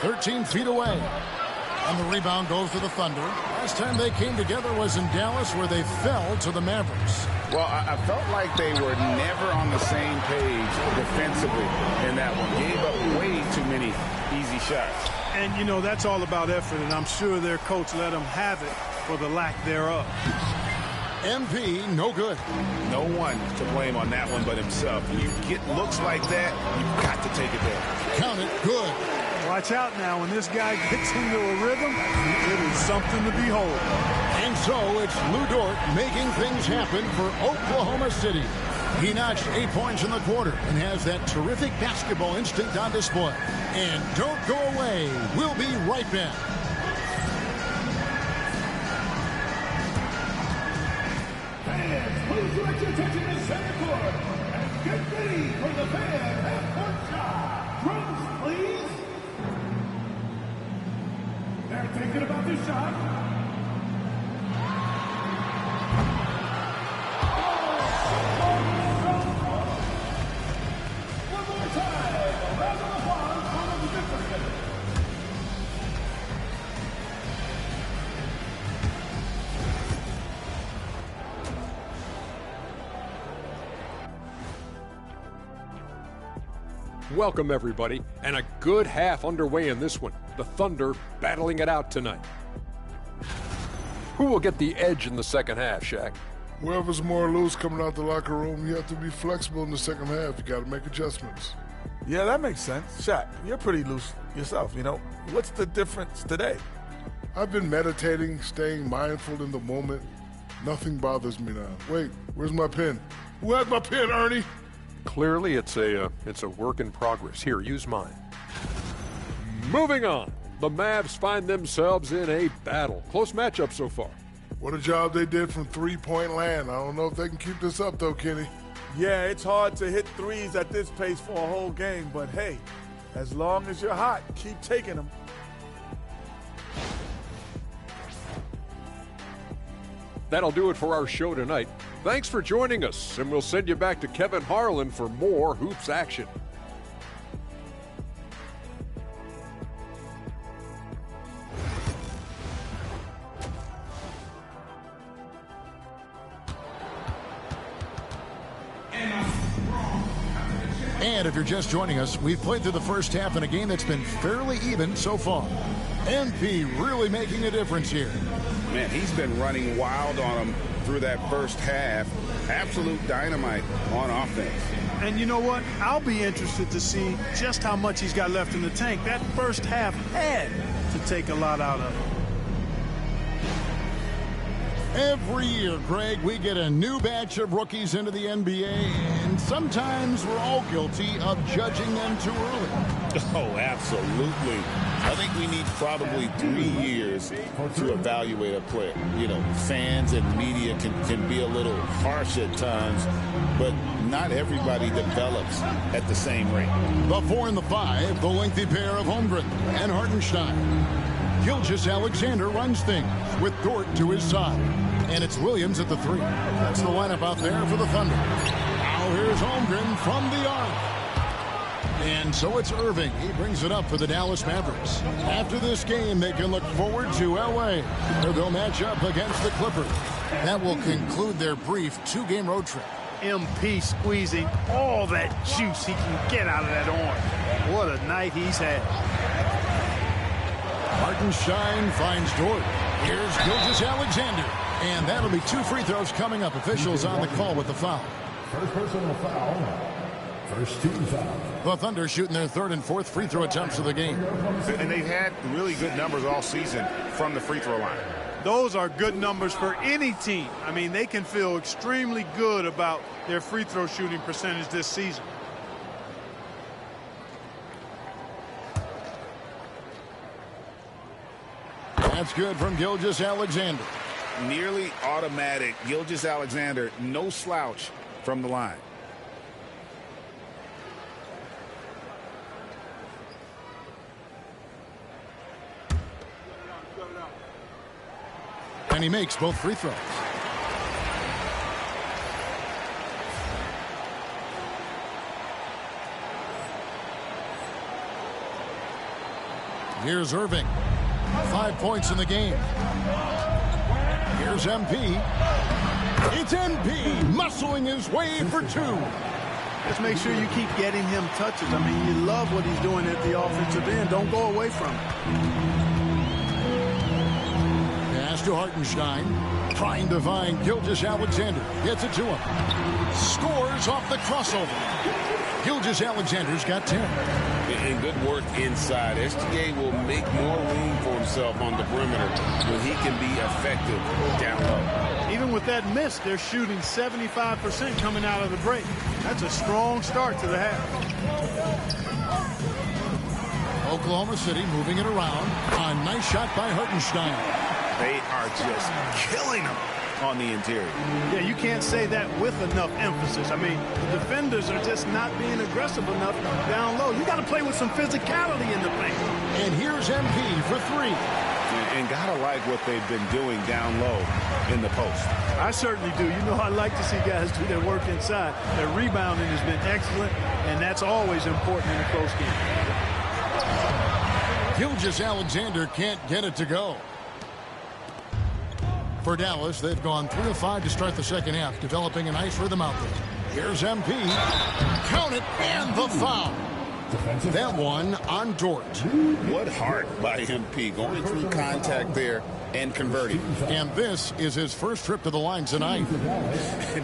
13 feet away. And the rebound goes to the Thunder. Last time they came together was in Dallas, where they fell to the Mavericks. Well, I felt like they were never on the same page defensively in that one. Gave up way too many easy shots. And, you know, that's all about effort, and I'm sure their coach let them have it for the lack thereof. MP, no good. No one to blame on that one but himself. When you get looks like that, you've got to take it there. Count it, good. Watch out now. When this guy gets into a rhythm, it is something to behold. And so it's Lou Dort making things happen for Oklahoma City. He notched 8 points in the quarter and has that terrific basketball instinct on display. And don't go away. We'll be right back. Fans, please direct your attention to center court and get ready for the fan half-court shot. Drums, please. They're thinking about this shot. One more time. A round of applause for the victory. Welcome, everybody, and a good half underway in this one. The Thunder battling it out tonight. Who will get the edge in the second half, Shaq? Whoever's more loose coming out the locker room, you have to be flexible in the second half. You got to make adjustments. Yeah, that makes sense. Shaq, you're pretty loose yourself, you know. What's the difference today? I've been meditating, staying mindful in the moment. Nothing bothers me now. Wait, where's my pen? Who has my pen, Ernie? Clearly, it's a work in progress. Here, use mine. Moving on. The Mavs find themselves in a battle. Close matchup so far. What a job they did from three-point land. I don't know if they can keep this up, though, Kenny. Yeah, it's hard to hit threes at this pace for a whole game, but hey, as long as you're hot, keep taking them. That'll do it for our show tonight. Thanks for joining us, and we'll send you back to Kevin Harlan for more Hoops action. And a strong And if you're just joining us, we've played through the first half in a game that's been fairly even so far. MP really making a difference here. Man, he's been running wild on him through that first half. Absolute dynamite on offense. And you know what? I'll be interested to see just how much he's got left in the tank. That first half had to take a lot out of him. Every year, Greg, we get a new batch of rookies into the NBA, and sometimes we're all guilty of judging them too early. Oh, absolutely. I think we need probably 3 years to evaluate a player. You know, fans and media can be a little harsh at times, but not everybody develops at the same rate. The 4 and the 5, the lengthy pair of Holmgren and Hartenstein. Gilgeous-Alexander runs things with Dort to his side. And it's Williams at the 3. That's the lineup out there for the Thunder. Now here's Holmgren from the arc. And so it's Irving. He brings it up for the Dallas Mavericks. After this game, they can look forward to L.A., where they'll match up against the Clippers. That will conclude their brief 2-game road trip. MP squeezing all that juice he can get out of that arm. What a night he's had. Hartenstein finds Dort. Here's Gilgeous-Alexander. And that'll be 2 free throws coming up. Officials on the call with the foul. First personal foul. First team foul. The Thunder shooting their 3rd and 4th free throw attempts of the game. And they've had really good numbers all season from the free throw line. Those are good numbers for any team. I mean, they can feel extremely good about their free throw shooting percentage this season. That's good from Gilgeous-Alexander. Nearly automatic. Gilgeous-Alexander, no slouch from the line. And he makes both free throws. Here's Irving. 5 points in the game. Here's MP. It's MP muscling his way for 2. Just make sure you keep getting him touches. I mean, you love what he's doing at the offensive end. Don't go away from it. Pass to Hartenstein. Trying to find Gilgeous-Alexander. Gets it to him. Scores off the crossover. Gilgeous-Alexander's got 10. And good work inside. SGA will make more room for himself on the perimeter when he can be effective down low. Even with that miss, they're shooting 75% coming out of the break. That's a strong start to the half. Oklahoma City moving it around. A nice shot by Hartenstein. They are just killing them on the interior. Yeah, you can't say that with enough emphasis. I mean, the defenders are just not being aggressive enough down low. You got to play with some physicality in the paint. And here's MP for 3. And gotta like what they've been doing down low in the post. I certainly do. You know, I like to see guys do their work inside. Their rebounding has been excellent, and that's always important in a close game. Gilgeous-Alexander can't get it to go. For Dallas, they've gone 3 of 5 to start the second half, developing a nice rhythm out there. Here's MP. Count it, and the foul. That one on Dort. What heart by MP, going through contact there and converting. And this is his first trip to the line tonight.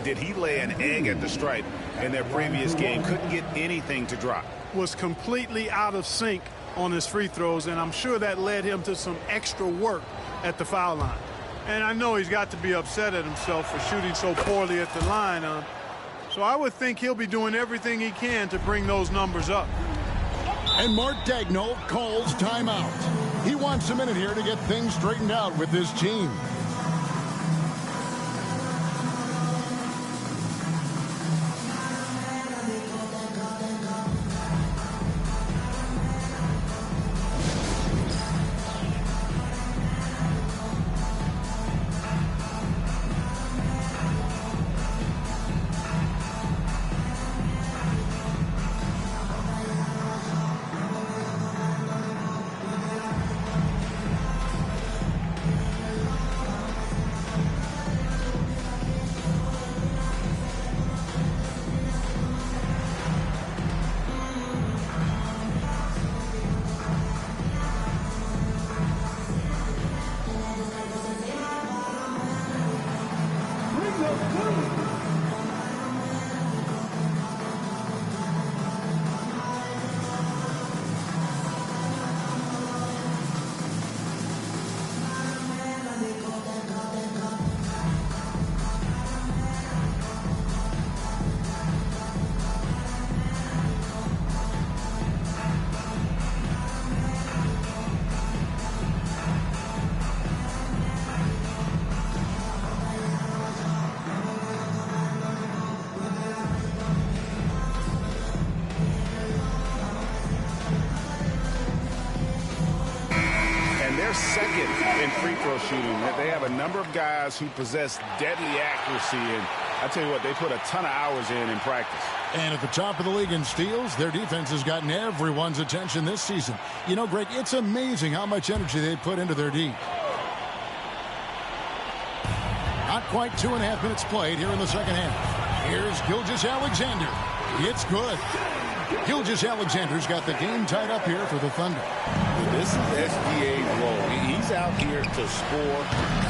Did he lay an egg at the stripe in their previous game? Couldn't get anything to drop. Was completely out of sync on his free throws, and I'm sure that led him to some extra work at the foul line. And I know he's got to be upset at himself for shooting so poorly at the line. So I would think he'll be doing everything he can to bring those numbers up. And Mark Daigneault calls timeout. He wants a minute here to get things straightened out with his team. They're second in free throw shooting. They have a number of guys who possess deadly accuracy, and I tell you what, they put a ton of hours in practice. And at the top of the league in steals, their defense has gotten everyone's attention this season. You know, Greg, it's amazing how much energy they put into their D. Not quite 2.5 minutes played here in the second half. Here's Gilgeous-Alexander. It's good. Gilgeous-Alexander's got the game tied up here for the Thunder. This is SGA's role. He's out here to score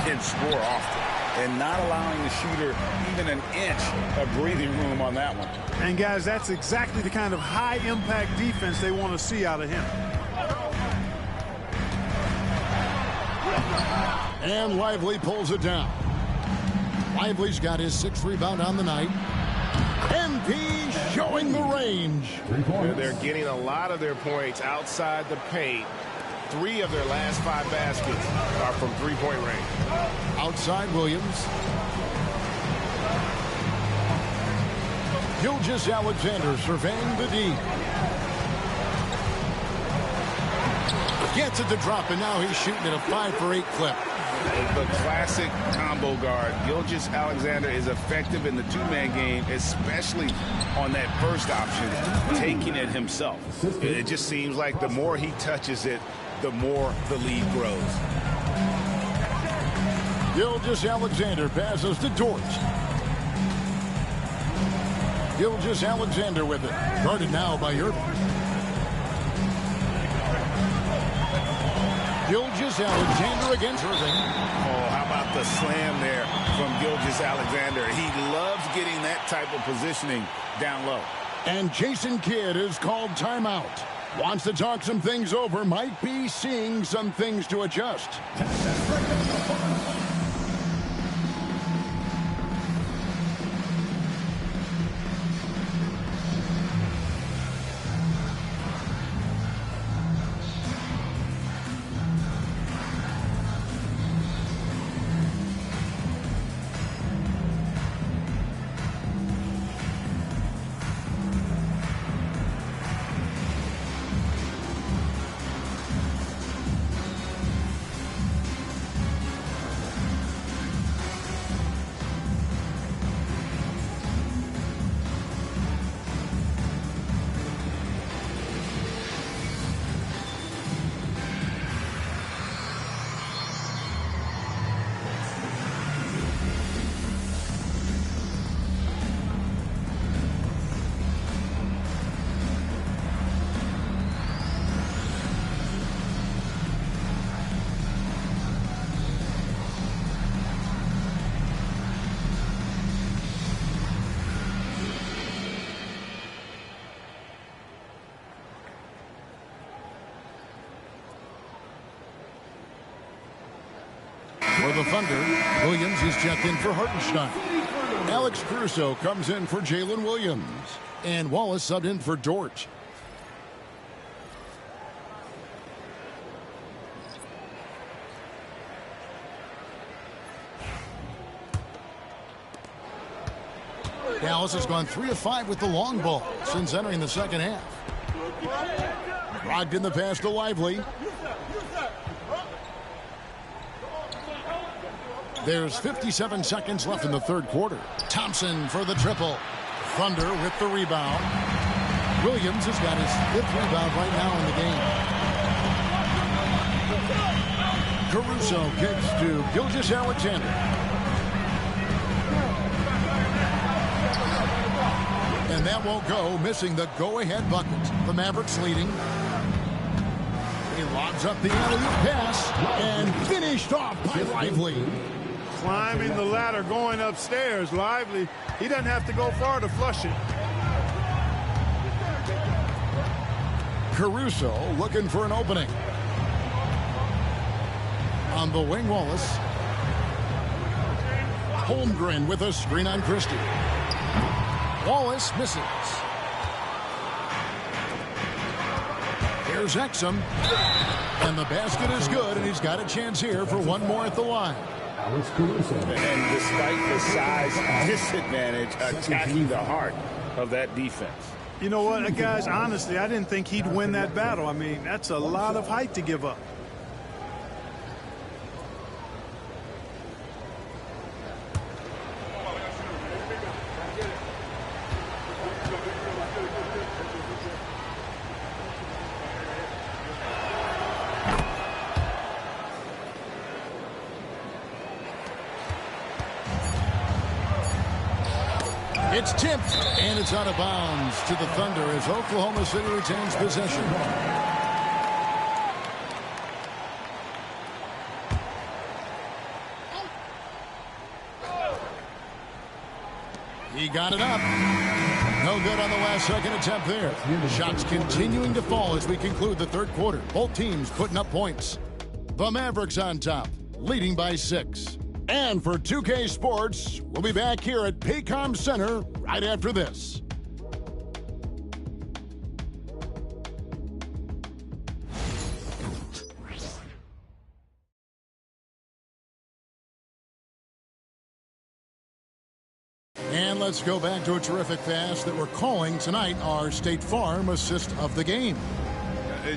and score often, and not allowing the shooter even an inch of breathing room on that one. And, guys, that's exactly the kind of high-impact defense they want to see out of him. And Lively pulls it down. Lively's got his 6th rebound on the night. MP showing the range. They're getting a lot of their points outside the paint. 3 of their last 5 baskets are from three-point range. Outside Williams. Gilgeous-Alexander surveying the D. Gets it to drop, and now he's shooting at a 5-for-8 clip. The classic combo guard. Gilgeous-Alexander is effective in the two-man game, especially on that first option, taking it himself. It just seems like the more he touches it, the more the lead grows. Gilgeous-Alexander passes to Dort. Gilgeous-Alexander with it. Guarded now by Irving. Gilgeous-Alexander against Irving. Oh, how about the slam there from Gilgeous-Alexander? He loves getting that type of positioning down low. And Jason Kidd is called timeout. Wants to talk some things over. Might be seeing some things to adjust. For the Thunder, Williams is checked in for Hartenstein. Alex Caruso comes in for Jalen Williams. And Wallace subbed in for Dort. Dallas has gone 3 of 5 with the long ball since entering the second half. Brogdon the pass to Lively. There's 57 seconds left in the third quarter. Thompson for the triple. Thunder with the rebound. Williams has got his 5th rebound right now in the game. Caruso kicks to Gilgeous-Alexander. And that won't go, missing the go-ahead bucket. The Mavericks leading. He lobs up the alley-oop pass and finished off by Lively. Climbing the ladder, going upstairs. Lively, he doesn't have to go far to flush it. Caruso looking for an opening. On the wing, Wallace. Holmgren with a screen on Christie. Wallace misses. Here's Exum. And the basket is good, and he's got a chance here for one more at the line. And despite the size disadvantage, attacking the heart of that defense. You know what, guys, honestly, I didn't think he'd win that battle. I mean, that's a lot of height to give up. It's tipped, and it's out of bounds to the Thunder as Oklahoma City retains possession. He got it up. No good on the last second attempt there. Shots continuing to fall as we conclude the third quarter. Both teams putting up points. The Mavericks on top, leading by 6. And for 2K Sports, we'll be back here at Paycom Center right after this. And let's go back to a terrific pass that we're calling tonight our State Farm assist of the game.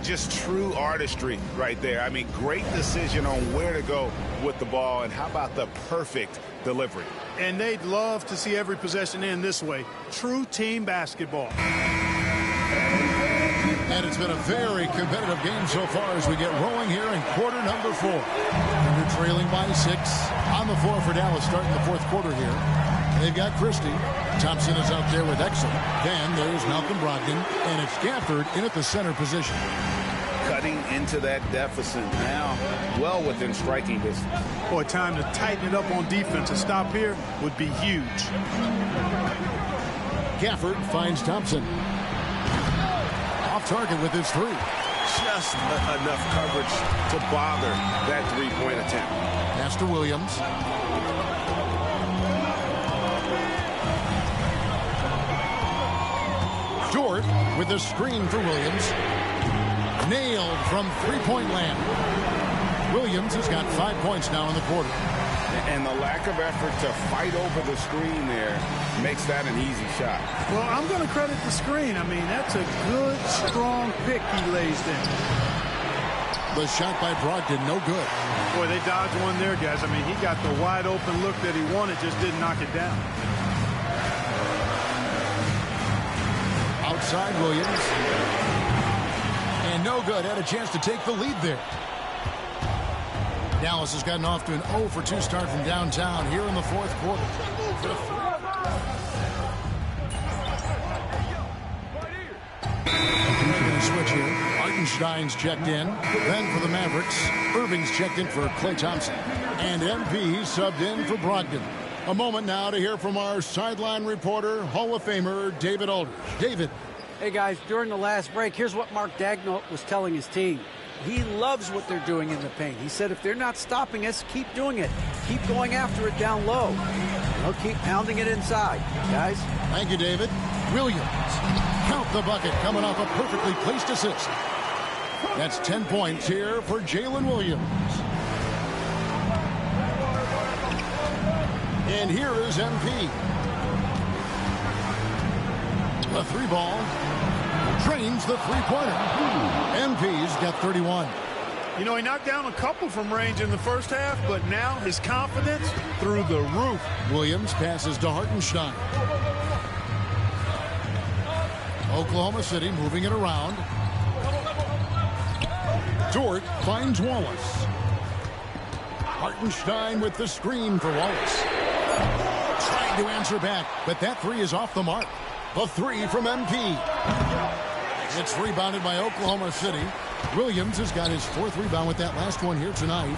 Just true artistry right there. I mean, great decision on where to go with the ball, and how about the perfect delivery? And they'd love to see every possession end this way. True team basketball. And it's been a very competitive game so far as we get rolling here in quarter number 4. They're trailing by 6 on the floor for Dallas starting the fourth quarter here. They've got Christie. Thompson is out there with Exum. Then there's Malcolm Brogdon, and it's Gafford in at the center position. Cutting into that deficit now, well within striking distance. Boy, time to tighten it up on defense. A stop here would be huge. Gafford finds Thompson. Off target with his 3. Just enough coverage to bother that three-point attempt. Pass to Williams. Dort with a screen for Williams. Nailed from three-point land. Williams has got 5 points now in the quarter. And the lack of effort to fight over the screen there makes that an easy shot. Well, I'm going to credit the screen. I mean, that's a good, strong pick he lays in. The shot by Brogdon, no good. Boy, they dodged one there, guys. I mean, he got the wide-open look that he wanted, just didn't knock it down. Outside Williams. And no good. Had a chance to take the lead there. Dallas has gotten off to an 0 for 2 start from downtown here in the fourth quarter. Making a switch here. Hartenstein's checked in. Then for the Mavericks, Irving's checked in for Klay Thompson. And MP subbed in for Brogdon. A moment now to hear from our sideline reporter, Hall of Famer David Aldridge. David. Hey, guys, during the last break, here's what Mark Daigneault was telling his team. He loves what they're doing in the paint. He said if they're not stopping us, keep doing it. Keep going after it down low. They'll keep pounding it inside, guys. Thank you, David. Williams. Count the bucket coming off a perfectly placed assist. That's 10 points here for Jalen Williams. And here is MP. The 3-ball. Trains the three-pointer. MP's got 31. You know, he knocked down a couple from range in the first half, but now his confidence through the roof. Williams passes to Hartenstein. Oklahoma City moving it around. Dort finds Wallace. Hartenstein with the screen for Wallace. Trying to answer back, but that 3 is off the mark. The 3 from MP. It's rebounded by Oklahoma City. Williams has got his 4th rebound with that last one here tonight.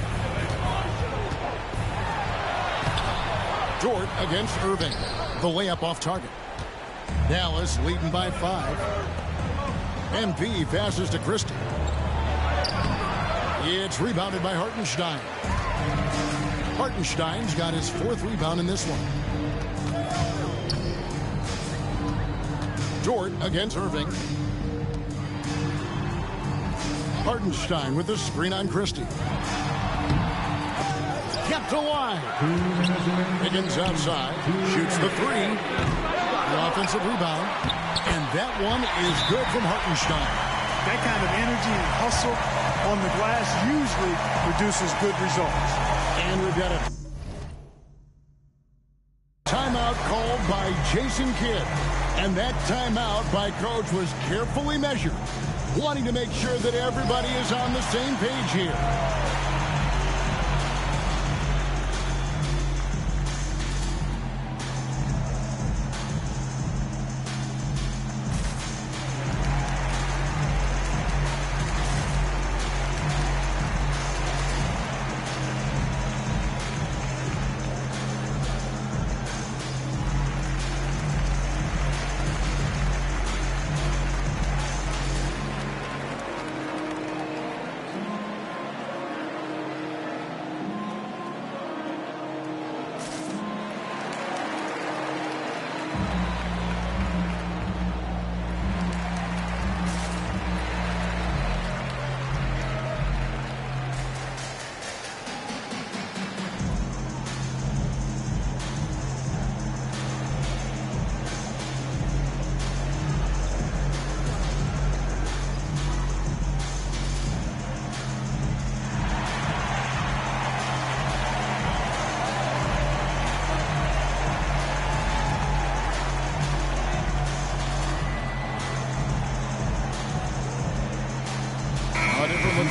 Dort against Irving. The layup off target. Dallas leading by 5. MP passes to Christie. It's rebounded by Hartenstein. Hartenstein's got his 4th rebound in this one. Dort against Irving. Hartenstein with the screen on Christie. Kept alive. Higgins outside. Shoots the 3. The offensive rebound. And that one is good from Hartenstein. That kind of energy and hustle on the glass usually produces good results. And we've got a timeout called by Jason Kidd. And that timeout by Coach was carefully measured, wanting to make sure that everybody is on the same page here.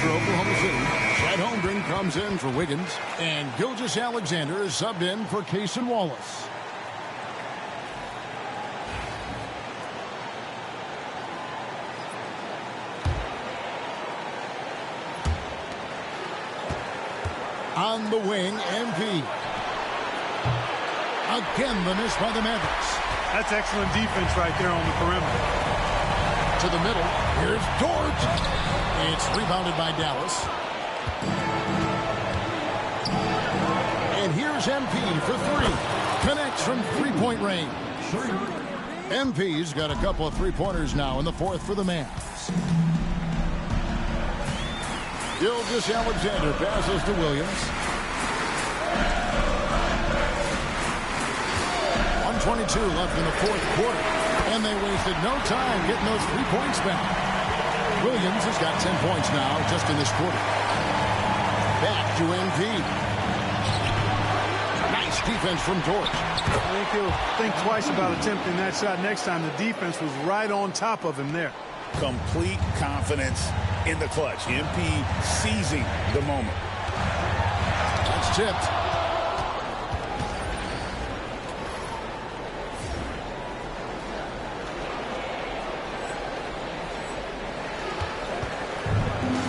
for Oklahoma City. Chet Holmgren comes in for Wiggins. And Gilgeous-Alexander is subbed in for Cason Wallace. On the wing, MP. Again, the miss by the Mavericks. That's excellent defense right there on the perimeter. To the middle. Here's Dort. It's rebounded by Dallas. And here's MP for three. Connects from three-point range. MP's got a couple of three-pointers now in the fourth for the Mavs. Gilgeous-Alexander passes to Williams. 1:22 left in the fourth quarter. And they wasted no time getting those 3 points back. Williams has got 10 points now just in this quarter. Back to MP. Nice defense from Dort. I think he'll think twice about attempting that shot next time. The defense was right on top of him there. Complete confidence in the clutch. MP seizing the moment. That's tipped.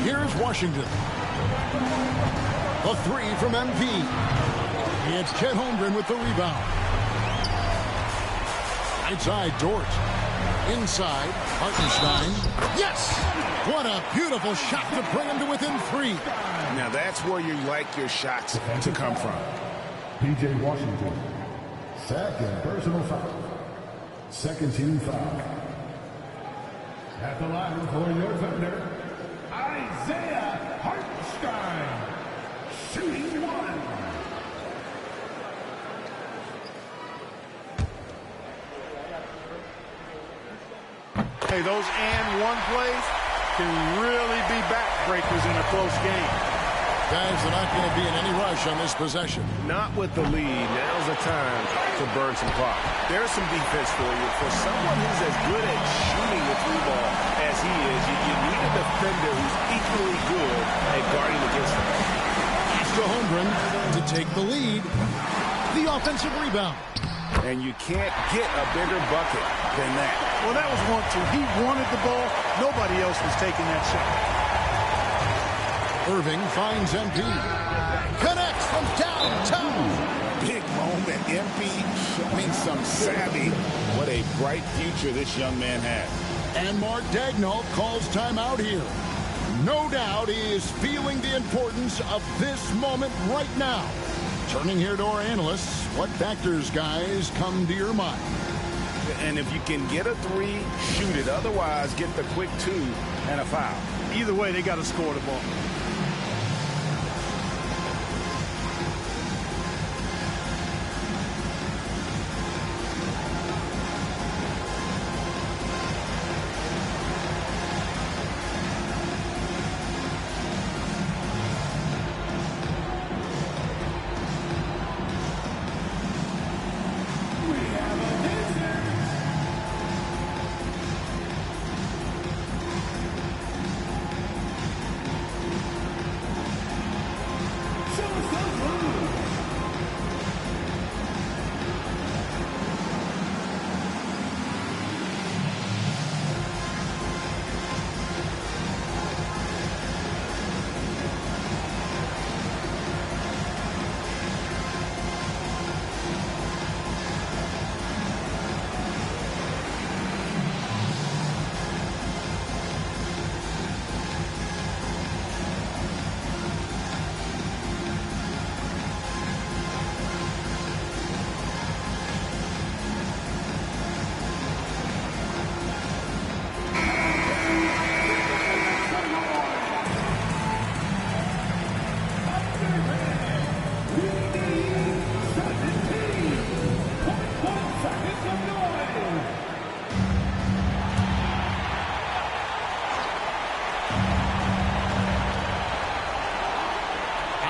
Here's Washington. The three from MP. It's Chet Holmgren with the rebound. Right side, Dort. Inside, Hartenstein. Yes! What a beautiful shot to bring him to within 3. Now that's where you like your shots to come from. P.J. Washington. Second personal foul. Second team foul. At the line for your defender, Isaiah Hartenstein. Shooting one. Hey, those and one plays can really be backbreakers in a close game. Guys are not going to be in any rush on this possession. Not with the lead. Now's the time to burn some clock. There's some defense for you. For someone who's as good at shooting the three ball as he is, you need a defender who's equally good at guarding against him. After Holmgren to take the lead. The offensive rebound. And you can't get a bigger bucket than that. Well, that was 1-2. He wanted the ball. Nobody else was taking that shot. Irving finds MP. Connects from downtown. Big moment. MP showing some savvy. What a bright future this young man has. And Mark Daigneault calls timeout here. No doubt he is feeling the importance of this moment right now. Turning here to our analysts, what factors, guys, come to your mind? And if you can get a three, shoot it. Otherwise, get the quick 2 and a foul. Either way, they got to score the ball.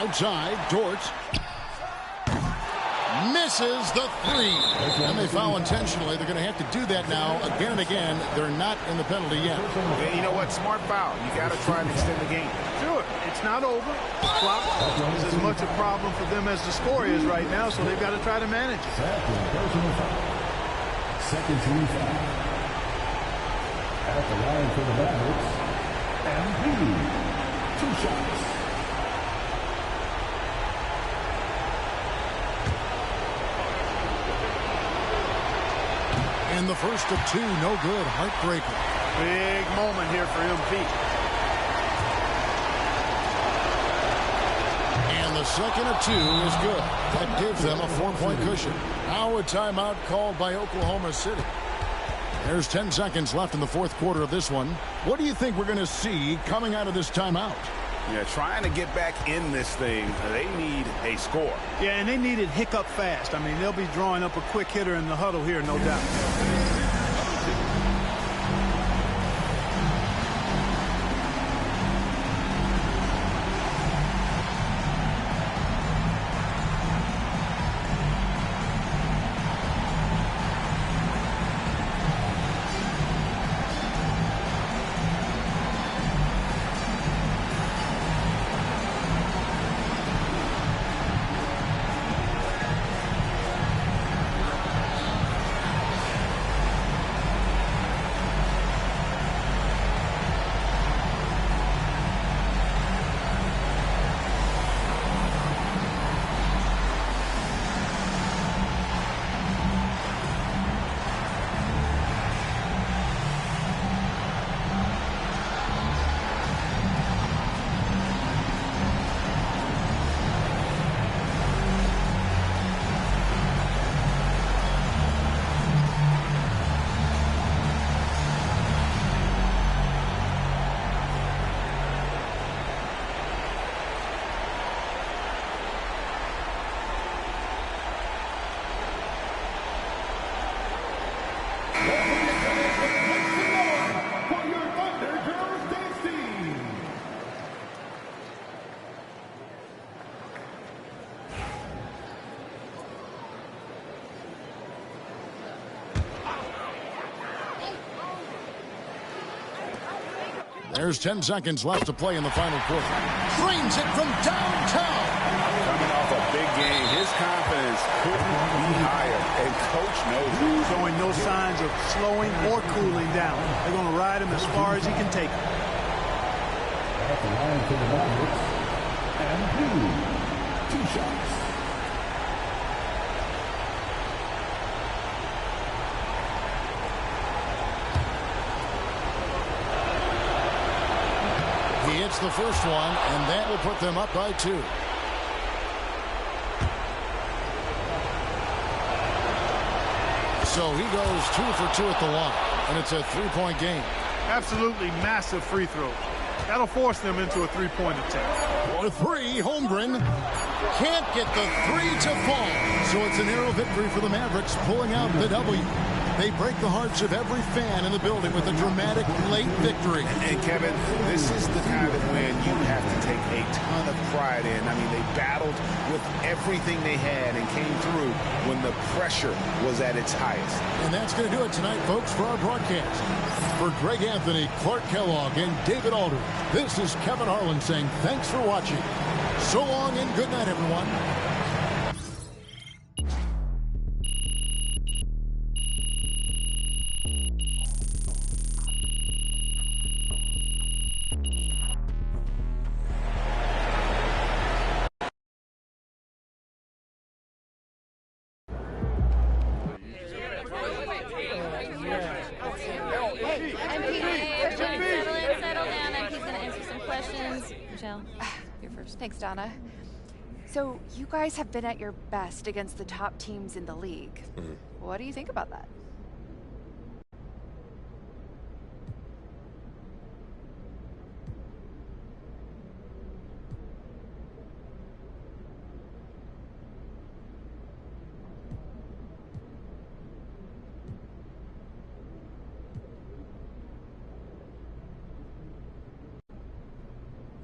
Outside, Dort. Misses the three. And they foul intentionally. They're going to have to do that now again and again. They're not in the penalty yet. Yeah, you know what? Smart foul. You got to try and extend the game. Sure, it's not over. Clock is as much a problem for them as the score is right now, so they've got to try to manage it. Second team foul. At the line for the Mavericks, MP. 2 shots. And the first of 2, no good. Heartbreaker. Big moment here for MP. And the second of 2 is good. That gives them a 4-point cushion. Now a timeout called by Oklahoma City. There's 10 seconds left in the fourth quarter of this one. What do you think we're going to see coming out of this timeout? Yeah, trying to get back in this thing, they need a score. Yeah, and they need it hiccup fast. I mean, they'll be drawing up a quick hitter in the huddle here, no doubt. There's 10 seconds left to play in the final quarter. Drains it from downtown. Coming off a big game, his confidence couldn't be higher, and Coach knows it. Showing no signs of slowing or cooling down. They're going to ride him as far as he can take him. At the line for the Mavericks, and 2 shots. He hits the first one, and that will put them up by 2. So he goes 2 for 2 at the line, and it's a 3-point game. Absolutely massive free throws. That'll force them into a 3-point attempt. For 3, Holmgren can't get the 3 to fall. So it's a narrow victory for the Mavericks, pulling out the W. They break the hearts of every fan in the building with a dramatic late victory. And Kevin, this is the kind of win you have to take a ton of pride in. I mean, they battled with everything they had and came through when the pressure was at its highest. And that's going to do it tonight, folks, for our broadcast. For Greg Anthony, Clark Kellogg, and David Alder, this is Kevin Harlan saying thanks for watching. So long and good night, everyone. Thanks, Donna. So you guys have been at your best against the top teams in the league. What do you think about that?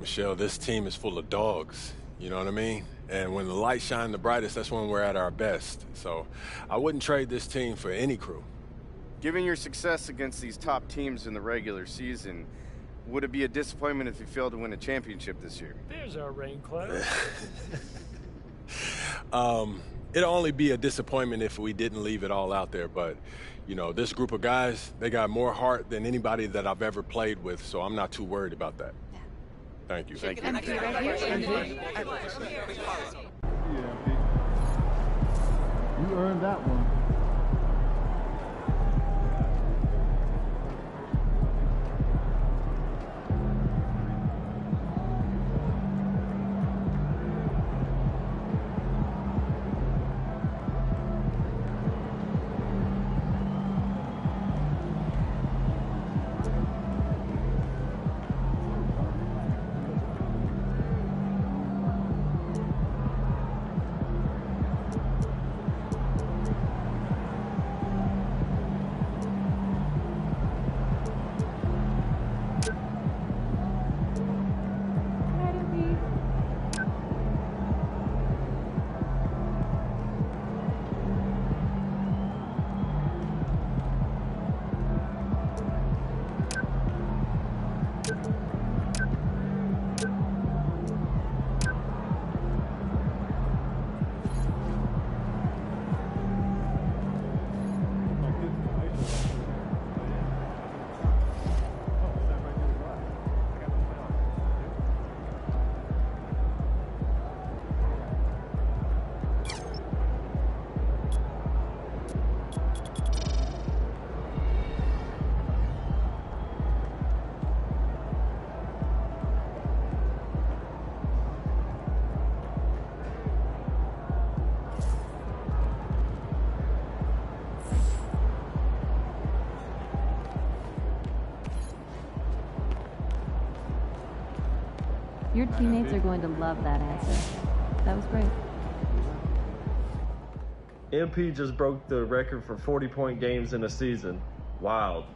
Michelle, this team is full of dogs. You know what I mean? And when the lights shine the brightest, that's when we're at our best. So I wouldn't trade this team for any crew. Given your success against these top teams in the regular season, would it be a disappointment if you failed to win a championship this year? There's our rain cloud. It'll only be a disappointment if we didn't leave it all out there. But, you know, this group of guys, they got more heart than anybody that I've ever played with, so I'm not too worried about that. Thank you. Thank you. Right here. You earned that one. Your teammates are going to love that answer. That was great. MP just broke the record for 40-point games in a season. Wild.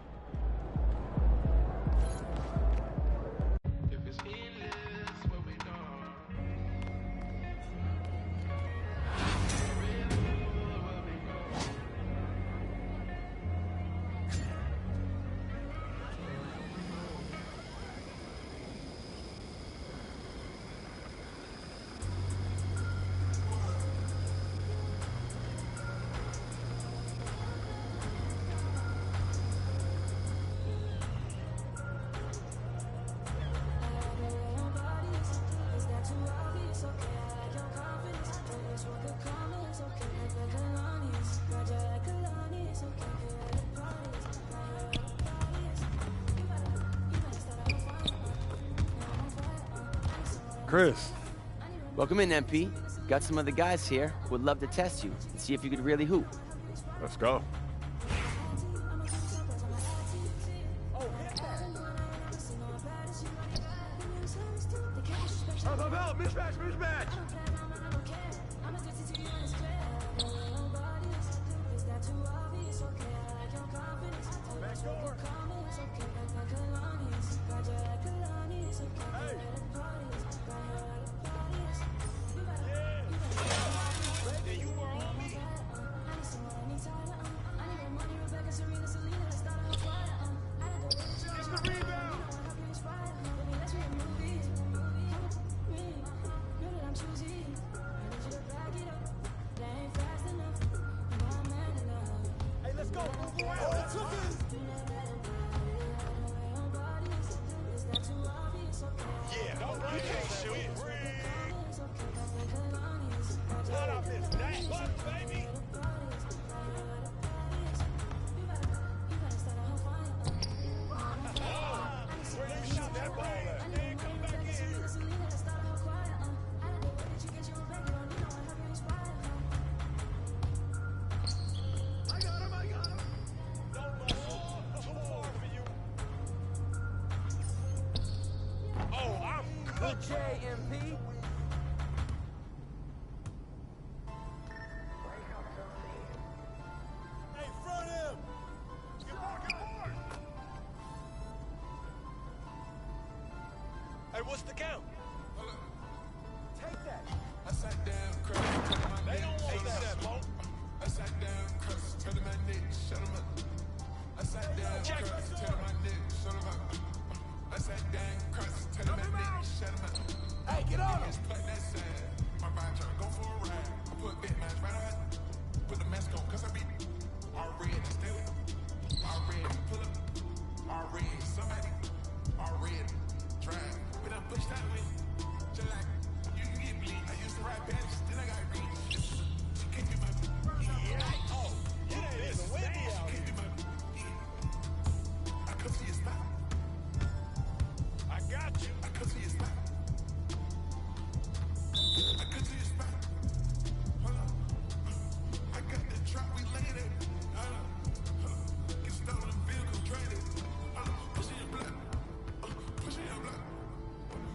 Chris. Welcome in, MP. Got some of the guys here. Would love to test you and see if you could really hoop. Let's go. Mismatch! JMP. Hey, front him! Get board! Hey, what's the count? Take that. I sat down, crushed, tell my They don't want that, Mo. I sat down, crushed, tell my neck, shut him up. I sat down, crushed, tell my neck, shut him up. I sat down, crushed, tell my neck, shut him up. Hey, get on him. Play that sad. My mind trying to go for a ride. I put big mask right on. Put the mask on, cause I be all red and stay with them. All red, pull up. All red, somebody. All red, drive. When I push that way, just like you can get bleed. I used to ride badges, then I got read. She can't be my yeah. Oh, you ain't even with me out here. I come to your spot. I got you. I come to your spot. I come to your spot. Hold on. I got the drop, we laid it. Hold on. Get stolen vehicle, traded. Push in your block. Push in your block.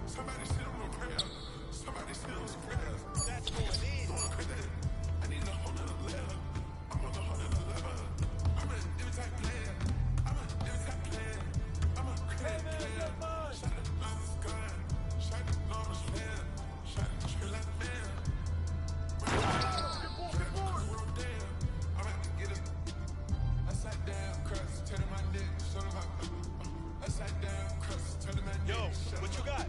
Somebody sit on a prayer. Somebody sit on some prayers. That's going in. I need a whole nother level. I'm on a whole nother level. I'm an every type player. I'm an every type player. I'm a credit player. Shot it on the sky. Shot it on the flare. Shot it straight like a man. I'm about to get it. I sat down, crust, turning my neck, shut him up. I sat down, crust, turning my neck. Yo, what you got?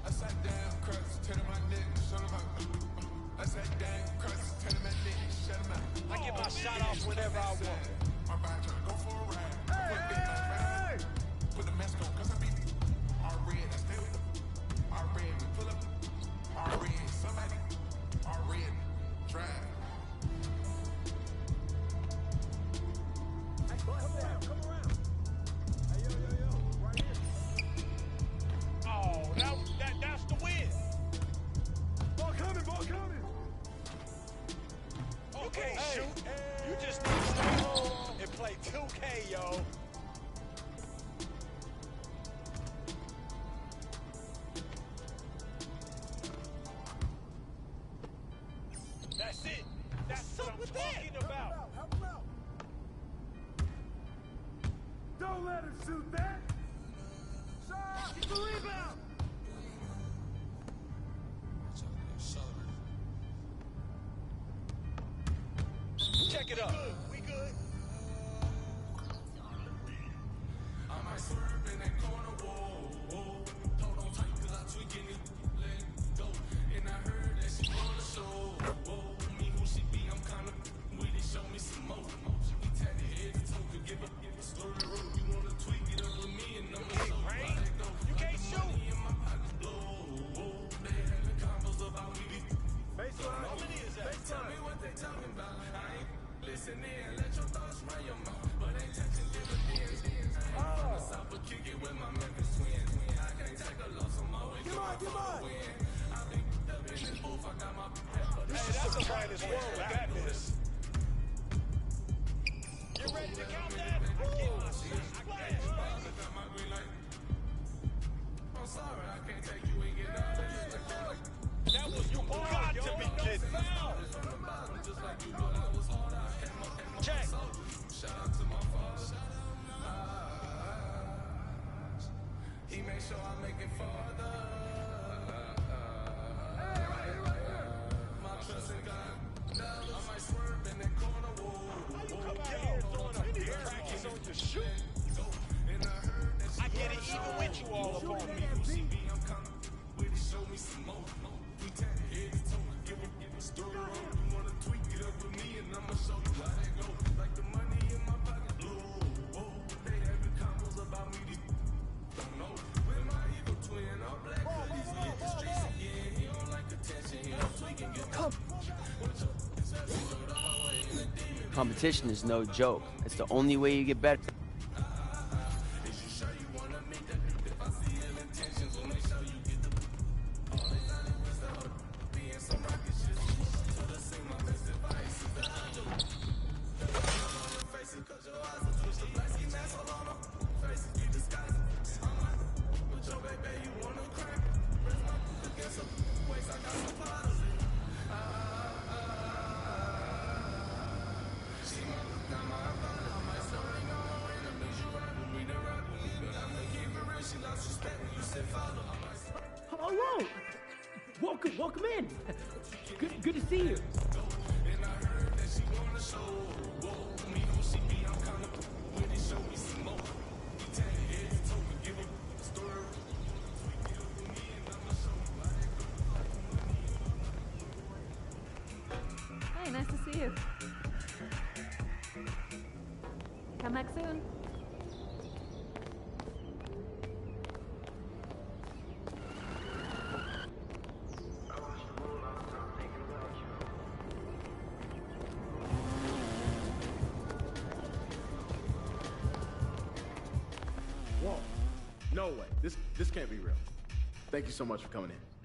I sat down, crust, turning my neck, shut him up. I sat down, crust, turning my neck, shut him up. I get my shot off whenever I want. My body trying to go for a ride. Hey! Put the mask on, cause I be all red, I stay with them. All red, we pull up. All red, somebody. All red, drive. Come around. Hey, yo. Right here. Oh, that's the win. Ball coming. Okay, shoot. You just need to stay home and play 2K, yo. That's it. That's what I'm talking about. Help him out. Don't let him shoot that. Shot. Get the rebound. Check it up. We good. I might swerve in that corner, whoa. Hold on tight, cause I tweaking it. Let go. And I heard that she wanna show. Whoa, me who she be, I'm kinda with it. Show me some more. We tatted head to toe, could give a story road. You wanna tweak it up with me, and I'ma show you how that go. You can't shoot. Money in my pocket, blow. They having combos about me. How many is that? Tell me what they talking about. I ain't listening, let your thoughts run your mouth. But ain't touching dividends. I ain't from but kick it with my Memphis twins. I can't take a loss, I'm always going for a win. I think up in this booth, I got my pepper. Hey, that's a brightest world with that miss. You ready to count that? Get my shot splash. Got my green light. I'm sorry, I can't take you and get down. That was you got to be kidding. Just like you, but I was hard. I had my Check. Shout out to my father. He made sure I make it farther. My trust in God. I might swerve in that corner. How you come out here throwing up any practice on your shoot? I get it even with you all up on me. I'm coming with it. Show me some more. We tap head to toe. Give a story road. You wanna tweak it up with me, and I'ma show you how that go. Like the money in my pocket, blue. Whoa, they having combos about me. Don't know. With my evil twin, all black hoodies, we hit the streets again. He don't like attention, he don't tweak and get come. Competition is no joke. It's the only way you get better. welcome in. Good to see you. Hey, nice to see you. Come back soon. Whoa. No way. This can't be real. Thank you so much for coming in.